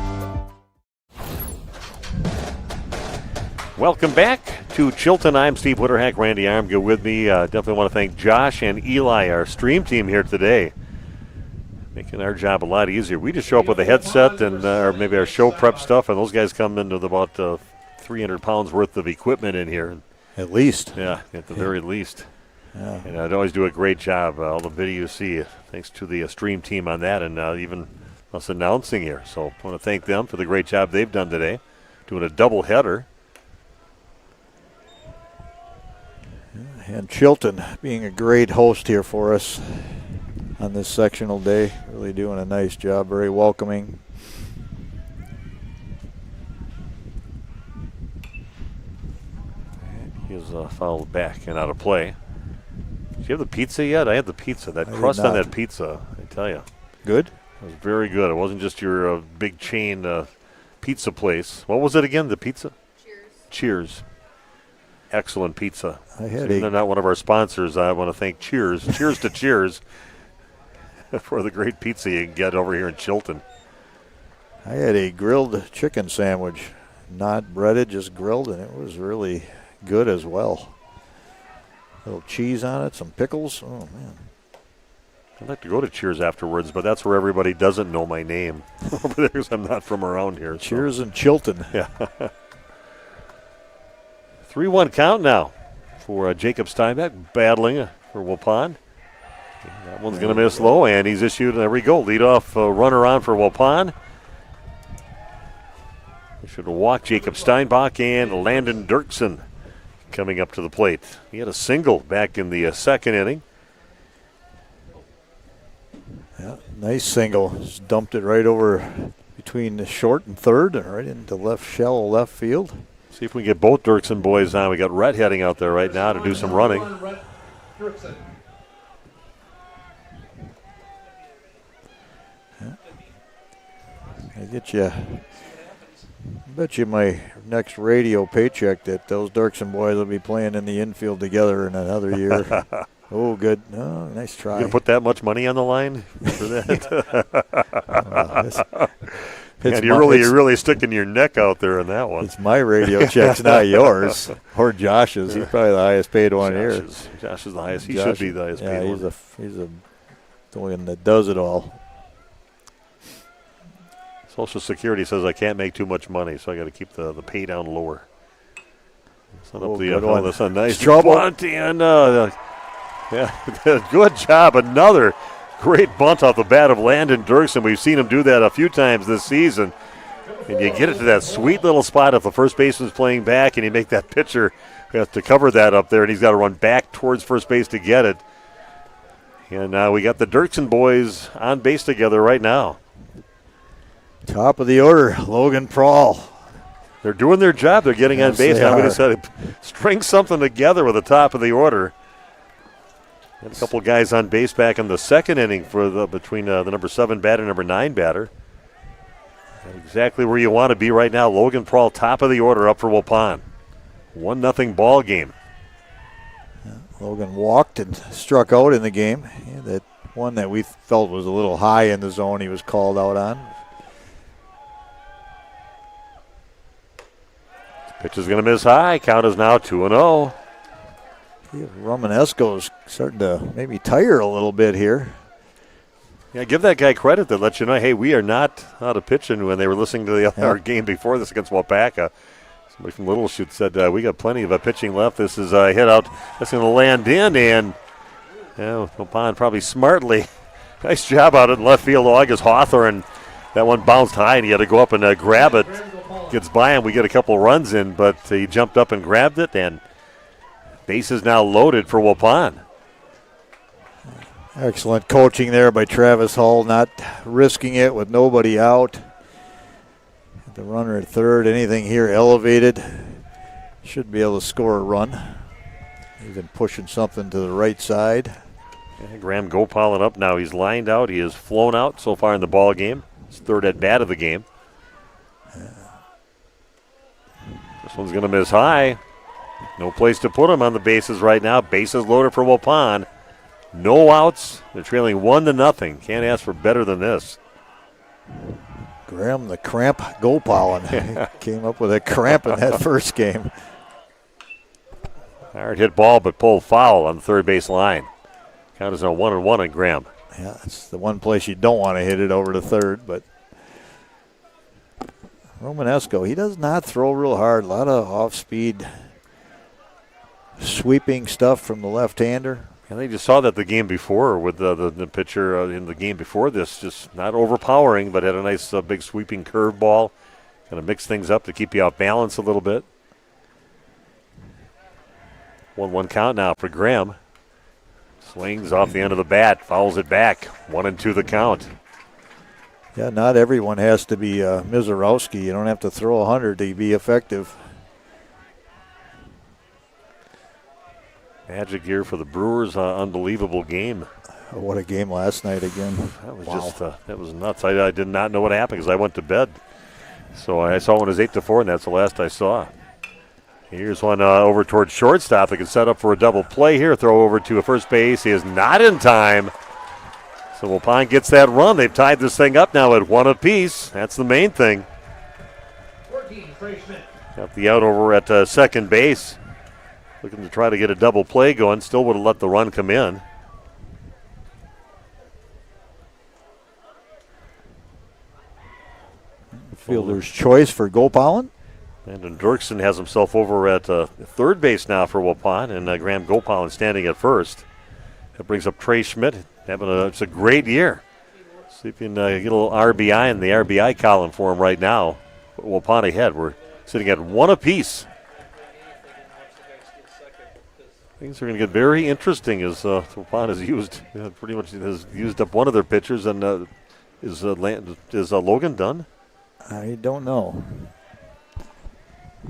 Welcome back to Chilton. I'm Steve Witterhack. Randy Armgood with me. Definitely want to thank Josh and Eli, our stream team here today, making our job a lot easier. We just show up with a headset and or maybe our show prep stuff, and those guys come in with about 300 pounds worth of equipment in here. At least. Yeah, at the very least. Yeah. And I'd always do a great job. All the video you see, thanks to the stream team on that, and even us announcing here. So I want to thank them for the great job they've done today, doing a double header. And Chilton being a great host here for us on this sectional day. Really doing a nice job, very welcoming. He is fouled back and out of play. Did you have the pizza yet? I had the pizza. That I crust did on not. that pizza, I tell you. Good? It was very good. It wasn't just your big chain pizza place. What was it again, the pizza? Cheers. Excellent pizza. They're not one of our sponsors. I want to thank Cheers. Cheers to Cheers for the great pizza you can get over here in Chilton. I had a grilled chicken sandwich, not breaded, just grilled, and it was really good as well. A little cheese on it, some pickles. Oh, man. I'd like to go to Cheers afterwards, but that's where everybody doesn't know my name over there because I'm not from around here. Cheers in Chilton. Yeah. 3-1 count now for Jacob Steinbeck battling for Waupun. That one's going to miss low, and he's issued, there we go, leadoff runner on for Waupun. We should walk Jacob Steinbach and Landon Dirksen coming up to the plate. He had a single back in the second inning. Yeah, nice single. Just dumped it right over between the short and third and right into left, shallow left field. See if we can get both Dirksen boys on. We got Rhett heading out there right now to do some running. I bet you my next radio paycheck that those Dirksen boys will be playing in the infield together in another year. Oh, good. Oh, nice try. You going to put that much money on the line for that? You're really sticking your neck out there in that one. It's my radio checks, not yours. Or Josh's. He's probably the highest paid one here. Josh is the highest. He should be the highest paid one. He's the one that does it all. Social Security says I can't make too much money, so I got to keep the pay down lower. Set up this a nice trouble. Bunt and good job. Another great bunt off the bat of Landon Dirksen. We've seen him do that a few times this season. And you get it to that sweet little spot if the first baseman's playing back, and you make that pitcher have to cover that up there, and he's got to run back towards first base to get it. And now we got the Dirksen boys on base together right now. Top of the order, Logan Prawl. They're doing their job. They're getting on base. Now we just had to string something together with the top of the order. And a couple of guys on base back in the second inning for between the number 7 batter and number 9 batter. Exactly where you want to be right now. Logan Prawl, top of the order, up for Waupun. 1-0 ball game. Logan walked and struck out in the game. That one that we felt was a little high in the zone he was called out on. Pitch is going to miss high. Count is now 2-0. Romanesco's starting to maybe tire a little bit here. Yeah, give that guy credit that lets you know, hey, we are not out of pitching. When they were listening to our game before this against Waupaca, somebody from Little Chute said, we got plenty of pitching left. This is a hit out that's going to land in, and Waupun probably smartly. Nice job out in left field. August Hawthorne, that one bounced high, and he had to go up and grab it. Gets by him. We get a couple runs in, but he jumped up and grabbed it, and base is now loaded for Waupun. Excellent coaching there by Travis Hull, not risking it with nobody out. The runner at third, anything here elevated, should be able to score a run. Even pushing something to the right side. Graham Gopalin up now. He's lined out. He has flown out so far in the ball game. His third at bat of the game. This one's going to miss high. No place to put him on the bases right now. Bases loaded for Waupun. No outs. They're trailing 1-0. Can't ask for better than this. Graham the Cramp Gopalin came up with a cramp in that first game. Hard hit ball, but pulled foul on the third base line. Count is now 1-1 on Graham. Yeah, that's the one place you don't want to hit it over to third, but Romanesco, he does not throw real hard. A lot of off-speed sweeping stuff from the left-hander. I think you saw that the game before with the pitcher in the game before this, just not overpowering, but had a nice big sweeping curveball. Kind of mix things up to keep you off balance a little bit. 1-1 count now for Graham. Swings off the end of the bat, fouls it back. 1-2 the count. Yeah, not everyone has to be Mizorowski. You don't have to throw 100 to be effective. Magic year for the Brewers. Unbelievable game. Oh, what a game last night again. That was that was nuts. I did not know what happened because I went to bed. So I saw one as 8-4, and that's the last I saw. Here's one over towards shortstop. They can set up for a double play here. Throw over to a first base. He is not in time. So Waupun gets that run. They've tied this thing up now at 1 apiece. That's the main thing. 14, Trey Schmidt. Got the out over at second base. Looking to try to get a double play going. Still would have let the run come in. Fielder's choice for Gopalin. Landon Dirksen has himself over at third base now for Waupun, and Graham Gopalin standing at first. That brings up Trey Schmidt. It's a great year. See if you can get a little RBI in the RBI column for him right now. Put Waupun ahead. We're sitting at 1 apiece. Things are going to get very interesting as Waupun has used pretty much has used up one of their pitchers. And is Logan done? I don't know.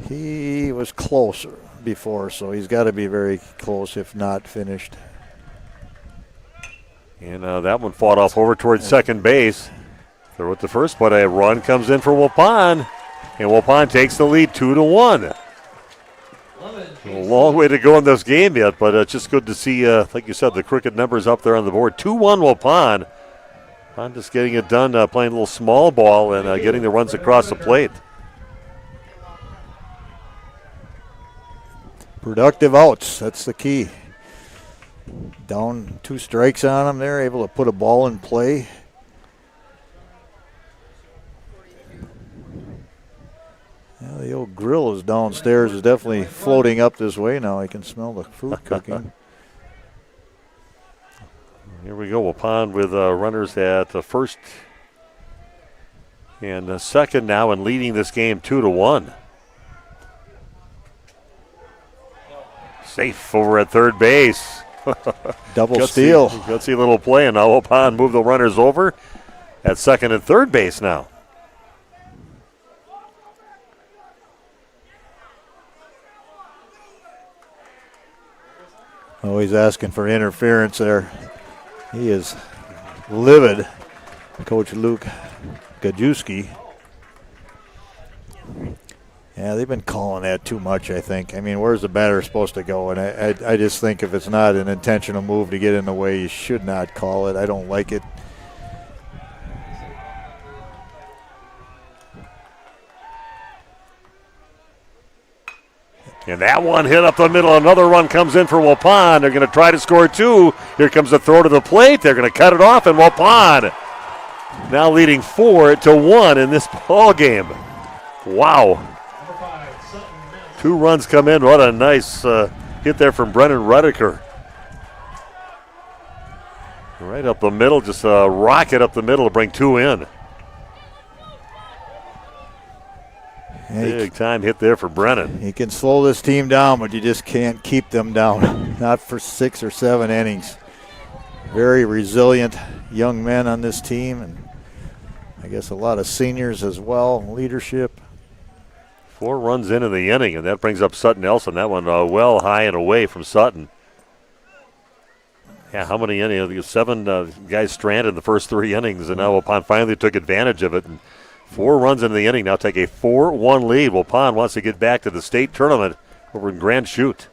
He was closer before, so he's got to be very close, if not finished. And that one fought off over towards second base. Throw it to first, but a run comes in for Waupun, and Waupun takes the lead 2-1. Lemons A long way to go in this game yet, but it's just good to see, like you said, the crooked numbers up there on the board. 2-1 Waupun. Waupun just getting it done, playing a little small ball and getting the runs across the plate. Productive outs, that's the key. Down 2 strikes on them there, able to put a ball in play. Yeah, the old grill is downstairs, is definitely floating up this way now. I can smell the food cooking. Here we go, Waupun with runners at first and second now and leading this game 2-1. Safe over at third base. Double steal. Gutsy little play, and now Waupun move the runners over at second and third base now. Oh, he's asking for interference there. He is livid, Coach Luke Gajewski. Yeah, they've been calling that too much, I think. I mean, where's the batter supposed to go? And I just think if it's not an intentional move to get in the way, you should not call it. I don't like it. And that one hit up the middle. Another run comes in for Waupun. They're going to try to score 2. Here comes the throw to the plate. They're going to cut it off, and Waupun now leading 4-1 in this ball game. Wow. 2 runs come in. What a nice hit there from Brennan Redeker. Right up the middle, just a rocket up the middle to bring 2 in. Big time hit there for Brennan. He can slow this team down, but you just can't keep them down. Not for 6 or 7 innings. Very resilient young men on this team, and I guess a lot of seniors as well, leadership. 4 runs into the inning, and that brings up Sutton Nelson. That one well high and away from Sutton. Yeah, how many innings? 7 guys stranded in the first 3 innings, and now Waupun finally took advantage of it. And 4 runs into the inning, now take a 4-1 lead. Waupun wants to get back to the state tournament over in Grand Chute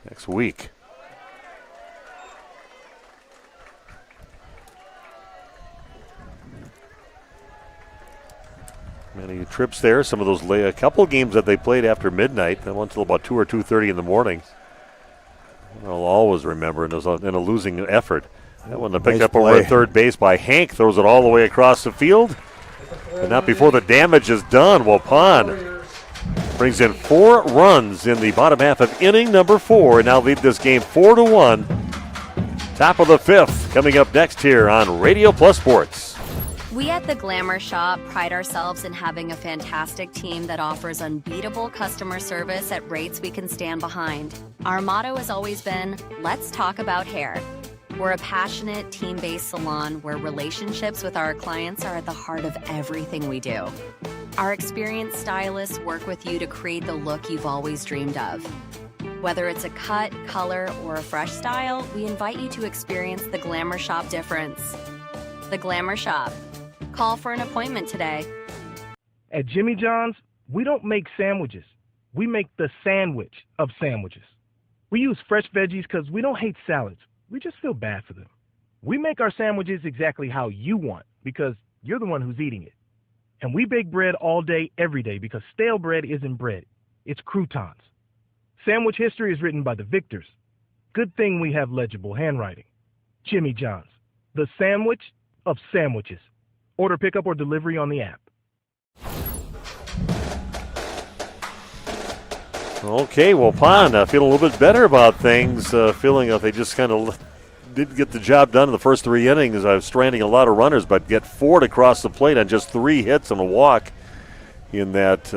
next week. Many trips there. Some of those a couple games that they played after midnight. That went till about 2 or 2:30 in the morning. I'll always remember, and it was in a losing effort. That one picked up over at third base by Hank, throws it all the way across the field. But not before the damage is done. Waupun brings in 4 runs in the bottom half of inning number 4 and now lead this game 4-1. Top of the 5th coming up next here on Radio Plus Sports. We at the Glamour Shop pride ourselves in having a fantastic team that offers unbeatable customer service at rates we can stand behind. Our motto has always been, let's talk about hair. We're a passionate, team-based salon where relationships with our clients are at the heart of everything we do. Our experienced stylists work with you to create the look you've always dreamed of. Whether it's a cut, color, or a fresh style, we invite you to experience the Glamour Shop difference. The Glamour Shop. Call for an appointment today. At Jimmy John's, we don't make sandwiches. We make the sandwich of sandwiches. We use fresh veggies because we don't hate salads. We just feel bad for them. We make our sandwiches exactly how you want because you're the one who's eating it. And we bake bread all day, every day because stale bread isn't bread. It's croutons. Sandwich history is written by the victors. Good thing we have legible handwriting. Jimmy John's, the sandwich of sandwiches. Order pickup or delivery on the app. Okay, Waupun feeling a little bit better about things, feeling that they just kind of didn't get the job done in the first 3 innings. I was stranding a lot of runners, but get 4 to cross the plate on just 3 hits and a walk in that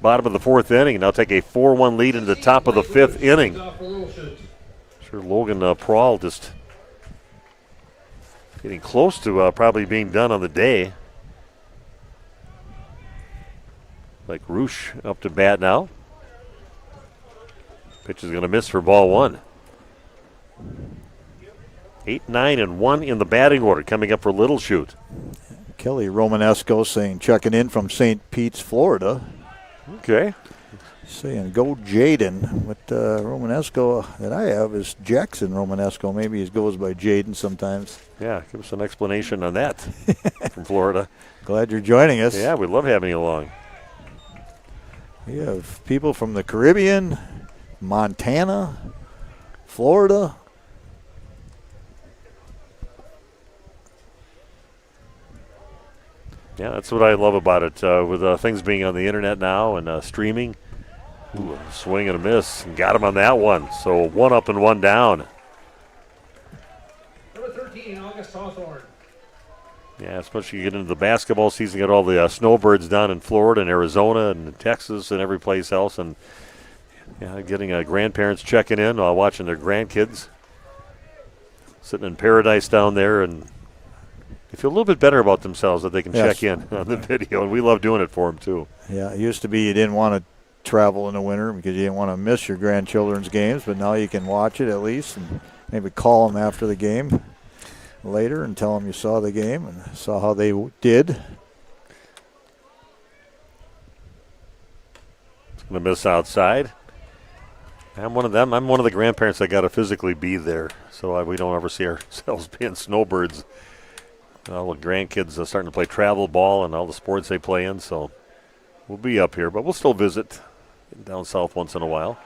bottom of the 4th inning. Now take a 4-1 lead in the top of the 5th inning. Sure, Logan Prawl just getting close to probably being done on the day. Like Roosh up to bat now. Pitch is going to miss for ball 1. 8, 9, and 1 in the batting order coming up for Little Chute. Kelly Romanesco saying checking in from St. Pete's, Florida. Okay. Saying go Jaden. What Romanesco that I have is Jackson Romanesco. Maybe he goes by Jaden sometimes. Yeah, give us an explanation on that from Florida. Glad you're joining us. Yeah, we love having you along. We have people from the Caribbean, Montana, Florida. Yeah, that's what I love about it. With things being on the internet now and streaming. Ooh, a swing and a miss. And got him on that one. So 1 up and 1 down. Number 13, August Hawthorne. Yeah, especially you get into the basketball season, get all the snowbirds down in Florida and Arizona and Texas and every place else. And getting grandparents checking in while watching their grandkids. Sitting in paradise down there, and they feel a little bit better about themselves that they can check in on the video. And we love doing it for them, too. Yeah, it used to be you didn't want to travel in the winter because you didn't want to miss your grandchildren's games, but now you can watch it at least and maybe call them after the game later and tell them you saw the game and saw how they did. It's going to miss outside. I'm one of them. I'm one of the grandparents that got to physically be there, so we don't ever see ourselves being snowbirds. All the grandkids are starting to play travel ball and all the sports they play in, so we'll be up here, but we'll still visit down south once in a while.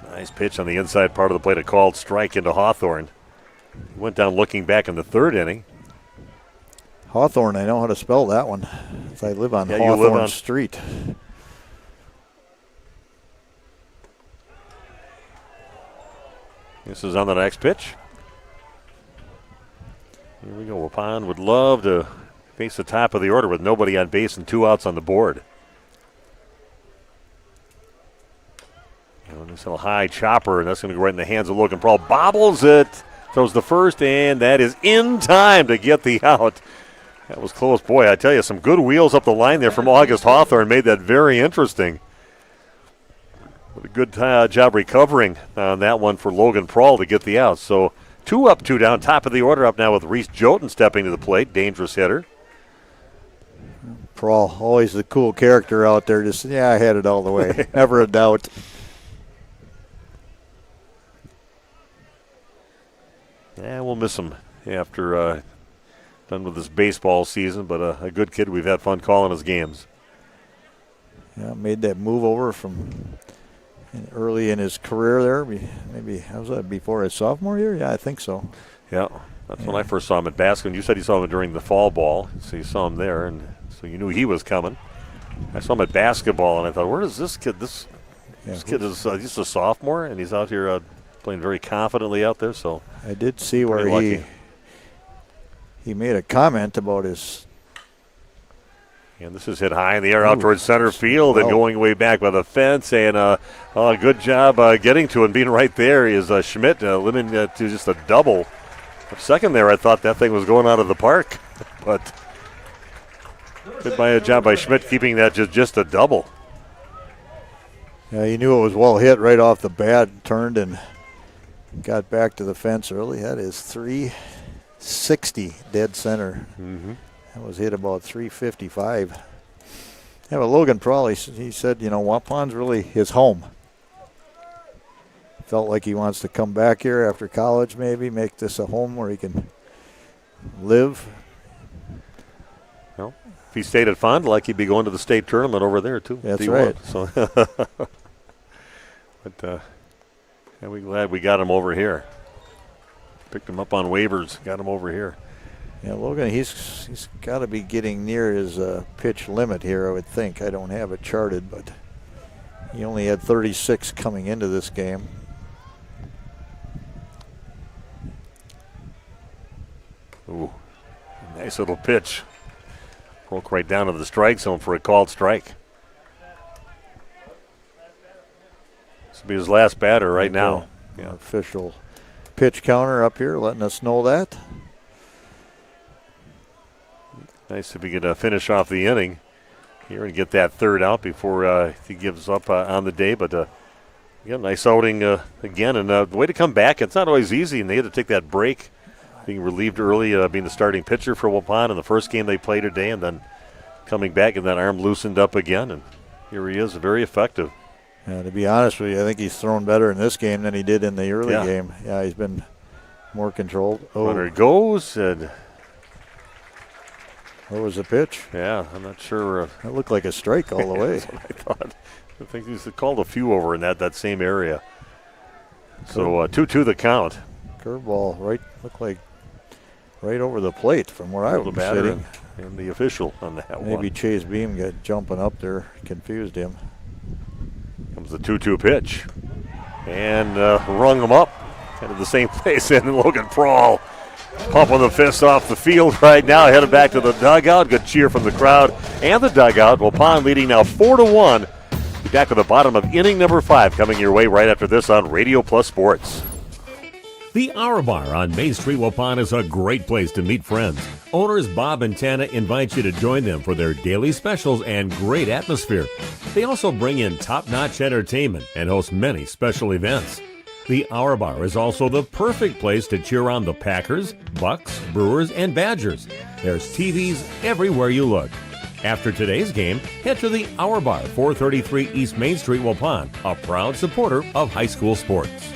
Nice pitch on the inside part of the plate, a called strike into Hawthorne. He went down looking back in the 3rd inning. Hawthorne, I know how to spell that one. I live on you Hawthorne live on Street. This is on the next pitch. Here we go. Waupun would love to face the top of the order with nobody on base and 2 outs on the board. This little high chopper, and that's going to go right in the hands of Logan Paul. Bobbles it, throws the first, and that is in time to get the out. That was close. Boy, I tell you, some good wheels up the line there from August Hawthorne made that very interesting. What a good job recovering on that one for Logan Paul to get the out. So 2 up, 2 down, top of the order up now with Reese Joten stepping to the plate, dangerous hitter. Paul, always the cool character out there. Just, I had it all the way. Never a doubt. Yeah, we'll miss him after done with this baseball season, but a good kid. We've had fun calling his games. Yeah, made that move over from early in his career there. Maybe, how was that, before his sophomore year? Yeah, I think so. Yeah, that's when I first saw him at basketball. You said you saw him during the fall ball, so you saw him there, and so you knew he was coming. I saw him at basketball, and I thought, where is this kid? This kid is he's a sophomore, and he's out here playing very confidently out there. So I did see where he made a comment about his. And this is hit high in the air out towards center field and going way back by the fence. And good job getting to it and being right there is Schmidt limiting to just a double. For a second there, I thought that thing was going out of the park. But good job by Schmidt keeping that just a double. Yeah, he knew it was well hit right off the bat, turned and got back to the fence early. That is 360 dead center. Mm-hmm. That was hit about 355. Yeah, but Logan Prawley, he said, Waupun's really his home. Felt like he wants to come back here after college maybe, make this a home where he can live. Well, if he stayed at Fond du Lac, he'd be going to the state tournament over there, too. That's right. So, but we're glad we got him over here. Picked him up on waivers, got him over here. Yeah, Logan, he's got to be getting near his pitch limit here, I would think. I don't have it charted, but he only had 36 coming into this game. Ooh, nice little pitch. Broke right down to the strike zone for a called strike. This will be his last batter right now. Yeah. Official pitch counter up here letting us know that. Nice if he could finish off the inning here and get that third out before he gives up on the day. But again, nice outing again. And the way to come back, it's not always easy. And they had to take that break, being relieved early, being the starting pitcher for Waupun in the first game they played today. And then coming back and that arm loosened up again. And here he is, very effective. To be honest with you, I think he's thrown better in this game than he did in the early Yeah. game. Yeah, he's been more controlled. Runner goes, and what was the pitch? Yeah, I'm not sure. That looked like a strike all the way. That's what I thought. I think he's called a few over in that same area. So 2-2 the count. Curveball, looked like right over the plate from where I was sitting. And the official on that one. Maybe Chase Beam got jumping up there, confused him. Comes the 2-2 pitch. And rung him up. Kind of the same place. And Logan Prawl pumping the fist off the field right now. Headed back to the dugout. Good cheer from the crowd and the dugout. Waupun leading now 4-1. Be back to the bottom of inning number 5 coming your way right after this on Radio Plus Sports. The Hour Bar on Main Street, Waupun is a great place to meet friends. Owners Bob and Tana invite you to join them for their daily specials and great atmosphere. They also bring in top-notch entertainment and host many special events. The Hour Bar is also the perfect place to cheer on the Packers, Bucks, Brewers, and Badgers. There's TVs everywhere you look. After today's game, head to the Hour Bar, 433 East Main Street, Waupun, a proud supporter of high school sports.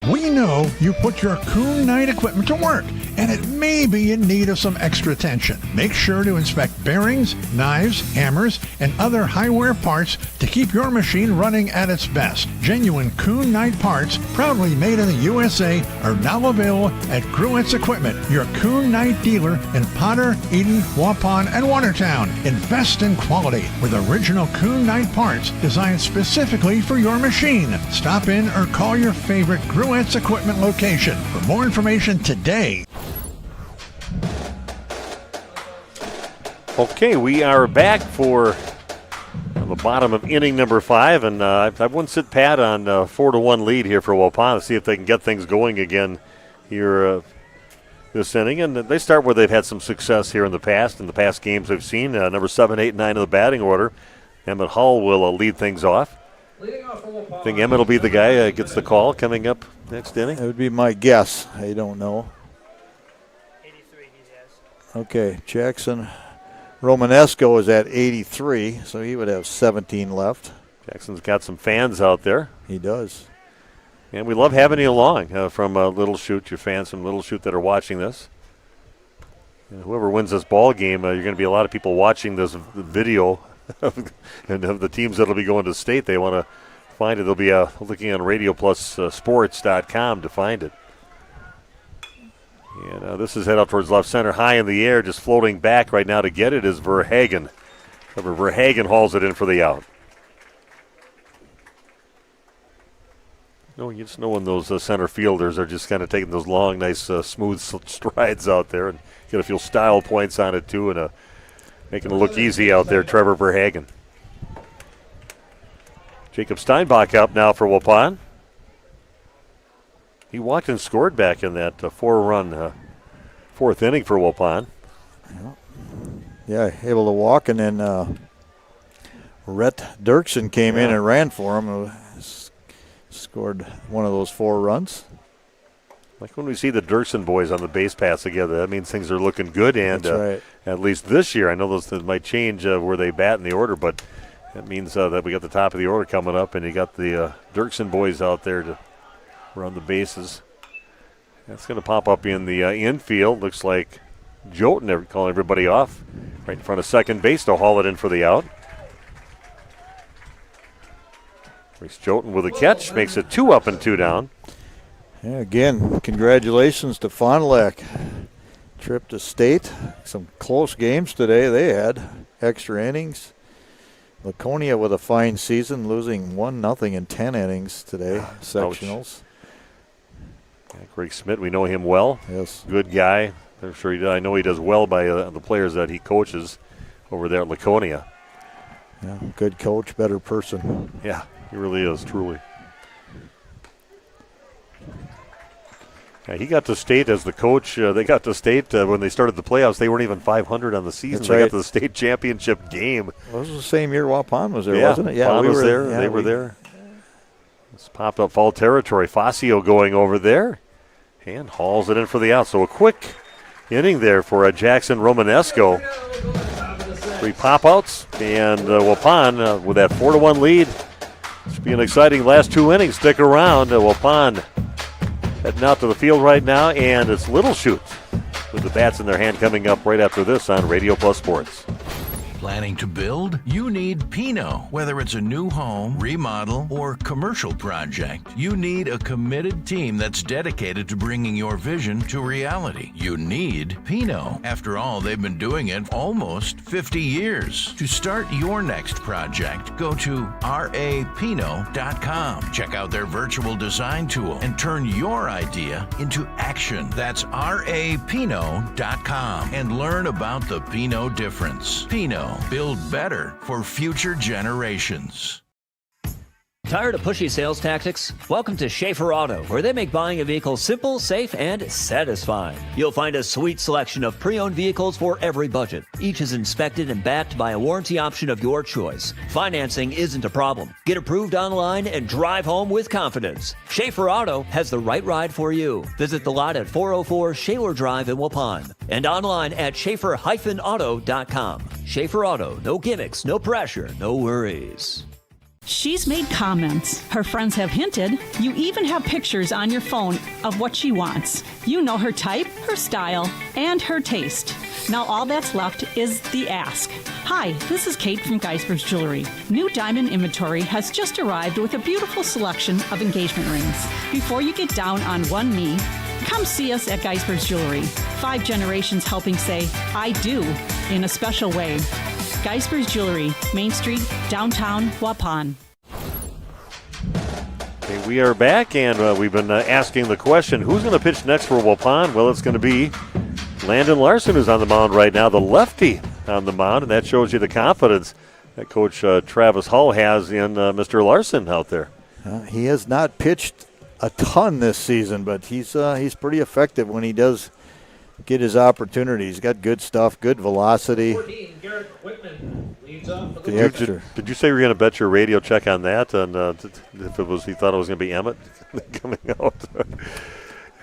We know you put your Coon Knight equipment to work, and it may be in need of some extra attention. Make sure to inspect bearings, knives, hammers, and other high-wear parts to keep your machine running at its best. Genuine Coon Knight parts, proudly made in the USA, are now available at Gruett's Equipment, your Coon Knight dealer in Potter, Eden, Waupun, and Watertown. Invest in quality with original Coon Knight parts designed specifically for your machine. Stop in or call your favorite Gruett's Equipment location for more information today. Okay, we are back for the bottom of inning number 5, and I wouldn't sit pat on 4-1 lead here for Waupun to see if they can get things going again here this inning. And they start where they've had some success here in the past games we've seen. Number 7, 8, 9 in the batting order. Emmett Hull will lead things off. I think Emmett will be the guy gets the call coming up next inning. That would be my guess. I don't know. 83 he has. Okay, Jackson Romanesco is at 83, so he would have 17 left. Jackson's got some fans out there. He does. And we love having you along from Little Chute, your fans from Little Chute that are watching this. And whoever wins this ball game, you're going to be a lot of people watching this video and of the teams that will be going to state. They want to find it. They'll be looking on RadioPlusSports.com to find it. And this is head up towards left center, high in the air, just floating back right now to get it is Verhagen. Verhagen hauls it in for the out. You just know when those center fielders are just kind of taking those long, nice, smooth strides out there, and get a few style points on it too, and making it look easy out there, Trevor Verhagen. Jacob Steinbach up now for Waupun. He walked and scored back in that 4-run fourth inning for Waupun. Yeah, able to walk, and then Rhett Dirksen came in and ran for him. Scored one of those 4 runs. Like when we see the Dirksen boys on the base paths together, that means things are looking good. And That's right. At least this year, I know those might change where they bat in the order, but that means that we got the top of the order coming up, and you got the Dirksen boys out there to run the bases. That's going to pop up in the infield. Looks like Jolton calling everybody off right in front of second base to haul it in for the out. Reese Jolton with a catch, makes it 2 up and 2 down. Yeah, again, congratulations to Fond du Lac. Trip to state. Some close games today they had. Extra innings. Laconia with a fine season, losing 1-0 in 10 innings today. Sectionals. Yeah, Greg Schmidt, we know him well. Yes. Good guy. I'm sure I know he does well by the players that he coaches over there at Laconia. Yeah, good coach, better person. Yeah, he really is, truly. Yeah, he got to state as the coach. They got to state when they started the playoffs. They weren't even 500 on the season. That's They right. got to the state championship game. Well, this was the same year Waupun was there, Yeah, wasn't it? Yeah, Waupun we was were there. Yeah, They were there. It's popped up fall territory. Fascio going over there and hauls it in for the out. So a quick inning there for Jackson Romanesco. 3 pop outs, and Waupun with that 4-1 lead Should be an exciting last 2 innings. Stick around. Waupun heading out to the field right now, and it's Little Chute with the bats in their hand coming up right after this on Radio Plus Sports. Planning to build? You need Pinot. Whether it's a new home, remodel, or commercial project, you need a committed team that's dedicated to bringing your vision to reality. You need Pinot. After all, they've been doing it almost 50 years. To start your next project, go to rapinot.com. Check out their virtual design tool and turn your idea into action. That's rapinot.com and learn about the Pinot difference. Pinot. Build better for future generations. Tired of pushy sales tactics? Welcome to Schaefer Auto, where they make buying a vehicle simple, safe, and satisfying. You'll find a sweet selection of pre-owned vehicles for every budget. Each is inspected and backed by a warranty option of your choice. Financing isn't a problem. Get approved online and drive home with confidence. Schaefer Auto has the right ride for you. Visit the lot at 404 Shaler Drive in Waupun and online at schaefer-auto.com. Schaefer Auto, no gimmicks, no pressure, no worries. She's made comments. Her friends have hinted. You even have pictures on your phone of what she wants. You know her type, her style, and her taste. Now all that's left is the ask. Hi, this is Kate from Geisber's Jewelry. New diamond inventory has just arrived with a beautiful selection of engagement rings. Before you get down on one knee, come see us at Geisber's Jewelry. 5 generations helping say, I do, in a special way. Geisber's Jewelry, Main Street, downtown Waupun. Okay, we are back, and we've been asking the question, who's going to pitch next for Waupun? Well, it's going to be Landon Larson, who's on the mound right now, the lefty on the mound, and that shows you the confidence that Coach Travis Hull has in Mr. Larson out there. He has not pitched a ton this season, but he's pretty effective when he does get his opportunity. He's got good stuff, good velocity. 14, Garrett Whitman leads off for the Did you say you were going to bet your radio check on that? And if it was, he thought it was going to be Emmett coming out.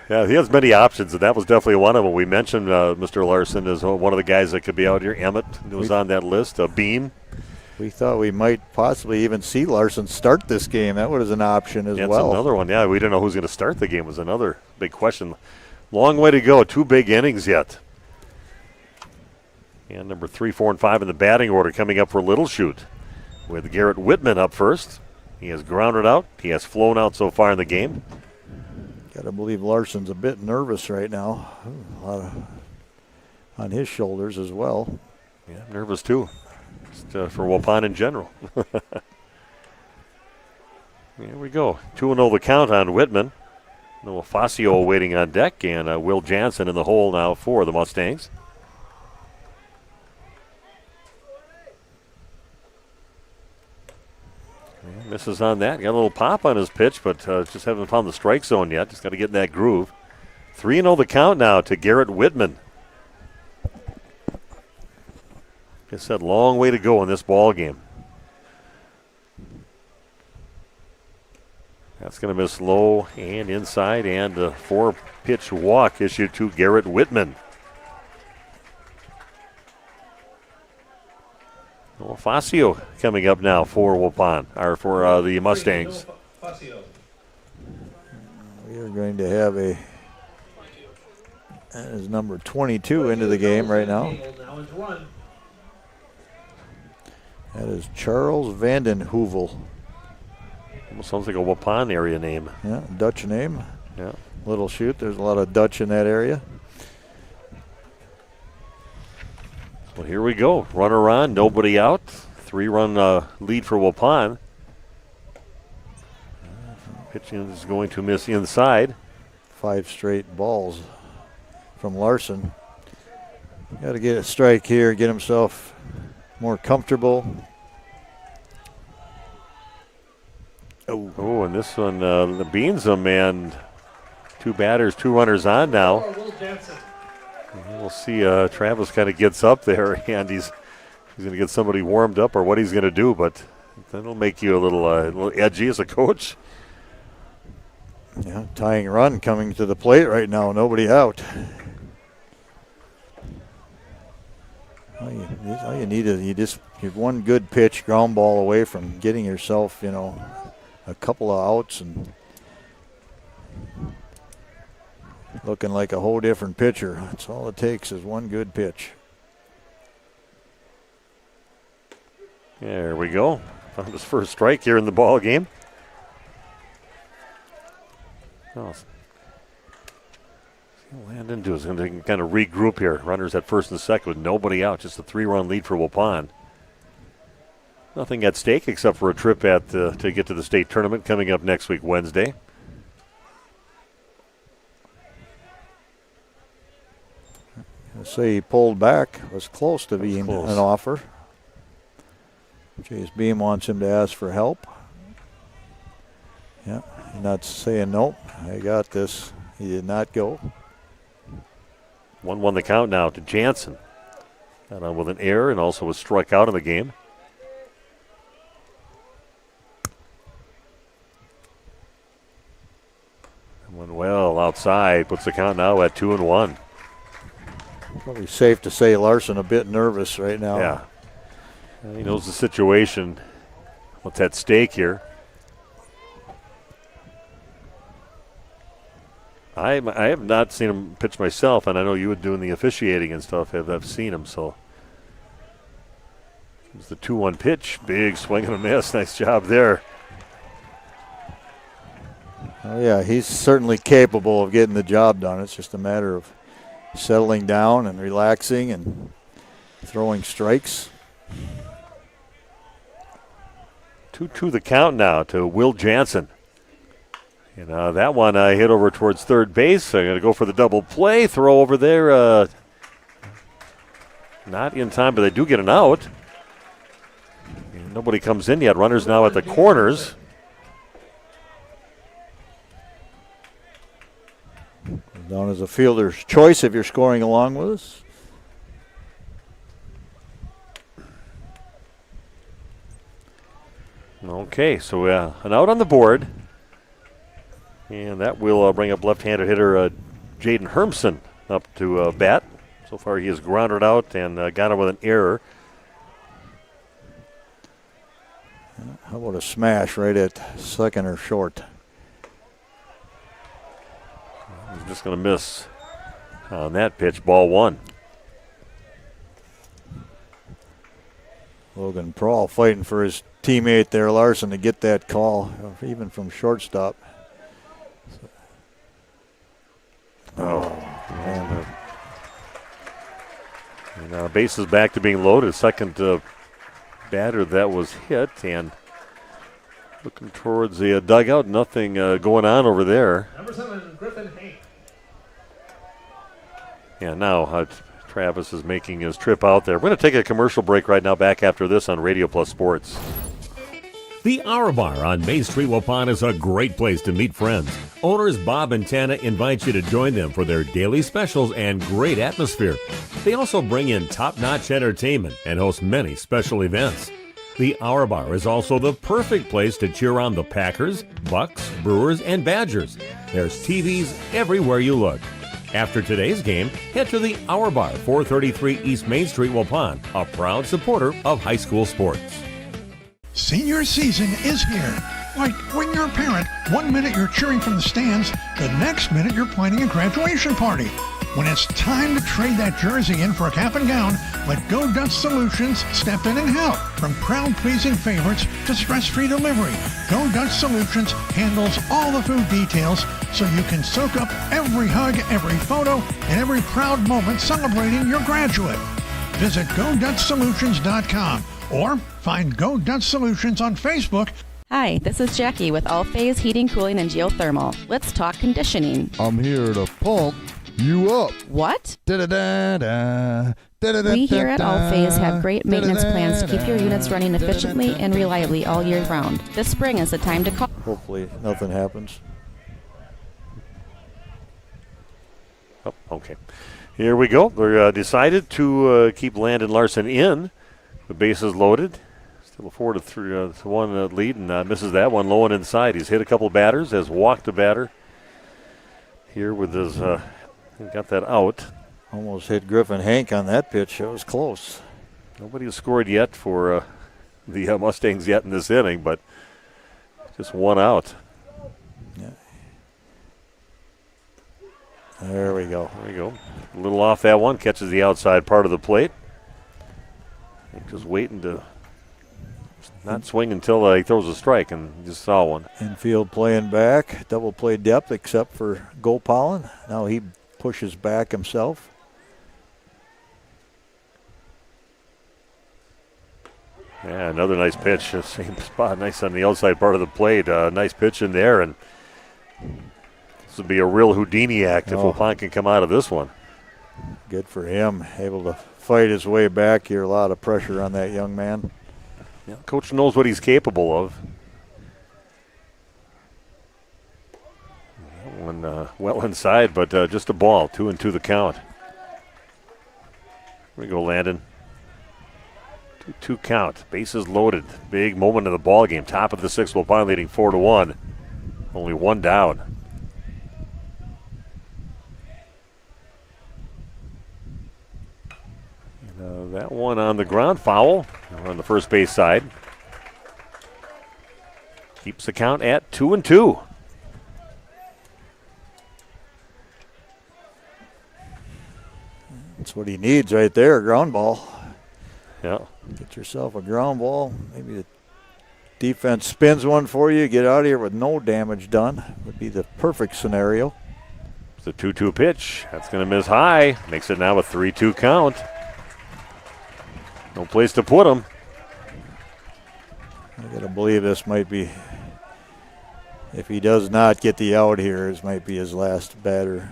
Yeah, he has many options, and that was definitely one of them. We mentioned Mr. Larson as one of the guys that could be out here. Emmett was on that list. Beam. We thought we might possibly even see Larson start this game. That was an option as well. That's another one. Yeah, we didn't know who's going to start the game was another big question. Long way to go. 2 big innings yet. And number 3, 4, and 5 in the batting order coming up for Little Chute with Garrett Whitman up first. He has grounded out. He has flown out so far in the game. Got to believe Larson's a bit nervous right now. A lot on his shoulders as well. Yeah, nervous too. Just, for Waupun in general. Here we go. 2-0 the count on Whitman. Noah Fascio waiting on deck, and Will Jansen in the hole now for the Mustangs. Misses on that. Got a little pop on his pitch, but just haven't found the strike zone yet. Just got to get in that groove. 3-0 the count now to Garrett Whitman. Like I said, long way to go in this ball game. That's going to miss low and inside, and a 4-pitch walk issued to Garrett Whitman. Well, Fascio coming up now for Waupun, or for the Mustangs. We are going to have that is number 22 into the game right now. That is Charles Vanden Heuvel. Almost sounds like a Waupun area name. Yeah, Dutch name. Yeah. Little Chute. There's a lot of Dutch in that area. Well, here we go. Runner on, nobody out. 3-run lead for Waupun. Pitching is going to miss inside. 5 straight balls from Larson. Got to get a strike here, get himself more comfortable. Oh, and this one, the Beansum, and 2 batters, 2 runners on now. We'll see. Travis kind of gets up there, and he's going to get somebody warmed up or what he's going to do, but that'll make you a little edgy as a coach. Yeah, tying run coming to the plate right now. Nobody out. All you need is you're one good pitch, ground ball away from getting yourself, a couple of outs and looking like a whole different pitcher. That's all it takes is one good pitch. There we go. Found his first strike here in the ball game. Oh, Landon is going to kind of regroup here. Runners at first and second with nobody out. Just a 3-run lead for Waupun. Nothing at stake except for a trip to get to the state tournament coming up next week, Wednesday. I say he pulled back. Was close to being an offer. Chase Beam wants him to ask for help. Yeah, not saying nope. I got this. He did not go. 1-1 the count now to Jansen. Got on with an error and also was struck out in the game. Went well outside. Puts the count now at 2-1. Probably safe to say Larson a bit nervous right now. Yeah. He knows the situation. What's at stake here. I have not seen him pitch myself, and I know you were doing the officiating and stuff. I've seen him, so. It's the 2-1 pitch. Big swing and a miss. Nice job there. Oh, yeah, he's certainly capable of getting the job done. It's just a matter of settling down and relaxing and throwing strikes. 2-2 the count now to Will Jansen. And that one hit over towards third base. I'm going to go for the double play. Throw over there. Not in time, but they do get an out. And nobody comes in yet. Runners now at the corners. Down as a fielder's choice if you're scoring along with us. Okay, so an out on the board. And that will bring up left-handed hitter Jaden Hermson up to bat. So far he has grounded out and got him with an error. How about a smash right at second or short? He's just going to miss on that pitch, ball 1. Logan Prawl fighting for his teammate there, Larson, to get that call, even from shortstop. And bases back to being loaded. Second batter that was hit, and looking towards the dugout. Nothing going on over there. Number 7, Griffin Hank. Yeah, now Travis is making his trip out there. We're going to take a commercial break right now. Back after this on Radio Plus Sports. The Hour Bar on Main Street, Waupun is a great place to meet friends. Owners Bob and Tana invite you to join them for their daily specials and great atmosphere. They also bring in top-notch entertainment and host many special events. The Hour Bar is also the perfect place to cheer on the Packers, Bucks, Brewers, and Badgers. There's TVs everywhere you look. After today's game, head to the Hour Bar, 433 East Main Street, Waupun, a proud supporter of high school sports. Senior season is here. Like when you're a parent, 1 minute you're cheering from the stands, the next minute you're planning a graduation party. When it's time to trade that jersey in for a cap and gown, let Go Dutch Solutions step in and help. From crowd-pleasing favorites to stress-free delivery, Go Dutch Solutions handles all the food details so you can soak up every hug, every photo, and every proud moment celebrating your graduate. Visit GoDutchSolutions.com or find Go Dutch Solutions on Facebook. Hi, this is Jackie with All Phase Heating, Cooling, and Geothermal. Let's talk conditioning. I'm here to pump you up. What? Da-da-da-da. We here at All Phase have great maintenance plans to keep your units running efficiently and reliably all year round. This spring is the time to call. Hopefully nothing happens. Oh, okay. Here we go. They're decided to keep Landon Larson in. The bases loaded. Still a 4-1 lead, and misses that one low and inside. He's hit a couple batters, has walked a batter here with his, got that out. Almost hit Griffin Hank on that pitch. It was close. Nobody has scored yet for the Mustangs yet in this inning, but Just one out. Yeah. There we go. There we go. A little off that one. Catches the outside part of the plate. Just waiting to not swing until he throws a strike, and just saw one. Infield playing back. Double play depth except for Gopalin. Now he pushes back himself. Yeah, another nice pitch. Same spot. Nice on the outside part of the plate. Nice pitch in there, and this would be a real Houdini act if Waupun can come out of this one. Good for him. Able to fight his way back here. A lot of pressure on that young man. Yeah, coach knows what he's capable of. That one well inside, but just a ball. 2-2 the count. Here we go, Landon. 2-2 count. Bases loaded. Big moment of the ball game. Top of the sixth. Waupun leading 4-1. Only one down. That one on the ground, foul on the first base side. Keeps the count at 2-2. That's what he needs right there, ground ball. Yeah. Get yourself a ground ball. Maybe the defense spins one for you. Get out of here with no damage done. Would be the perfect scenario. It's a 2-2 pitch. That's going to miss high. Makes it now a 3-2 count. No place to put him. I got to believe this might be, if he does not get the out here, this might be his last batter.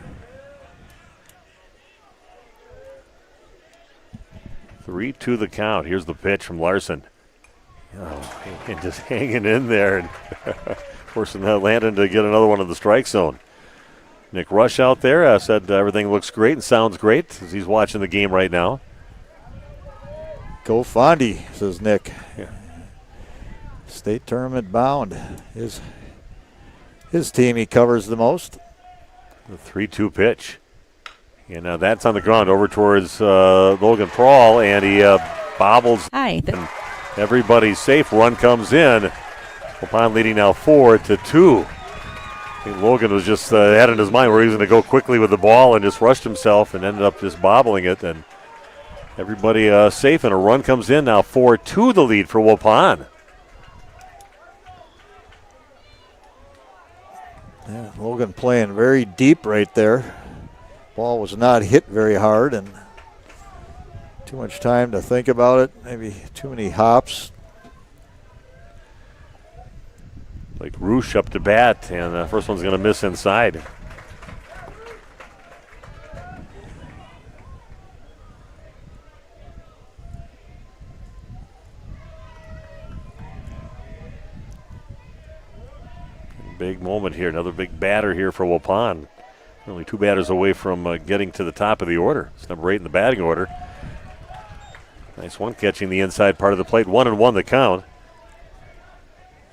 3-2 the count. Here's the pitch from Larson. Oh, and just hanging in there and forcing that Landon to get another one in the strike zone. Nick Rush out there said everything looks great and sounds great as he's watching the game right now. Go Fondy, says Nick. Yeah. State tournament bound. His team he covers the most. The 3-2 pitch. And now that's on the ground over towards Logan Prawl, and he bobbles. Hi. And everybody's safe. Run comes in. Waupun leading now 4-2. I think Logan was just had in his mind where he was going to go quickly with the ball and just rushed himself and ended up just bobbling it. And everybody safe, and a run comes in now. 4-2 the lead for Waupun. Yeah, Logan playing very deep right there. Ball was not hit very hard, and too much time to think about it. Maybe too many hops. Like Roosh up to bat, and the first one's going to miss inside. Big moment here. Another big batter here for Waupun. Only two batters away from getting to the top of the order. It's number 8 in the batting order. Nice one catching the inside part of the plate. 1-1 the count.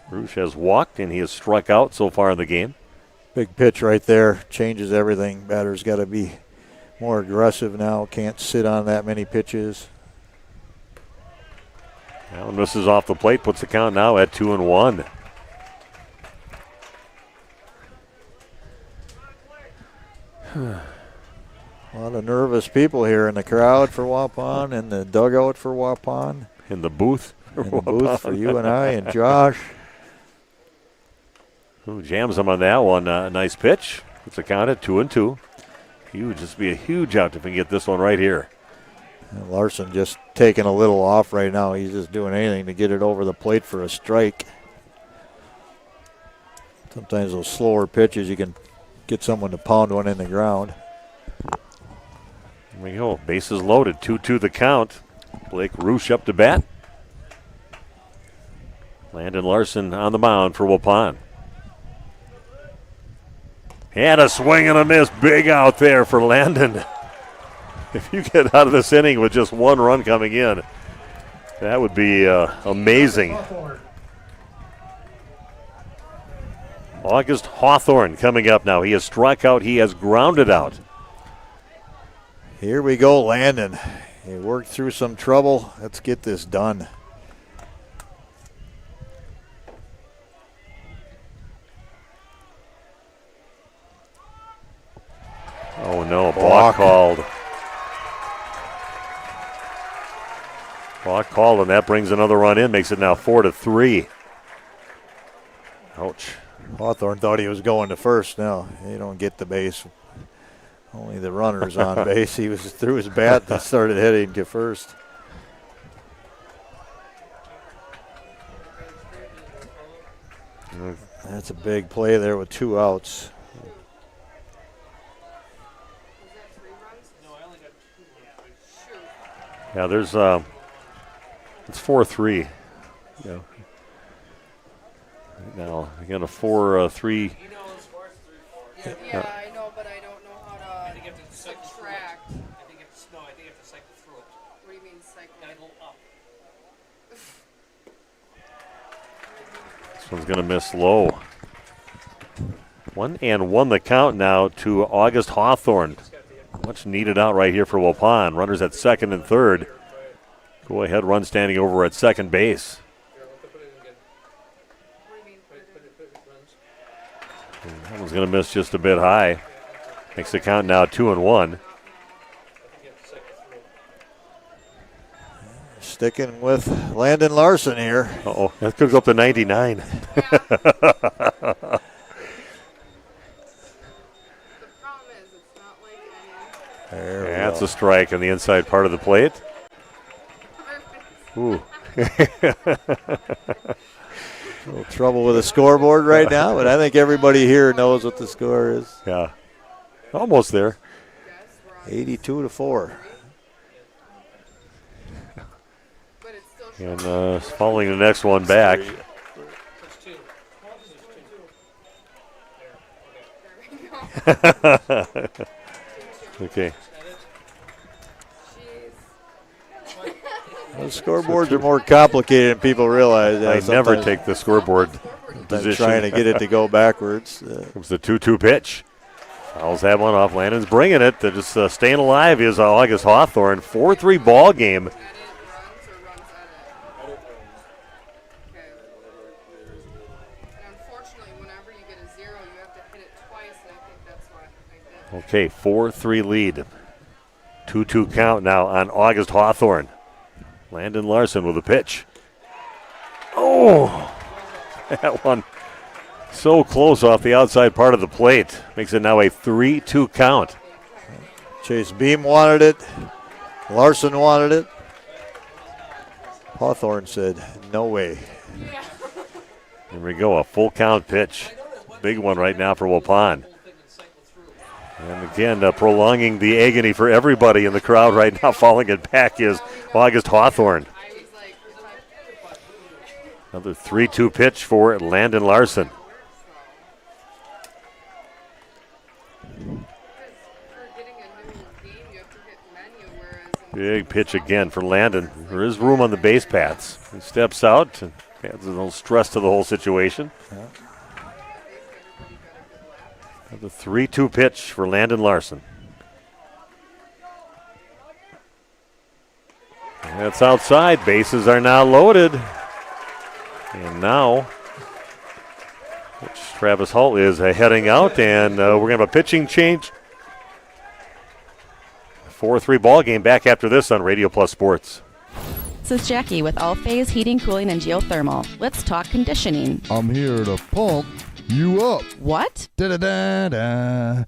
Roosh has walked and he has struck out so far in the game. Big pitch right there. Changes everything. Batter's got to be more aggressive now. Can't sit on that many pitches. That one misses off the plate. Puts the count now at 2-1. A lot of nervous people here in the crowd for Waupun, in the dugout for Waupun. In the booth. In the booth for you and I and Josh. Ooh, jams him on that one. Nice pitch. It's a count at 2-2. Huge. This would be a huge out if we can get this one right here. And Larson just taking a little off right now. He's just doing anything to get it over the plate for a strike. Sometimes those slower pitches you can get someone to pound one in the ground. There we go. Bases loaded. 2-2 the count. Blake Roosh up to bat. Landon Larson on the mound for Waupun. And a swing and a miss. Big out there for Landon. If you get out of this inning with just one run coming in, that would be amazing. August Hawthorne coming up now. He has struck out. He has grounded out. Here we go, Landon. He worked through some trouble. Let's get this done. No, balk called. Balk called, and that brings another run in, makes it now 4-3. Ouch. Hawthorne thought he was going to first. No, he don't get the base. Only the runner's on base. He was threw his bat and started heading to first. That's a big play there with 2 outs. Yeah, there's it's 4-3. Yeah. Now we got a 4-3. Yeah, I know, but I don't know how to subtract. I think you have to cycle through it. What do you mean cycle? Gotta go up. This one's going to miss low. 1-1 the count now to August Hawthorne. Much needed out right here for Waupun. Runners at second and third. Go ahead run standing over at second base. That one's going to miss just a bit high. Makes the count now 2-1. Sticking with Landon Larson here. Uh-oh, that could go up to 99. That's a strike on the inside part of the plate. Ooh. A little trouble with the scoreboard right now, but I think everybody here knows what the score is. Yeah, almost there. 82-4. And following the next one back. Okay. Those scoreboards are more complicated than people realize. I never take the scoreboard position. Trying to get it to go backwards. Comes the 2-2 pitch. Fowles have one off. Landon's bringing it. They're just staying alive is August Hawthorne. 4-3 ball game. Okay, 4-3 lead. 2-2 count now on August Hawthorne. Landon Larson with a pitch. Oh, that one so close off the outside part of the plate. Makes it now a 3-2 count. Chase Beam wanted it. Larson wanted it. Hawthorne said, no way. Here we go, a full count pitch. Big one right now for Waupun. And again, prolonging the agony for everybody in the crowd right now. Falling it back is August Hawthorne. Another 3-2 pitch for Landon Larson. Big pitch again for Landon. There is room on the base paths. He steps out and adds a little stress to the whole situation. Yeah. The 3-2 pitch for Landon Larson. That's outside. Bases are now loaded. And now Travis Hull is heading out, and we're going to have a pitching change. 4-3 ball game back after this on Radio Plus Sports. This is Jackie with All Phase Heating, Cooling, and Geothermal. Let's talk conditioning. I'm here to pump you up. What? Da-da-da-da.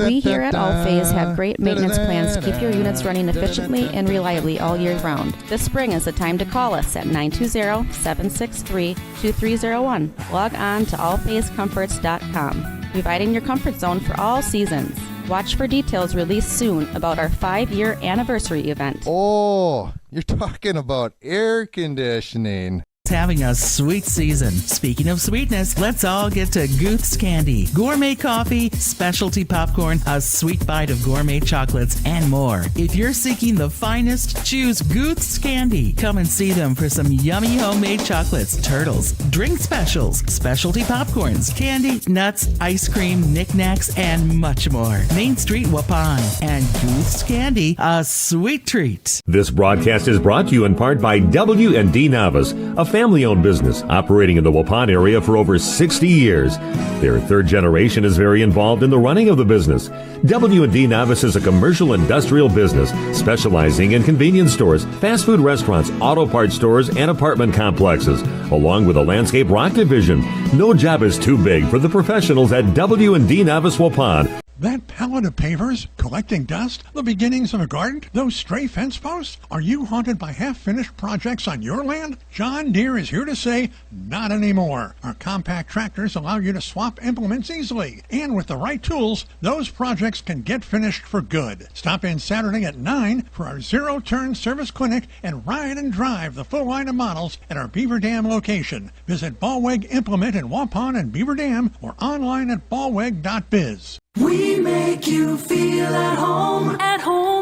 We here at All Phase have great maintenance plans to keep your units running efficiently and reliably all year round. This spring is the time to call us at 920-763-2301. Log on to allphasecomforts.com, providing your comfort zone for all seasons. Watch for details released soon about our 5-year anniversary event. Oh, you're talking about air conditioning. Having a sweet season. Speaking of sweetness, let's all get to Gooth's Candy. Gourmet coffee, specialty popcorn, a sweet bite of gourmet chocolates, and more. If you're seeking the finest, choose Gooth's Candy. Come and see them for some yummy homemade chocolates, turtles, drink specials, specialty popcorns, candy, nuts, ice cream, knickknacks, and much more. Main Street, Waupun. And Gooth's Candy, a sweet treat. This broadcast is brought to you in part by W&D Navas, a family-owned business operating in the Waupun area for over 60 years. Their third generation is very involved in the running of the business. W&D Novice is a commercial industrial business specializing in convenience stores, fast food restaurants, auto parts stores, and apartment complexes, along with a landscape rock division. No job is too big for the professionals at W&D Novice Waupun. That pallet of pavers collecting dust, the beginnings of a garden, those stray fence posts? Are you haunted by half-finished projects on your land? John Deere is here to say, not anymore. Our compact tractors allow you to swap implements easily. And with the right tools, those projects can get finished for good. Stop in Saturday at 9 for our zero-turn service clinic and ride and drive the full line of models at our Beaver Dam location. Visit Ballweg Implement in Waupun and Beaver Dam or online at ballweg.biz. We make you feel at home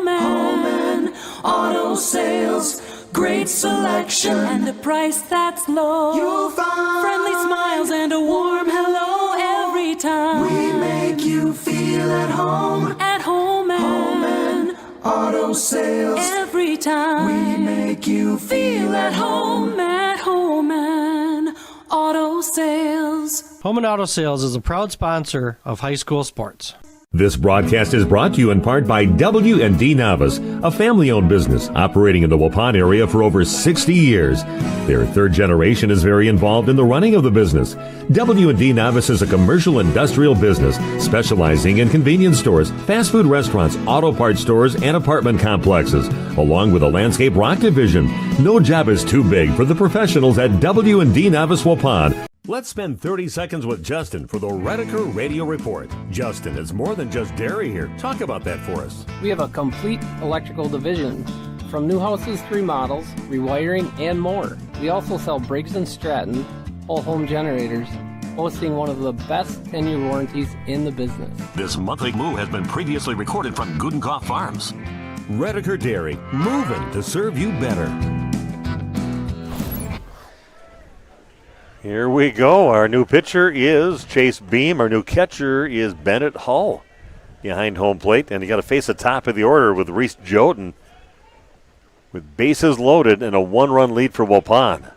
and auto sales. Great selection and a price that's low. You'll find friendly smiles and a warm hello every time. We make you feel at home and auto sales. Every time we make you feel at home and auto sales. Home and Auto Sales is a proud sponsor of high school sports. This broadcast is brought to you in part by W&D Novice, a family-owned business operating in the Waupun area for over 60 years. Their third generation is very involved in the running of the business. W&D Novice is a commercial industrial business specializing in convenience stores, fast food restaurants, auto parts stores, and apartment complexes, along with a landscape rock division. No job is too big for the professionals at W&D Novice Waupun. Let's spend 30 seconds with Justin for the Redeker Radio Report. Justin, it's more than just dairy here. Talk about that for us. We have a complete electrical division, from new houses to remodels, rewiring, and more. We also sell Briggs & Stratton whole home generators, boasting one of the best 10-year warranties in the business. This monthly move has been previously recorded from Gudenkauf Farms. Redeker Dairy, moving to serve you better. Here we go. Our new pitcher is Chase Beam. Our new catcher is Bennett Hull behind home plate. And you got to face the top of the order with Reese Joden with bases loaded and a one-run lead for Waupun.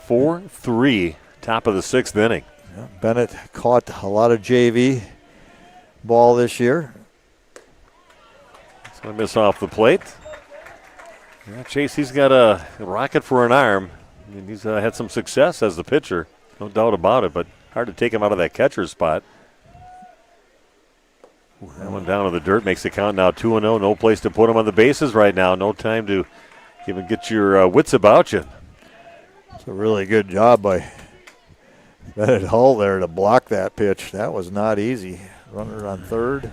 4-3, top of the sixth inning. Yeah, Bennett caught a lot of JV ball this year. He's going to miss off the plate. Yeah, Chase, he's got a rocket for an arm. I mean, he's had some success as the pitcher, no doubt about it, but hard to take him out of that catcher spot. That one down to the dirt makes the count now 2-0. No place to put him on the bases right now. No time to even get your wits about you. It's a really good job by Bennett Hull there to block that pitch. That was not easy. Runner on third.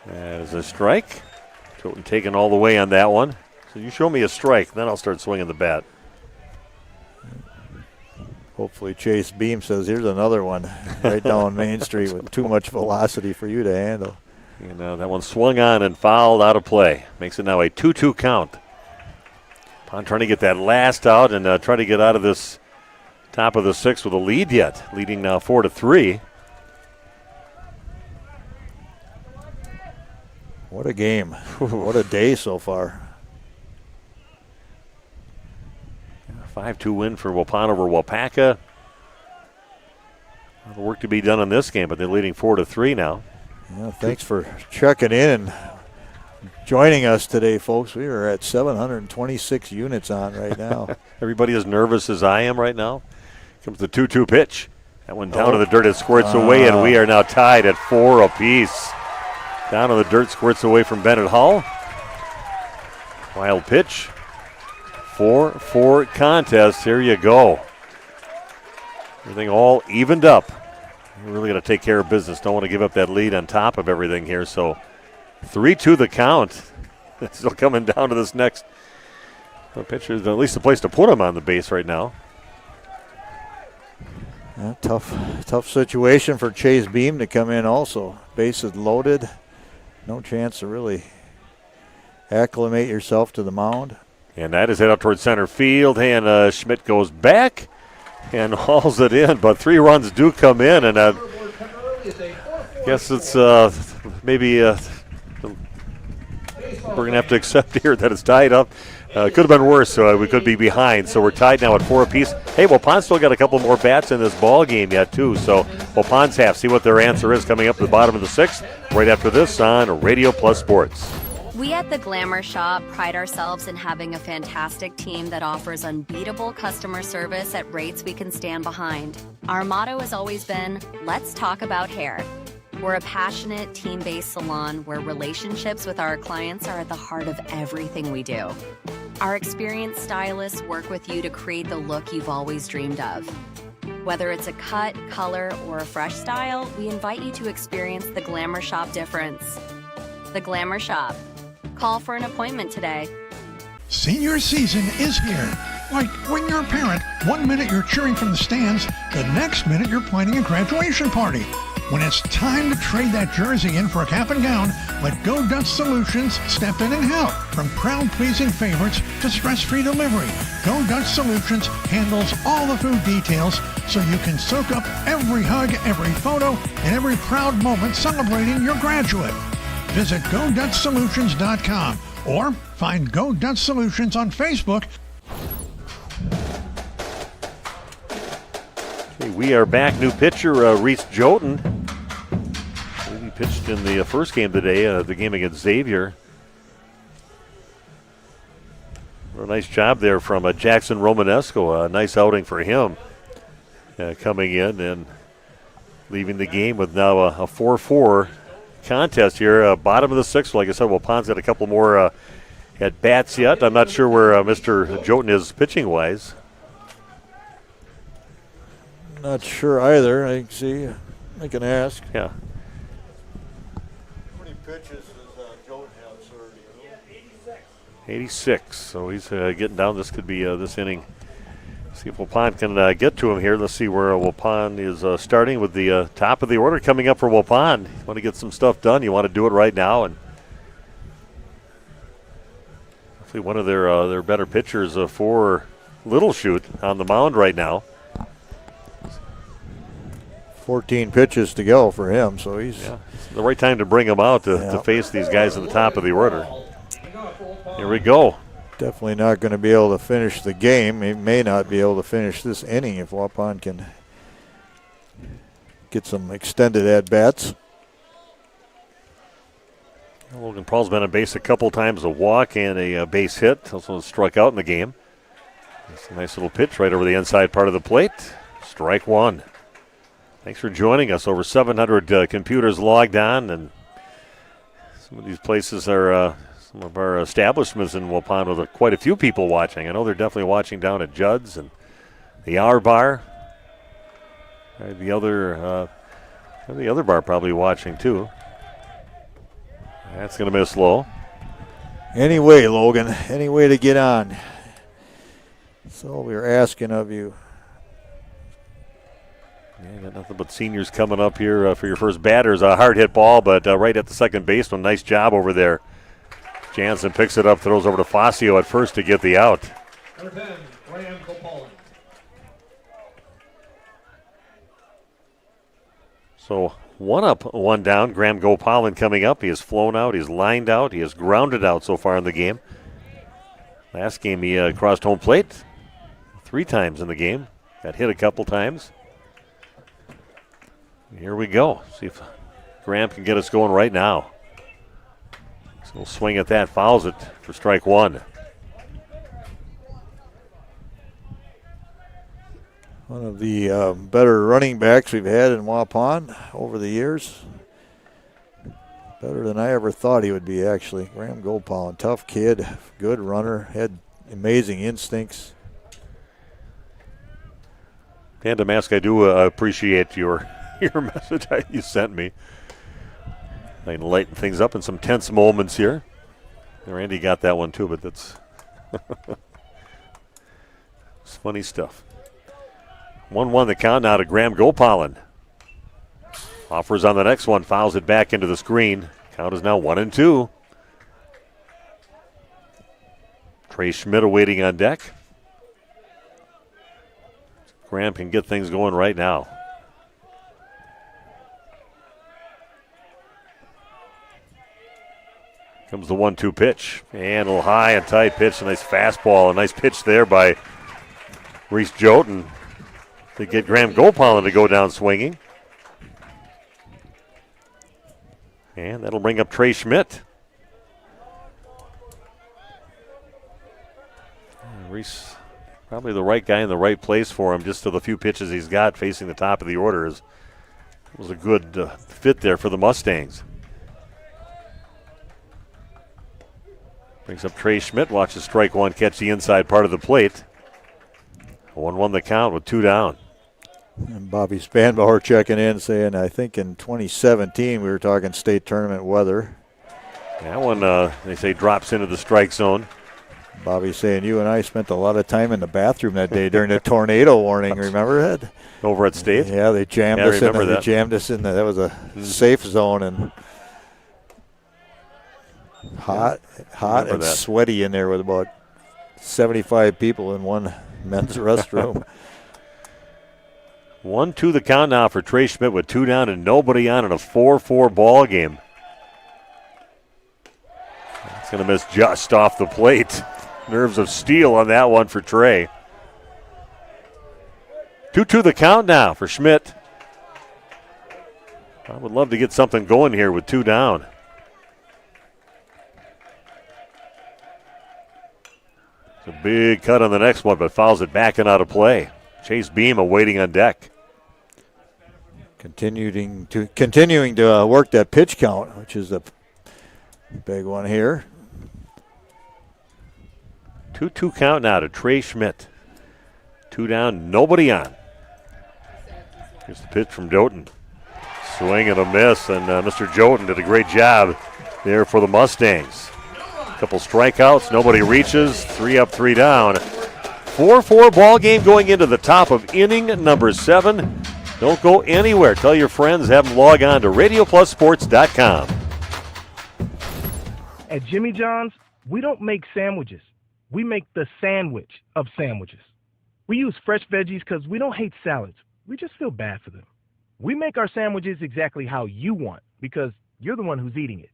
That is a strike. Chilton taking all the way on that one. So you show me a strike, then I'll start swinging the bat. Hopefully Chase Beam says, here's another one right down Main Street with too much velocity for you to handle. And that one swung on and fouled out of play. Makes it now a 2-2 count. Pond trying to get that last out and try to get out of this top of the sixth with a lead yet. Leading now 4-3. What a game. What a day so far. 5-2 win for Waupun over Waupaca. A lot of work to be done on this game, but they're leading 4-3 now. Yeah, thanks for checking in and joining us today, folks. We are at 726 units on right now. Everybody as nervous as I am right now. Comes the 2-2 pitch. That one down to the dirt. It squirts away, and we are now tied at 4 apiece. Down to the dirt, squirts away from Bennett Hull. Wild pitch. 4-4 contest. Here you go. Everything all evened up. We're really going to take care of business. Don't want to give up that lead on top of everything here. So 3-2 the count. Still coming down to this next pitcher. At least a place to put him on the base right now. Yeah, tough situation for Chase Beam to come in also. Bases loaded. No chance to really acclimate yourself to the mound. And that is hit out towards center field. And Schmidt goes back and hauls it in. But 3 runs do come in. And I guess it's maybe we're going to have to accept here that it's tied up. Could have been worse, so we could be behind. So we're tied now at 4 apiece. Hey, Waupun's still got a couple more bats in this ball game yet, too. So Waupun's half. See what their answer is coming up at the bottom of the 6th. Right after this on Radio Plus Sports. We at the Glamour Shop pride ourselves in having a fantastic team that offers unbeatable customer service at rates we can stand behind. Our motto has always been, let's talk about hair. We're a passionate, team-based salon where relationships with our clients are at the heart of everything we do. Our experienced stylists work with you to create the look you've always dreamed of. Whether it's a cut, color, or a fresh style, we invite you to experience the Glamour Shop difference. The Glamour Shop. Call for an appointment today. Senior season is here. Like when you're a parent, 1 minute you're cheering from the stands, the next minute you're planning a graduation party. When it's time to trade that jersey in for a cap and gown, let Go Dutch Solutions step in and help. From crowd-pleasing favorites to stress-free delivery, Go Dutch Solutions handles all the food details so you can soak up every hug, every photo, and every proud moment celebrating your graduate. Visit GoDutchSolutions.com or find Go Dutch Solutions on Facebook. Okay, we are back. New pitcher, Reese Joten. He pitched in the first game today, the game against Xavier. A nice job there from Jackson Romanesco. A nice outing for him coming in and leaving the game with now a 4-4 contest here. Bottom of the 6th. Like I said, Waupun's got a couple more at bats yet. I'm not sure where Mr. Joten is pitching-wise. Not sure either. I can see. I can ask. Yeah. How many pitches does Joten have, sir? 86. So he's getting down. This could be this inning. See if Waupun can get to him here. Let's see where Waupun is starting with the top of the order coming up for Waupun. You want to get some stuff done. You want to do it right now. And hopefully one of their better pitchers for Little Chute on the mound right now. 14 pitches to go for him, so he's the right time to bring him out to face these guys at the top of the order. Here we go. Definitely not going to be able to finish the game. He may not be able to finish this inning if Waupun can get some extended at-bats. Logan Paul's been on base a couple times, a walk and a base hit. Also struck out in the game. It's a nice little pitch right over the inside part of the plate. Strike one. Thanks for joining us. Over 700 computers logged on, and some of these places are some of our establishments in Waupun with quite a few people watching. I know they're definitely watching down at Judd's and the Hour Bar. The other bar probably watching too. That's going to miss low. Anyway, Logan, any way to get on. So we're asking of you. Yeah, got nothing but seniors coming up here for your first batters. A hard hit ball, but right at the second baseman. Nice job over there. Jansen picks it up, throws over to Fazio at first to get the out. Number 10, Graham Coppola. So 1 up, 1 down. Graham Gopalin coming up. He has flown out. He's lined out. He has grounded out so far in the game. Last game he crossed home plate 3 times in the game. Got hit a couple times. Here we go. See if Graham can get us going right now. So we'll swing at that. Fouls it for strike one. One of the better running backs we've had in Waupun over the years. Better than I ever thought he would be, actually. Graham Gopal, tough kid, good runner, had amazing instincts. And Damask, I do appreciate your message you sent me. I can lighten things up in some tense moments here. Randy got that one too, but that's it's funny stuff. 1-1 the count now to Graham Gopalin. Offers on the next one, fouls it back into the screen. Count is now 1-2. Trey Schmidt awaiting on deck. Graham can get things going right now. Comes the 1-2 pitch. And a little high and tight pitch. A nice fastball. A nice pitch there by Reese Jotun to get Graham Gopalin to go down swinging. And that'll bring up Trey Schmidt. Reese, probably the right guy in the right place for him, just to the few pitches he's got facing the top of the order. It was a good fit there for the Mustangs. Brings up Trey Schmidt, watches strike one catch the inside part of the plate. 1-1 the count with 2 down. And Bobby Spanbauer checking in saying, I think in 2017 we were talking state tournament weather. That one, they say, drops into the strike zone. Bobby saying, you and I spent a lot of time in the bathroom that day during the tornado warning. Remember that? Over at State? Yeah, they jammed us in. They jammed us in. That was a safe zone and hot and sweaty in there with about 75 people in one men's restroom. 1-2 the count now for Trey Schmidt with 2 down and nobody on in a 4-4 ball game. It's going to miss just off the plate. Nerves of steel on that one for Trey. 2-2 the count now for Schmidt. I would love to get something going here with 2 down. It's a big cut on the next one, but fouls it back and out of play. Chase Beam awaiting on deck. Continuing to work that pitch count, which is a big one here. 2-2 count now to Trey Schmidt. 2 down, nobody on. Here's the pitch from Jotun. Swing and a miss, and Mr. Jotun did a great job there for the Mustangs. Couple strikeouts, nobody reaches. 3 up, 3 down. 4-4 ball game going into the top of inning number 7. Don't go anywhere. Tell your friends, have them log on to RadioPlusSports.com. At Jimmy John's, we don't make sandwiches. We make the sandwich of sandwiches. We use fresh veggies because we don't hate salads. We just feel bad for them. We make our sandwiches exactly how you want because you're the one who's eating it.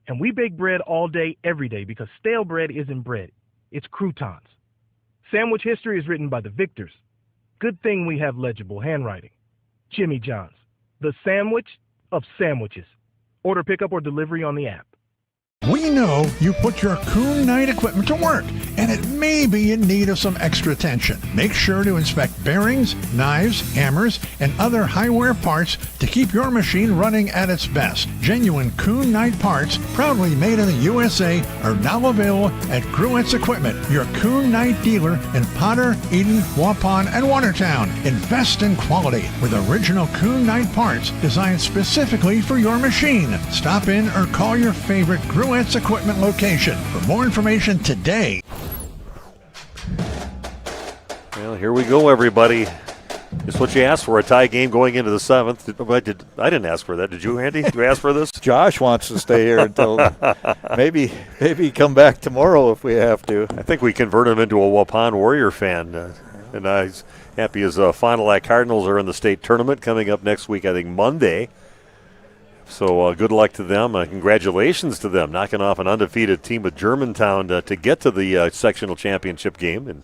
And we bake bread all day, every day because stale bread isn't bread. It's croutons. Sandwich history is written by the victors. Good thing we have legible handwriting. Jimmy John's, the sandwich of sandwiches. Order pickup or delivery on the app. We know you put your Kuhn Knight equipment to work, and it may be in need of some extra attention. Make sure to inspect bearings, knives, hammers, and other high-wear parts to keep your machine running at its best. Genuine Kuhn Knight parts, proudly made in the USA, are now available at Gruett's Equipment, your Kuhn Knight dealer in Potter, Eden, Waupun, and Watertown. Invest in quality with original Kuhn Knight parts designed specifically for your machine. Stop in or call your favorite Gruett's Equipment location for more information today. Well, here we go, everybody. It's what you asked for, a tie game going into the 7th. I didn't ask for that. Did you, Andy? Did you ask for this? Josh wants to stay here until maybe come back tomorrow if we have to. I think we convert him into a Waupun Warrior fan. And he's happy as Fond du Lac Cardinals are in the state tournament coming up next week, I think Monday. So good luck to them. Congratulations to them, knocking off an undefeated team of Germantown to get to the sectional championship game and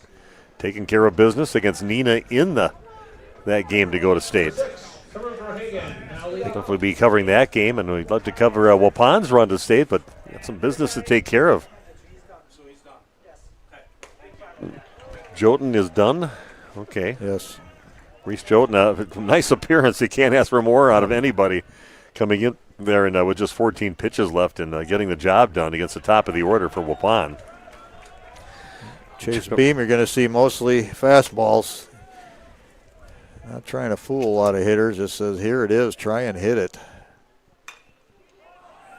taking care of business against Nina in that game to go to state. We'll definitely be covering that game, and we'd love to cover Waupun's run to state, but got some business to take care of. Jotun is done. Okay. Yes. Reese Jotun, nice appearance. You can't ask for more out of anybody. Coming in there and with just 14 pitches left and getting the job done against the top of the order for Waupun. Chase Beam, you're going to see mostly fastballs. Not trying to fool a lot of hitters. Just says, here it is, try and hit it.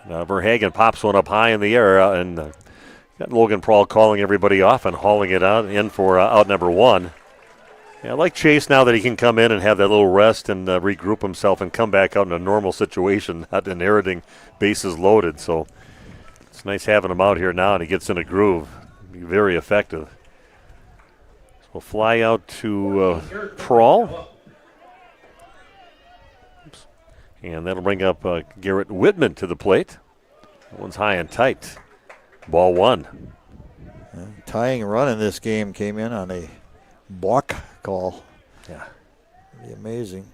Now Verhagen pops one up high in the air and got Logan Prawl calling everybody off and hauling it out in for out number 1. Yeah, I like Chase now that he can come in and have that little rest and regroup himself and come back out in a normal situation, not inheriting bases loaded. So it's nice having him out here now, and he gets in a groove. Be very effective. So we'll fly out to Prawl. Oops. And that'll bring up Garrett Whitman to the plate. That one's high and tight. Ball one. Tying run in this game came in on a balk call. Yeah. Pretty amazing.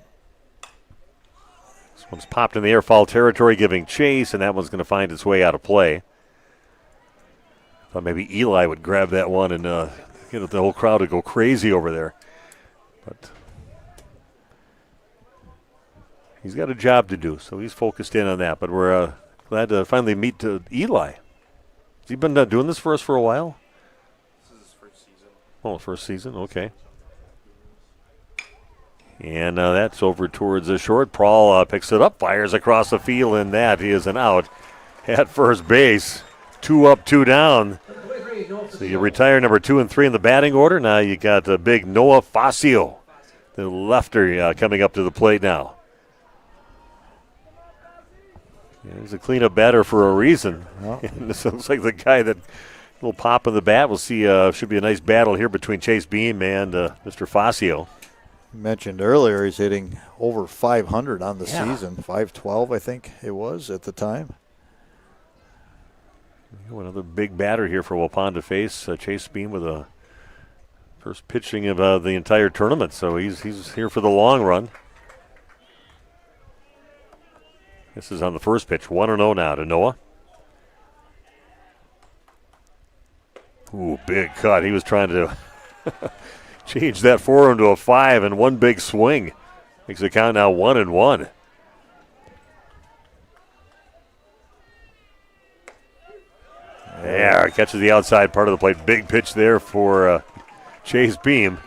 This one's popped in the air, foul territory, giving chase, and that one's going to find its way out of play. Thought maybe Eli would grab that one and get the whole crowd to go crazy over there. But he's got a job to do, so he's focused in on that. But we're glad to finally meet Eli. Has he been doing this for us for a while? This is his first season. Oh, first season, okay. And that's over towards the short. Prawl picks it up, fires across the field, and that is an out at first base. 2 up, 2 down. So you retire number 2 and 3 in the batting order. Now you got big Noah Fascio, the lefter, coming up to the plate now. Yeah, he's a cleanup batter for a reason. Well. This looks like the guy that little pop in the bat. We'll see. Should be a nice battle here between Chase Beam and Mr. Fascio. Mentioned earlier, he's hitting over 500 on the Yeah. season. 512, I think it was at the time. Another big batter here for Waupun to face. Chase Beam with a first pitching of the entire tournament, so he's here for the long run. This is on the first pitch. 1-0 now to Noah. Ooh, big cut. He was trying to change that 4 into a 5 in one big swing. Makes the count now 1-1. Yeah, catches the outside part of the plate. Big pitch there for Chase Beam.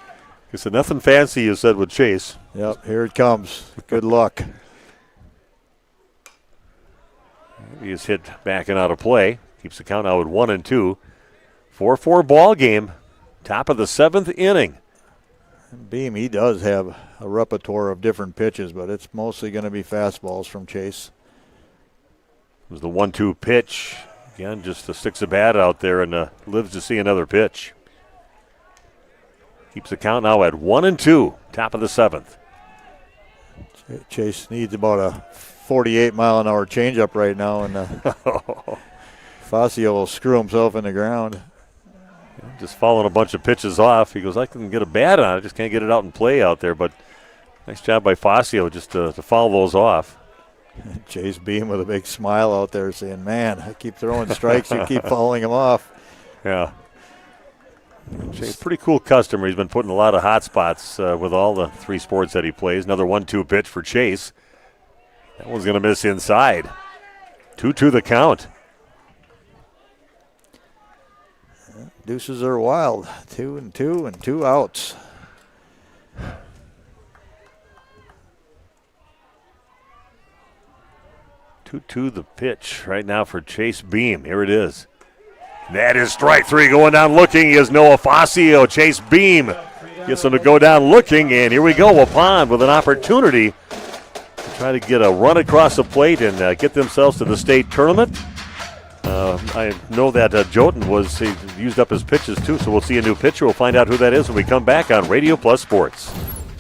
Guess nothing fancy you said with Chase. Yep, here it comes. Good luck. He is hit back and out of play. Keeps the count now at 1-2. 4-4 ball game. Top of the 7th inning. Beam, he does have a repertoire of different pitches, but it's mostly going to be fastballs from Chase. It was the 1-2 pitch. Again, just sticks a bat out there and lives to see another pitch. Keeps the count now at 1-2. Top of the 7th. Chase needs about a 48-mile-an-hour changeup right now, and Fascio will screw himself in the ground. Just fouling a bunch of pitches off. He goes, I can get a bat on it, just can't get it out and play out there. But nice job by Fascio just to foul those off. Chase Beam with a big smile out there saying, man, I keep throwing strikes, you keep fouling them off. Yeah. Chase, pretty cool customer. He's been putting a lot of hot spots with all the 3 sports that he plays. Another 1-2 pitch for Chase. That one's going to miss inside. 2-2 the count. Deuces are wild. 2-2 and 2 outs. To the pitch right now for Chase Beam. Here it is. That is strike 3. Going down looking is Noah Fascio. Chase Beam gets him to go down looking, and here we go. Waupun with an opportunity to try to get a run across the plate and get themselves to the state tournament. I know that Jotun he used up his pitches too, so we'll see a new pitcher. We'll find out who that is when we come back on Radio Plus Sports.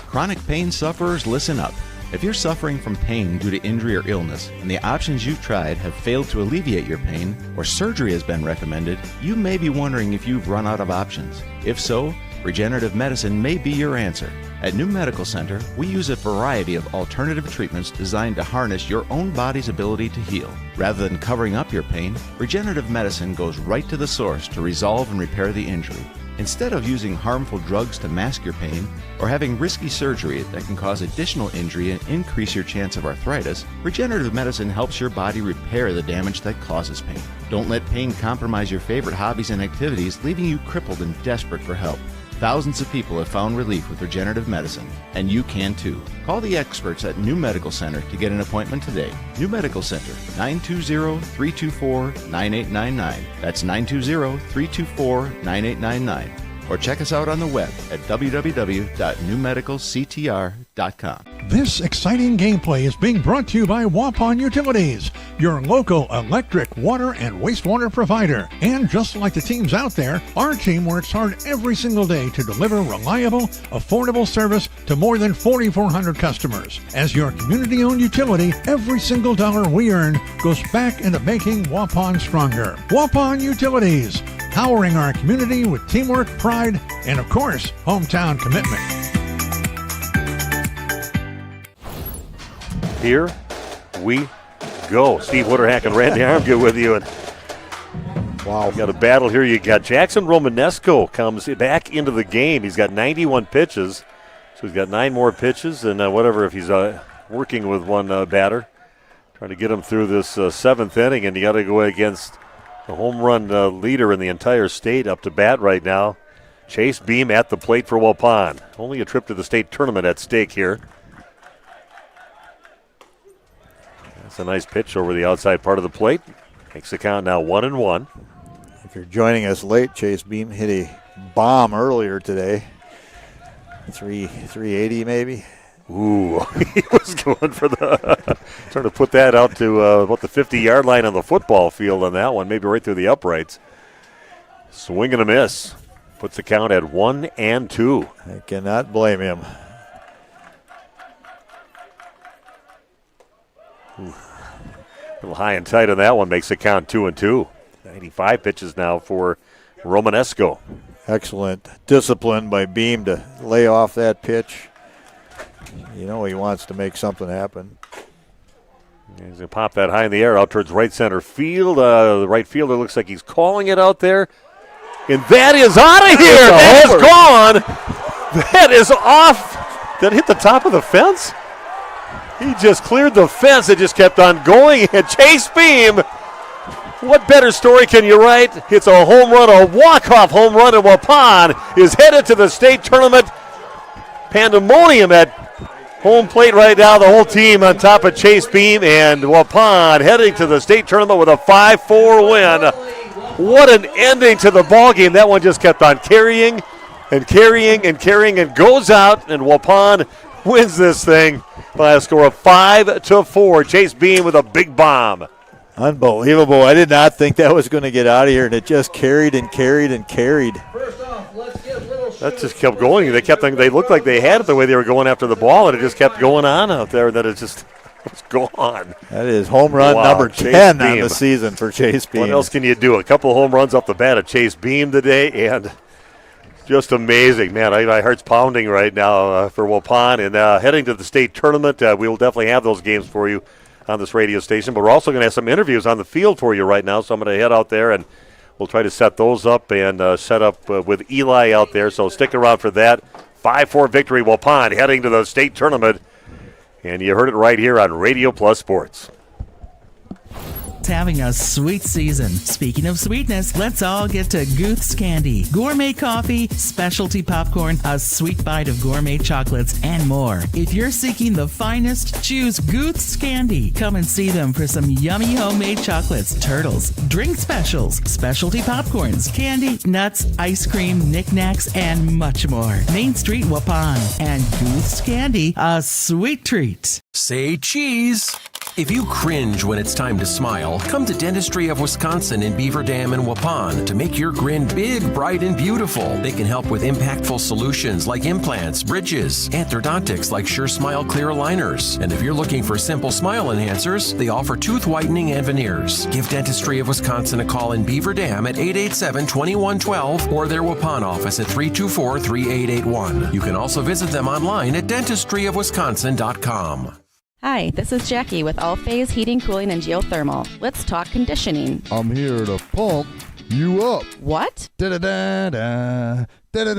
Chronic pain sufferers, listen up. If you're suffering from pain due to injury or illness, and the options you've tried have failed to alleviate your pain, or surgery has been recommended, you may be wondering if you've run out of options. If so, regenerative medicine may be your answer. At New Medical Center, we use a variety of alternative treatments designed to harness your own body's ability to heal. Rather than covering up your pain, regenerative medicine goes right to the source to resolve and repair the injury. Instead of using harmful drugs to mask your pain or having risky surgery that can cause additional injury and increase your chance of arthritis, regenerative medicine helps your body repair the damage that causes pain. Don't let pain compromise your favorite hobbies and activities, leaving you crippled and desperate for help. Thousands of people have found relief with regenerative medicine, and you can too. Call the experts at New Medical Center to get an appointment today. New Medical Center, 920-324-9899. That's 920-324-9899. Or check us out on the web at www.newmedicalctr.com. allpacecomfort.com. This exciting gameplay is being brought to you by Waupun Utilities, your local electric, water, and wastewater provider. And just like the teams out there, our team works hard every single day to deliver reliable, affordable service to more than 4,400 customers. As your community-owned utility, every single dollar we earn goes back into making Waupun stronger. Waupun Utilities, powering our community with teamwork, pride, and of course, hometown commitment. Here we go. Steve Witterhack and Randy Armgood with you. And wow, we got a battle here. You got Jackson Romanesco comes back into the game. He's got 91 pitches, so he's got 9 more pitches and whatever if he's working with one batter. Trying to get him through this 7th inning, and you got to go against the home run leader in the entire state up to bat right now. Chase Beam at the plate for Waupun. Only a trip to the state tournament at stake here. That's a nice pitch over the outside part of the plate. Makes the count now 1-1. If you're joining us late, Chase Beam hit a bomb earlier today. 380 maybe. Ooh, he was going for trying to put that out to about the 50-yard line on the football field on that one, maybe right through the uprights. Swing and a miss. Puts the count at 1-2. I cannot blame him. A little high and tight on that one, makes the count 2-2. 95 pitches now for Romanesco. Excellent discipline by Beam to lay off that pitch. You know he wants to make something happen. He's going to pop that high in the air out towards right center field. The right fielder looks like he's calling it out there. And that is out of here. That is gone. That is off. That hit the top of the fence? He just cleared the fence. It just kept on going. And Chase Beam, what better story can you write? It's a home run, a walk-off home run, and Waupun is headed to the state tournament. Pandemonium at home plate right now. The whole team on top of Chase Beam, and Waupun heading to the state tournament with a 5-4 win. What an ending to the ball game. That one just kept on carrying and carrying and carrying and goes out, and Waupun wins this thing by a score of 5-4. Chase Beam with a big bomb. Unbelievable. I did not think that was going to get out of here, and it just carried and carried and carried. That just kept going. They looked like they had it the way they were going after the ball, and it just kept going on out there. That it just was gone. That is home run number 10 on the season for Chase Beam. What else can you do? A couple of home runs off the bat of Chase Beam today, and just amazing. Man, my heart's pounding right now for Waupun. And heading to the state tournament, we will definitely have those games for you on this radio station. But we're also going to have some interviews on the field for you right now, so I'm going to head out there and we'll try to set those up and set up with Eli out there. So stick around for that. 5-4 victory, Waupun heading to the state tournament. And you heard it right here on Radio Plus Sports. Having a sweet season. Speaking of sweetness, let's all get to Guth's Candy. Gourmet coffee, specialty popcorn, a sweet bite of gourmet chocolates, and more. If you're seeking the finest, choose Guth's Candy. Come and see them for some yummy homemade chocolates, turtles, drink specials, specialty popcorns, candy, nuts, ice cream, knickknacks, and much more. Main Street, Waupun. And Guth's Candy, a sweet treat. Say cheese. If you cringe when it's time to smile, come to Dentistry of Wisconsin in Beaver Dam and Waupun to make your grin big, bright, and beautiful. They can help with impactful solutions like implants, bridges, orthodontics like Sure Smile clear aligners. And if you're looking for simple smile enhancers, they offer tooth whitening and veneers. Give Dentistry of Wisconsin a call in Beaver Dam at 887-2112 or their Waupun office at 324-3881. You can also visit them online at dentistryofwisconsin.com. Hi, this is Jackie with All Phase Heating, Cooling, and Geothermal. Let's talk conditioning. I'm here to pump you up. What? Da-da-da-da.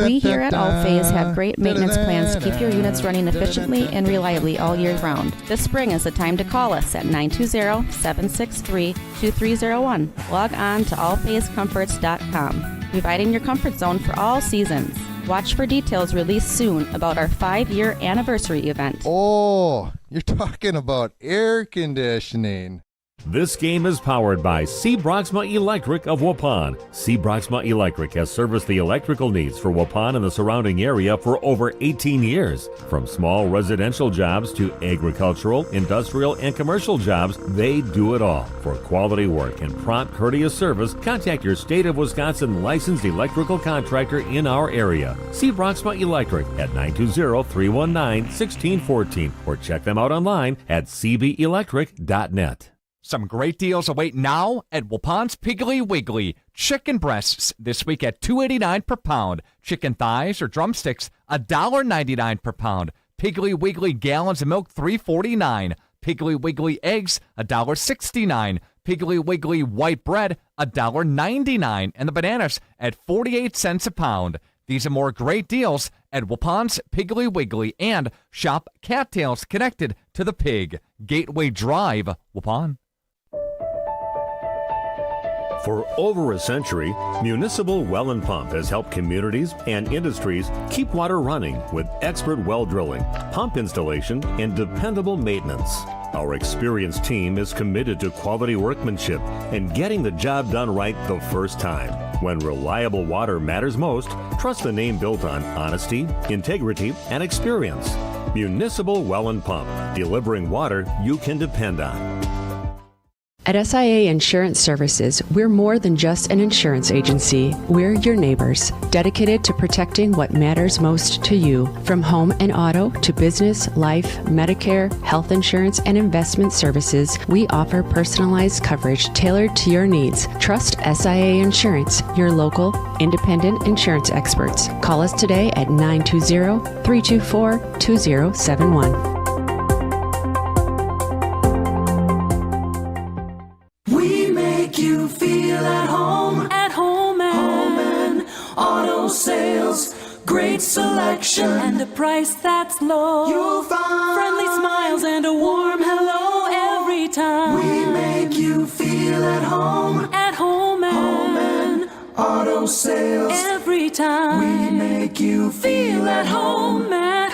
We here at All Phase have great maintenance plans to keep your units running efficiently and reliably all year round. This spring is the time to call us at 920-763-2301. Log on to allphasecomforts.com, providing your comfort zone for all seasons. Watch for details released soon about our 5-year anniversary event. Oh, you're talking about air conditioning. This game is powered by C. Broxma Electric of Waupun. C. Broxma Electric has serviced the electrical needs for Waupun and the surrounding area for over 18 years. From small residential jobs to agricultural, industrial, and commercial jobs, they do it all. For quality work and prompt, courteous service, contact your state of Wisconsin licensed electrical contractor in our area. C. Broxma Electric at 920-319-1614 or check them out online at cbelectric.net. Some great deals await now at Waupun's Piggly Wiggly. Chicken breasts this week at $2.89 per pound. Chicken thighs or drumsticks $1.99 per pound. Piggly Wiggly gallons of milk $3.49. Piggly Wiggly eggs $1.69. Piggly Wiggly white bread $1.99. And the bananas at 48 cents a pound. These are more great deals at Waupun's Piggly Wiggly and shop cattails connected to the pig. Gateway Drive, Waupun. For over a century, Municipal Well and Pump has helped communities and industries keep water running with expert well drilling, pump installation, and dependable maintenance. Our experienced team is committed to quality workmanship and getting the job done right the first time. When reliable water matters most, trust the name built on honesty, integrity, and experience. Municipal Well and Pump, delivering water you can depend on. At SIA Insurance Services, we're more than just an insurance agency. We're your neighbors, dedicated to protecting what matters most to you. From home and auto to business, life, Medicare, health insurance, and investment services, we offer personalized coverage tailored to your needs. Trust SIA Insurance, your local, independent insurance experts. Call us today at 920-324-2071. You feel at home and auto sales, great selection and a price that's low. You'll find friendly smiles and a warm hello every time. We make you feel at home and auto sales every time. We make you feel at home and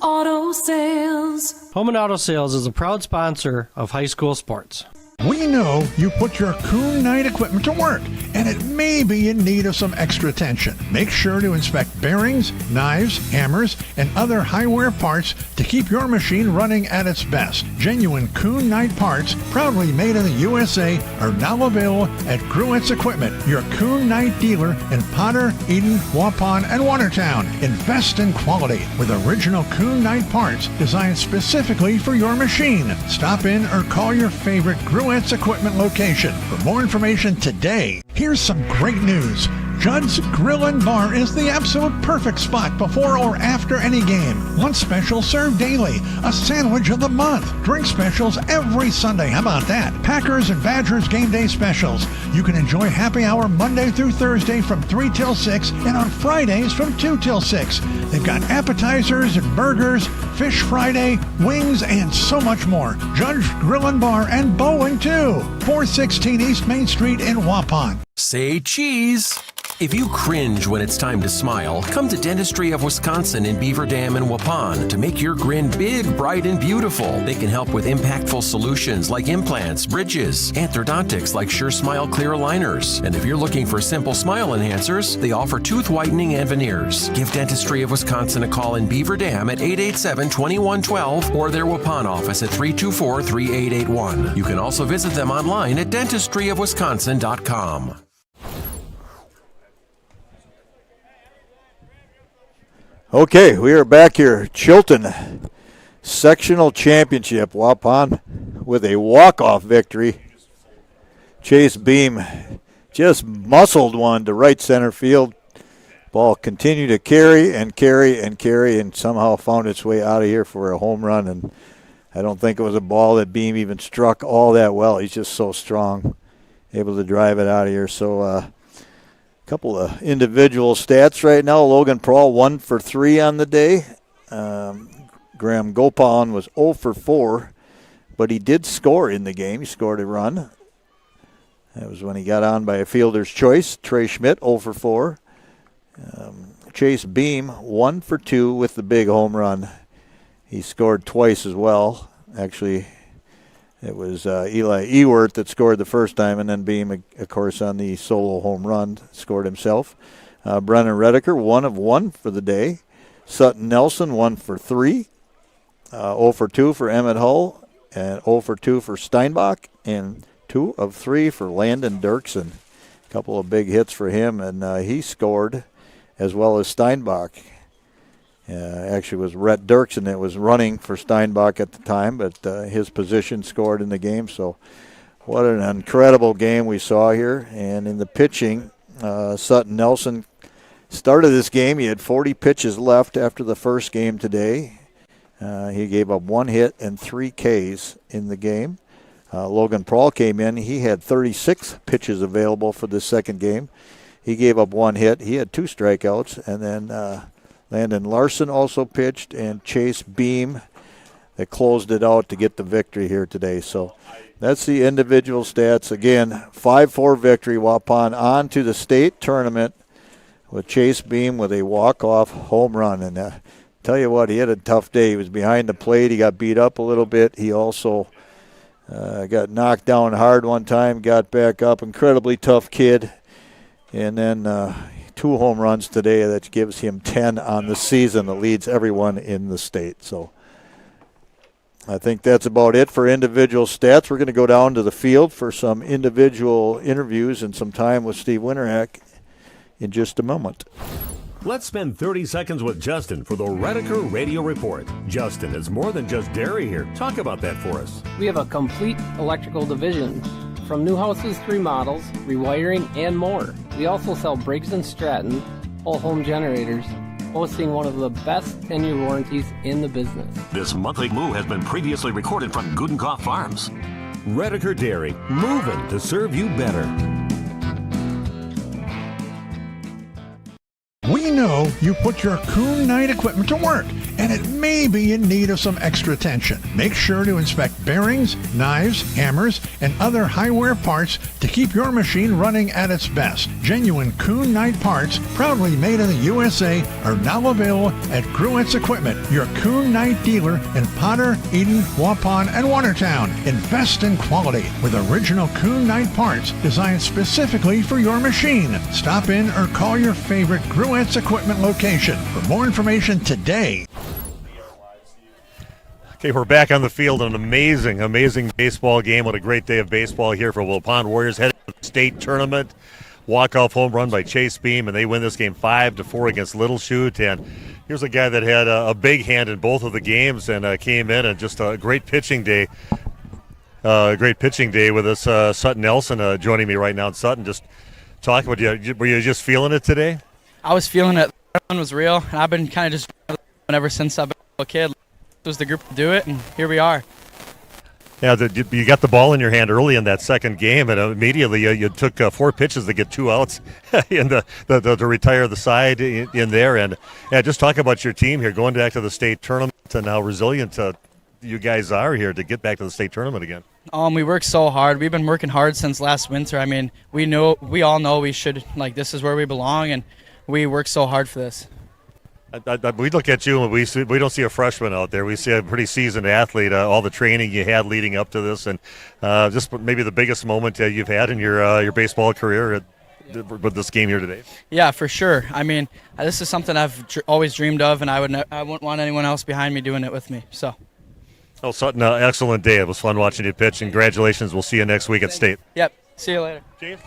auto sales. Home and Auto Sales is a proud sponsor of high school sports. We know you put your Kuhn Knight equipment to work, and it may be in need of some extra attention. Make sure to inspect bearings, knives, hammers, and other high-wear parts to keep your machine running at its best. Genuine Kuhn Knight parts, proudly made in the USA, are now available at Gruett's Equipment, your Kuhn Knight dealer in Potter, Eden, Waupun, and Watertown. Invest in quality with original Kuhn Knight parts designed specifically for your machine. Stop in or call your favorite Gruett's Equipment location. For more information today, here's some great news. Judd's Grill and Bar is the absolute perfect spot before or after any game. Lunch special served daily. A sandwich of the month. Drink specials every Sunday. How about that? Packers and Badgers game day specials. You can enjoy happy hour Monday through Thursday from 3 till 6 and on Fridays from 2 till 6. They've got appetizers and burgers, Fish Friday, wings, and so much more. Judd's Grill and Bar and Bowen too. 416 East Main Street in Waupun. Say cheese. If you cringe when it's time to smile, come to Dentistry of Wisconsin in Beaver Dam and Waupun to make your grin big, bright, and beautiful. They can help with impactful solutions like implants, bridges, orthodontics like Sure Smile clear aligners. And if you're looking for simple smile enhancers, they offer tooth whitening and veneers. Give Dentistry of Wisconsin a call in Beaver Dam at 887-2112 or their Waupun office at 324-3881. You can also visit them online at dentistryofwisconsin.com. Okay, we are back here. Chilton Sectional Championship. Waupun with a walk-off victory. Chase Beam just muscled one to right center field. Ball continued to carry and somehow found its way out of here for a home run. And I don't think it was a ball that Beam even struck all that well. He's just so strong, able to drive it out of here. So, couple of individual stats right now. Logan Prawl 1 for 3 on the day. Graham Gopalin was 0 for 4, but he did score in the game. He scored a run. That was when he got on by a fielder's choice. Trey Schmidt 0 for 4. Chase Beam 1 for 2 with the big home run. He scored twice as well. Actually, It was Eli Ewert that scored the first time, and then Beam, of course, on the solo home run, scored himself. Brennan Redeker, 1 of 1 for the day. Sutton Nelson, 1 for 3. 0 for 2 for Emmett Hull, and 0 for 2 for Steinbach, and 2 of 3 for Landon Dirksen. A couple of big hits for him, and he scored as well as Steinbach. Actually, it was Rhett Dirksen that was running for Steinbach at the time, but his position scored in the game. So what an incredible game we saw here. And in the pitching, Sutton Nelson started this game. He had 40 pitches left after the first game today. He gave up 1 hit and 3 Ks in the game. Logan Prawl came in. He had 36 pitches available for the second game. He gave up 1 hit. He had 2 strikeouts. And then Landon Larson also pitched, and Chase Beam that closed it out to get the victory here today. So that's the individual stats. Again, 5-4 victory. Waupun on to the state tournament with Chase Beam with a walk-off home run. And tell you what, he had a tough day. He was behind the plate. He got beat up a little bit. He also got knocked down hard one time, got back up. Incredibly tough kid. And then 2 home runs today. That gives him 10 on the season. That leads everyone in the state. So I think that's about it for individual stats. We're going to go down to the field for some individual interviews and some time with Steve Winterhack in just a moment. Let's spend 30 seconds with Justin for the Redeker Radio Report. Justin, it's more than just dairy here. Talk about that for us. We have a complete electrical division. From new houses, 3 models, rewiring, and more. We also sell Briggs & Stratton whole home generators, boasting one of the best 10-year warranties in the business. This monthly move has been previously recorded from Gudenkauf Farms. Redeker Dairy, moving to serve you better. We know you put your Kuhn Knight equipment to work, and it may be in need of some extra attention. Make sure to inspect bearings, knives, hammers, and other high-wear parts to keep your machine running at its best. Genuine Kuhn Knight parts, proudly made in the USA, are now available at Gruett's Equipment, your Kuhn Knight dealer in Potter, Eden, Waupun, and Watertown. Invest in quality with original Kuhn Knight parts designed specifically for your machine. Stop in or call your favorite Gruett's Equipment location. For more information today. Okay, we're back on the field. An amazing baseball game. What a great day of baseball here for Waupun Warriors heading to the state tournament. Walk-off home run by Chase Beam, and they win this game 5-4 against Little Chute. And here's a guy that had a big hand in both of the games and came in and just a great pitching day. Great pitching day with us. Sutton Nelson joining me right now. And Sutton, just talk about you. Were you just feeling it today? I was feeling it. That one was real, and I've been kind of just ever since I've been a kid. This was the group to do it, and here we are. Yeah, you got the ball in your hand early in that second game, and immediately you took 4 pitches to get 2 outs in to retire the side in there. And yeah, just talk about your team here, going back to the state tournament and how resilient you guys are here to get back to the state tournament again. We worked so hard. We've been working hard since last winter. I mean, we all know we should, this is where we belong, and we work so hard for this. We look at you and we don't see a freshman out there. We see a pretty seasoned athlete. All the training you had leading up to this, and just maybe the biggest moment you've had in your baseball career with this game here today. Yeah, for sure. I mean, this is something I've always dreamed of, and I wouldn't want anyone else behind me doing it with me. So. Oh, Sutton, excellent day. It was fun watching you pitch. Congratulations. We'll see you next week at state. Yep. See you later. James?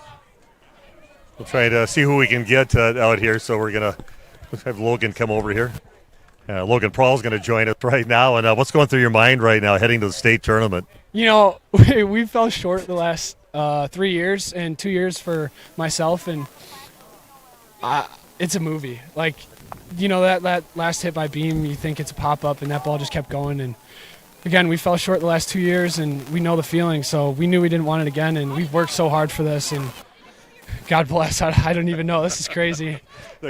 We'll try to see who we can get out here, so we're going to have Logan come over here. Logan Prahl's going to join us right now. And what's going through your mind right now heading to the state tournament? You know, we fell short the last 3 years and 2 years for myself, and it's a movie. That last hit by Beam, you think it's a pop-up, and that ball just kept going. And, again, we fell short the last 2 years, and we know the feeling, so we knew we didn't want it again, and we've worked so hard for this, and God bless. I don't even know. This is crazy.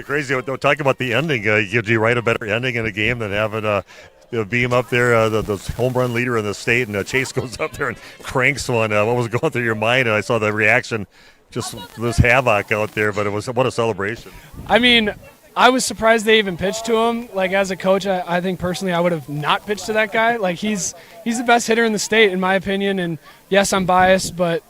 Crazy. Don't talk about the ending. Did you write a better ending in a game than having Beam up there, the home run leader in the state, and Chase goes up there and cranks one? What was going through your mind? And I saw the reaction, just this havoc out there, but what a celebration. I mean, I was surprised they even pitched to him. Like, as a coach, I think personally I would have not pitched to that guy. Like, he's the best hitter in the state, in my opinion. And yes, I'm biased, but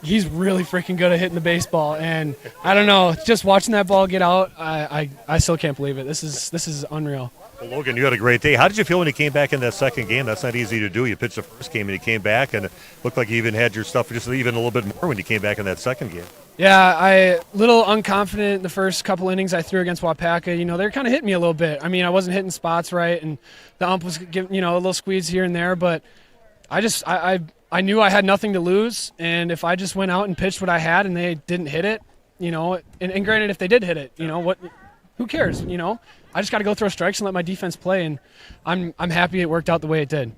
he's really freaking good at hitting the baseball. And I don't know, just watching that ball get out, I still can't believe it. This is unreal. Well, Logan, you had a great day. How did you feel when you came back in that second game? That's not easy to do. You pitched the first game and you came back, and it looked like you even had your stuff just even a little bit more when you came back in that second game. Yeah, I little unconfident the first couple innings I threw against Wapaka. You know, they're kind of hitting me a little bit. I mean, I wasn't hitting spots right, and the ump was giving, a little squeeze here and there. But I knew I had nothing to lose, and if I just went out and pitched what I had and they didn't hit it, and granted, if they did hit it, who cares? I just got to go throw strikes and let my defense play, and I'm happy it worked out the way it did.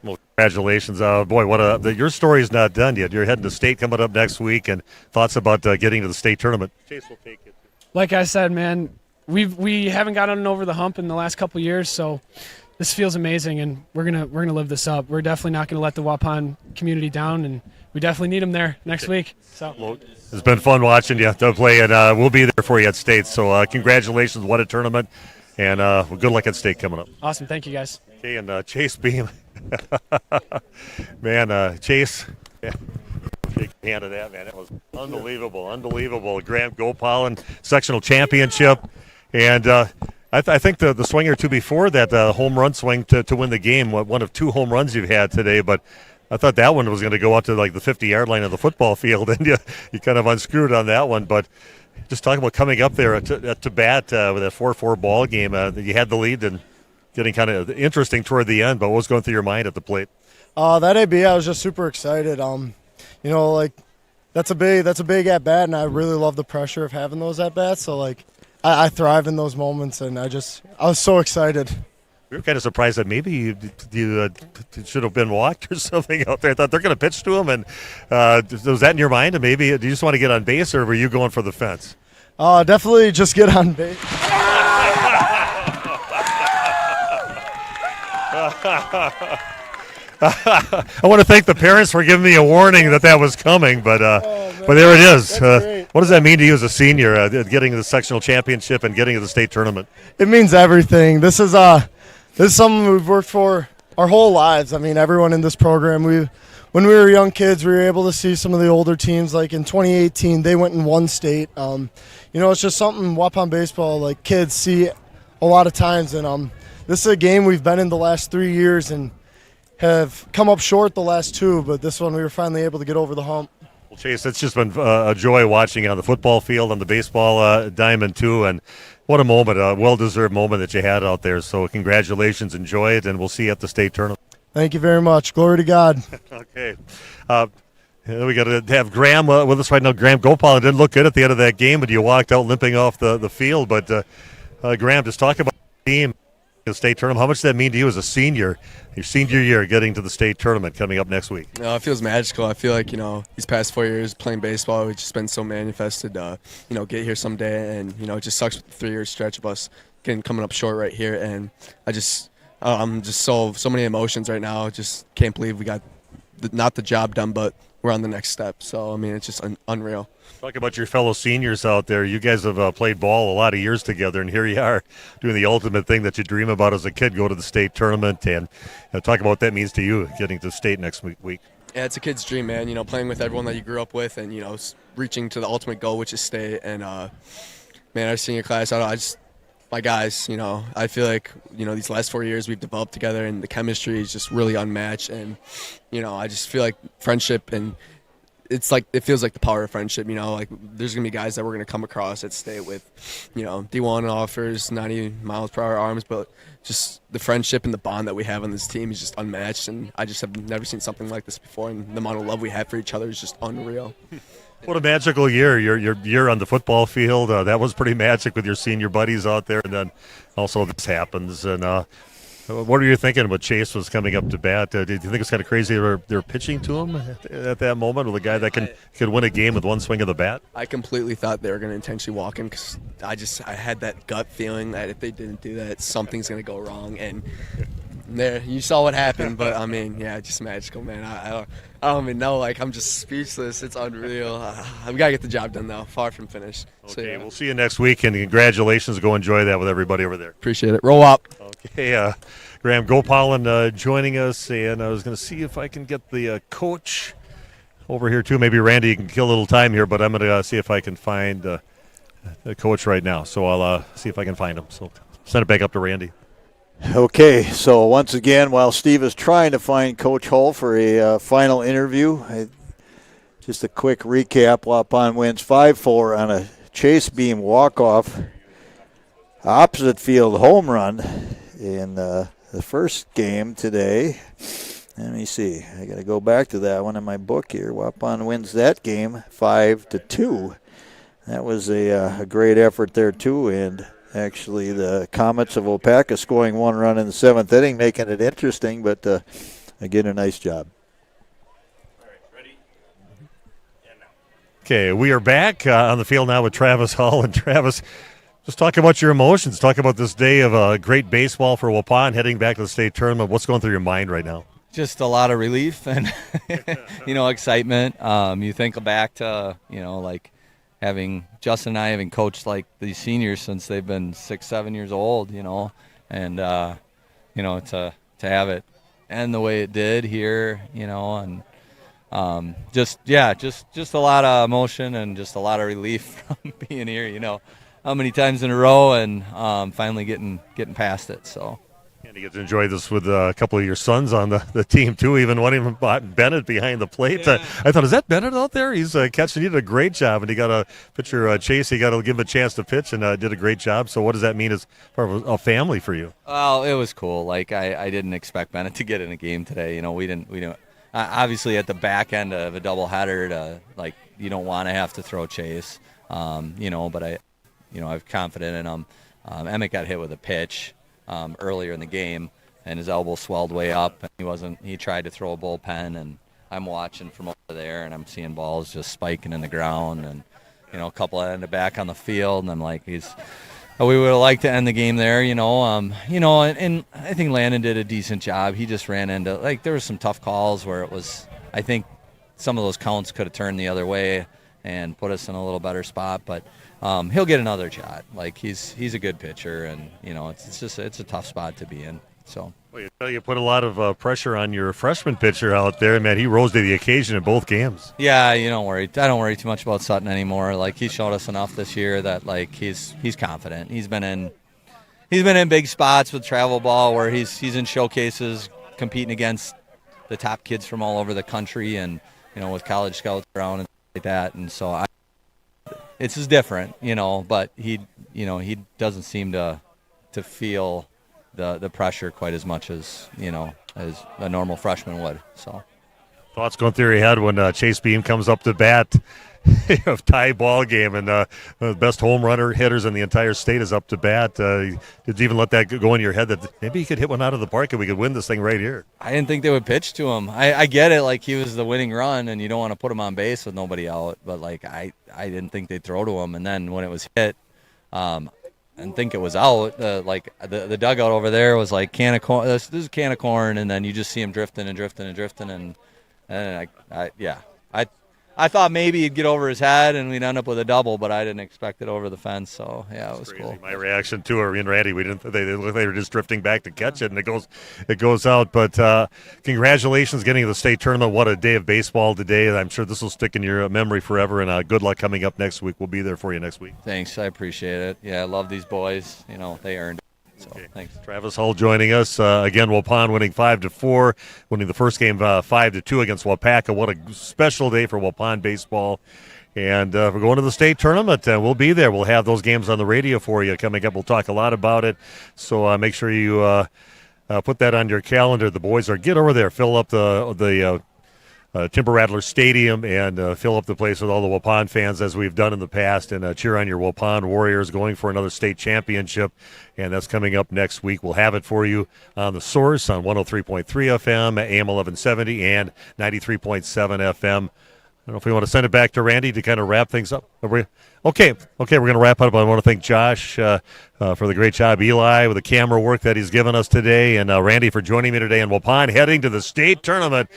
Well, congratulations. Boy, your story is not done yet. You're heading to state coming up next week, and thoughts about getting to the state tournament. Chase will take it. Like I said, man, we haven't gotten over the hump in the last couple years, so this feels amazing, and we're gonna live this up. We're definitely not gonna let the Waupun community down, and we definitely need them there next week. So it's been fun watching you to play, and we'll be there for you at state. So congratulations, what a tournament, and good luck at state coming up. Awesome, thank you guys. Okay, and Chase Beam. Man, Chase, yeah, shake your hand of that, man. That was unbelievable. Graham Gopal sectional championship, and I think the swing or two before that home run swing to win the game, one of two home runs you've had today, but I thought that one was going to go out to like the 50-yard line of the football field, and you kind of unscrewed on that one, but just talking about coming up there to bat with a 4-4 ball game, you had the lead and getting kind of interesting toward the end, but what was going through your mind at the plate? That AB, I was just super excited. That's a big at bat, and I really love the pressure of having those at bats. So I thrive in those moments, and I was so excited. We were kind of surprised that maybe you should have been walked or something out there. I thought they're going to pitch to him, and was that in your mind? And maybe do you just want to get on base, or were you going for the fence? Definitely just get on base. I want to thank the parents for giving me a warning that was coming, but there it is. What does that mean to you as a senior, getting the sectional championship and getting to the state tournament? It means everything. This is something we've worked for our whole lives. I mean, everyone in this program, when we were young kids, we were able to see some of the older teams. Like in 2018, they went in one state. It's just something Waupun baseball kids see a lot of times, and this is a game we've been in the last 3 years and have come up short the last two, but this one we were finally able to get over the hump. Well, Chase, it's just been a joy watching it on the football field, on the baseball diamond too, and what a moment, a well-deserved moment that you had out there. So congratulations, enjoy it, and we'll see you at the state tournament. Thank you very much. Glory to God. Okay. We got to have Graham with us right now. Graham Gopal didn't look good at the end of that game, but you walked out limping off the field. But Graham, just talk about the team. The state tournament. How much does that mean to you as a senior, your senior year, getting to the state tournament coming up next week? It feels magical. I feel like, these past 4 years playing baseball, we've just been so manifested, get here someday. And, it just sucks with the 3 year stretch of us coming up short right here. And I'm just so many emotions right now. Just can't believe we got not the job done, but we're on the next step. So, it's just unreal. Talk about your fellow seniors out there. You guys have played ball a lot of years together, and here you are doing the ultimate thing that you dream about as a kid, go to the state tournament, and talk about what that means to you, getting to state next week. Yeah, it's a kid's dream, man, playing with everyone that you grew up with and, reaching to the ultimate goal, which is state. And, our senior class, my guys, I feel like, these last 4 years we've developed together, and the chemistry is just really unmatched. And, I just feel like friendship, and it feels like the power of friendship, there's going to be guys that we're going to come across at state with, D1 offers 90 miles per hour arms, but just the friendship and the bond that we have on this team is just unmatched. And I just have never seen something like this before. And the amount of love we have for each other is just unreal. What a magical year. Your year on the football field, that was pretty magic with your senior buddies out there. And then also this happens. And what were you thinking when Chase was coming up to bat? Did you think it was kind of crazy they're pitching to him at that moment, with a guy that could win a game with one swing of the bat? I completely thought they were going to intentionally walk him, because I had that gut feeling that if they didn't do that, something's going to go wrong. And there. You saw what happened, but I mean, yeah, just magical, man. I don't even know. Like, I'm just speechless. It's unreal. We gotta get the job done though. Far from finished. Okay, So, yeah. we'll see you next week, and congratulations. Go enjoy that with everybody over there. Appreciate it. Roll up. Okay, Graham Gopalin joining us, and I was going to see if I can get the coach over here too. Maybe Randy, you can kill a little time here, but I'm going to see if I can find the coach right now. So I'll see if I can find him. So send it back up to Randy. Okay, so once again, while Steve is trying to find Coach Hull for a final interview, just a quick recap. Waupun wins 5-4 on a chase beam walk-off opposite field home run in the first game today. Let me see. I got to go back to that one in my book here. Waupun wins that game 5-2. That was a great effort there, too, and actually, the Comets of Waupaca scoring one run in the seventh inning, making it interesting, but again, a nice job. Okay, we are back on the field now with Travis Hull. And Travis, just talk about your emotions. Talk about this day of great baseball for Waupun, heading back to the state tournament. What's going through your mind right now? Just a lot of relief and, excitement. You think back to, like, Justin and I having coached like these seniors since they've been 6-7 years old, and to have it end the way it did here, and just a lot of emotion and just a lot of relief from being here, how many times in a row and finally getting past it. So. And you get to enjoy this with a couple of your sons on the team, too, even one of them, Bennett, behind the plate. Yeah. I thought, is that Bennett out there? He's catching. He did a great job, and he got a pitcher, Chase. He got to give him a chance to pitch and did a great job. So what does that mean as part of a family for you? Well, it was cool. Like, I didn't expect Bennett to get in a game today. We didn't obviously at the back end of a doubleheader, you don't want to have to throw Chase, but I'm confident in him. Emmett got hit with a pitch earlier in the game, and his elbow swelled way up, and he tried to throw a bullpen, and I'm watching from over there, and I'm seeing balls just spiking in the ground, and a couple ended back on the field, and I'm like, we would have liked to end the game there, and I think Landon did a decent job. He just ran into, there was some tough calls where it was, I think some of those counts could have turned the other way and put us in a little better spot, but he'll get another shot. He's a good pitcher, and it's a tough spot to be in. So well, you put a lot of pressure on your freshman pitcher out there, man. He rose to the occasion in both games. Yeah, you don't worry. I don't worry too much about Sutton anymore. He showed us enough this year that he's confident. He's been in big spots with travel ball where he's in showcases competing against the top kids from all over the country, and with college scouts around and like that, and so it's just different, but he doesn't seem to feel the pressure quite as much as as a normal freshman would. So thoughts going through your head when Chase Beam comes up to bat, tie ball game, and the best home runner hitters in the entire state is up to bat. Did you even let that go in your head that maybe he could hit one out of the park and we could win this thing right here? I didn't think they would pitch to him. I get it, he was the winning run, and you don't want to put him on base with nobody out, but I didn't think they'd throw to him. And then when it was hit, and think it was out, the dugout over there was like can of corn. This is a can of corn, and then you just see him drifting, and I thought maybe he'd get over his head and we'd end up with a double, but I didn't expect it over the fence. So yeah, it was cool. My reaction to her and Randy, we didn't. They looked like they were just drifting back to catch it, and it goes out. But congratulations getting to the state tournament. What a day of baseball today! I'm sure this will stick in your memory forever. And good luck coming up next week. We'll be there for you next week. Thanks, I appreciate it. Yeah, I love these boys. They earned it. So, okay. Thanks. Travis Hull joining us. Again, Waupun winning 5-4, winning the first game 5-2 against Waupaca. What a special day for Waupun baseball. And we're going to the state tournament. We'll be there. We'll have those games on the radio for you coming up. We'll talk a lot about it. So make sure you put that on your calendar. The boys get over there, fill up the Timber Rattler Stadium and fill up the place with all the Waupun fans as we've done in the past, and cheer on your Waupun Warriors going for another state championship, and that's coming up next week. We'll have it for you on The Source on 103.3 FM, AM 1170, and 93.7 FM don't know if we want to send it back to Randy to kind of wrap things up. Okay, we're going to wrap up. I want to thank Josh for the great job, Eli, with the camera work that he's given us today, and Randy for joining me today in Waupun, heading to the state tournament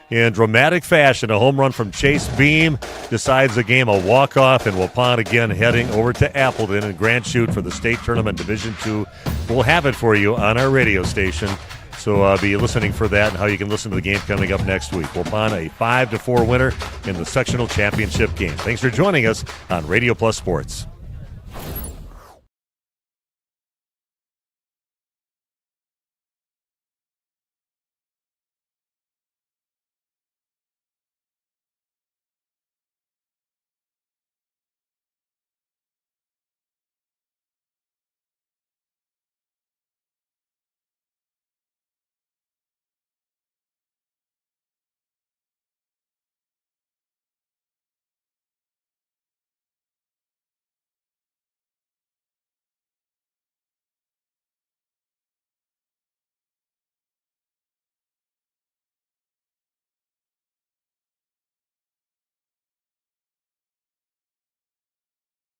in dramatic fashion. A home run from Chase Beam decides the game, a walk-off, and Waupun again heading over to Appleton and Grand Chute for the state tournament Division II. We'll have it for you on our radio station. So be listening for that and how you can listen to the game coming up next week. Waupun, a 5-4 winner in the sectional championship game. Thanks for joining us on Radio Plus Sports.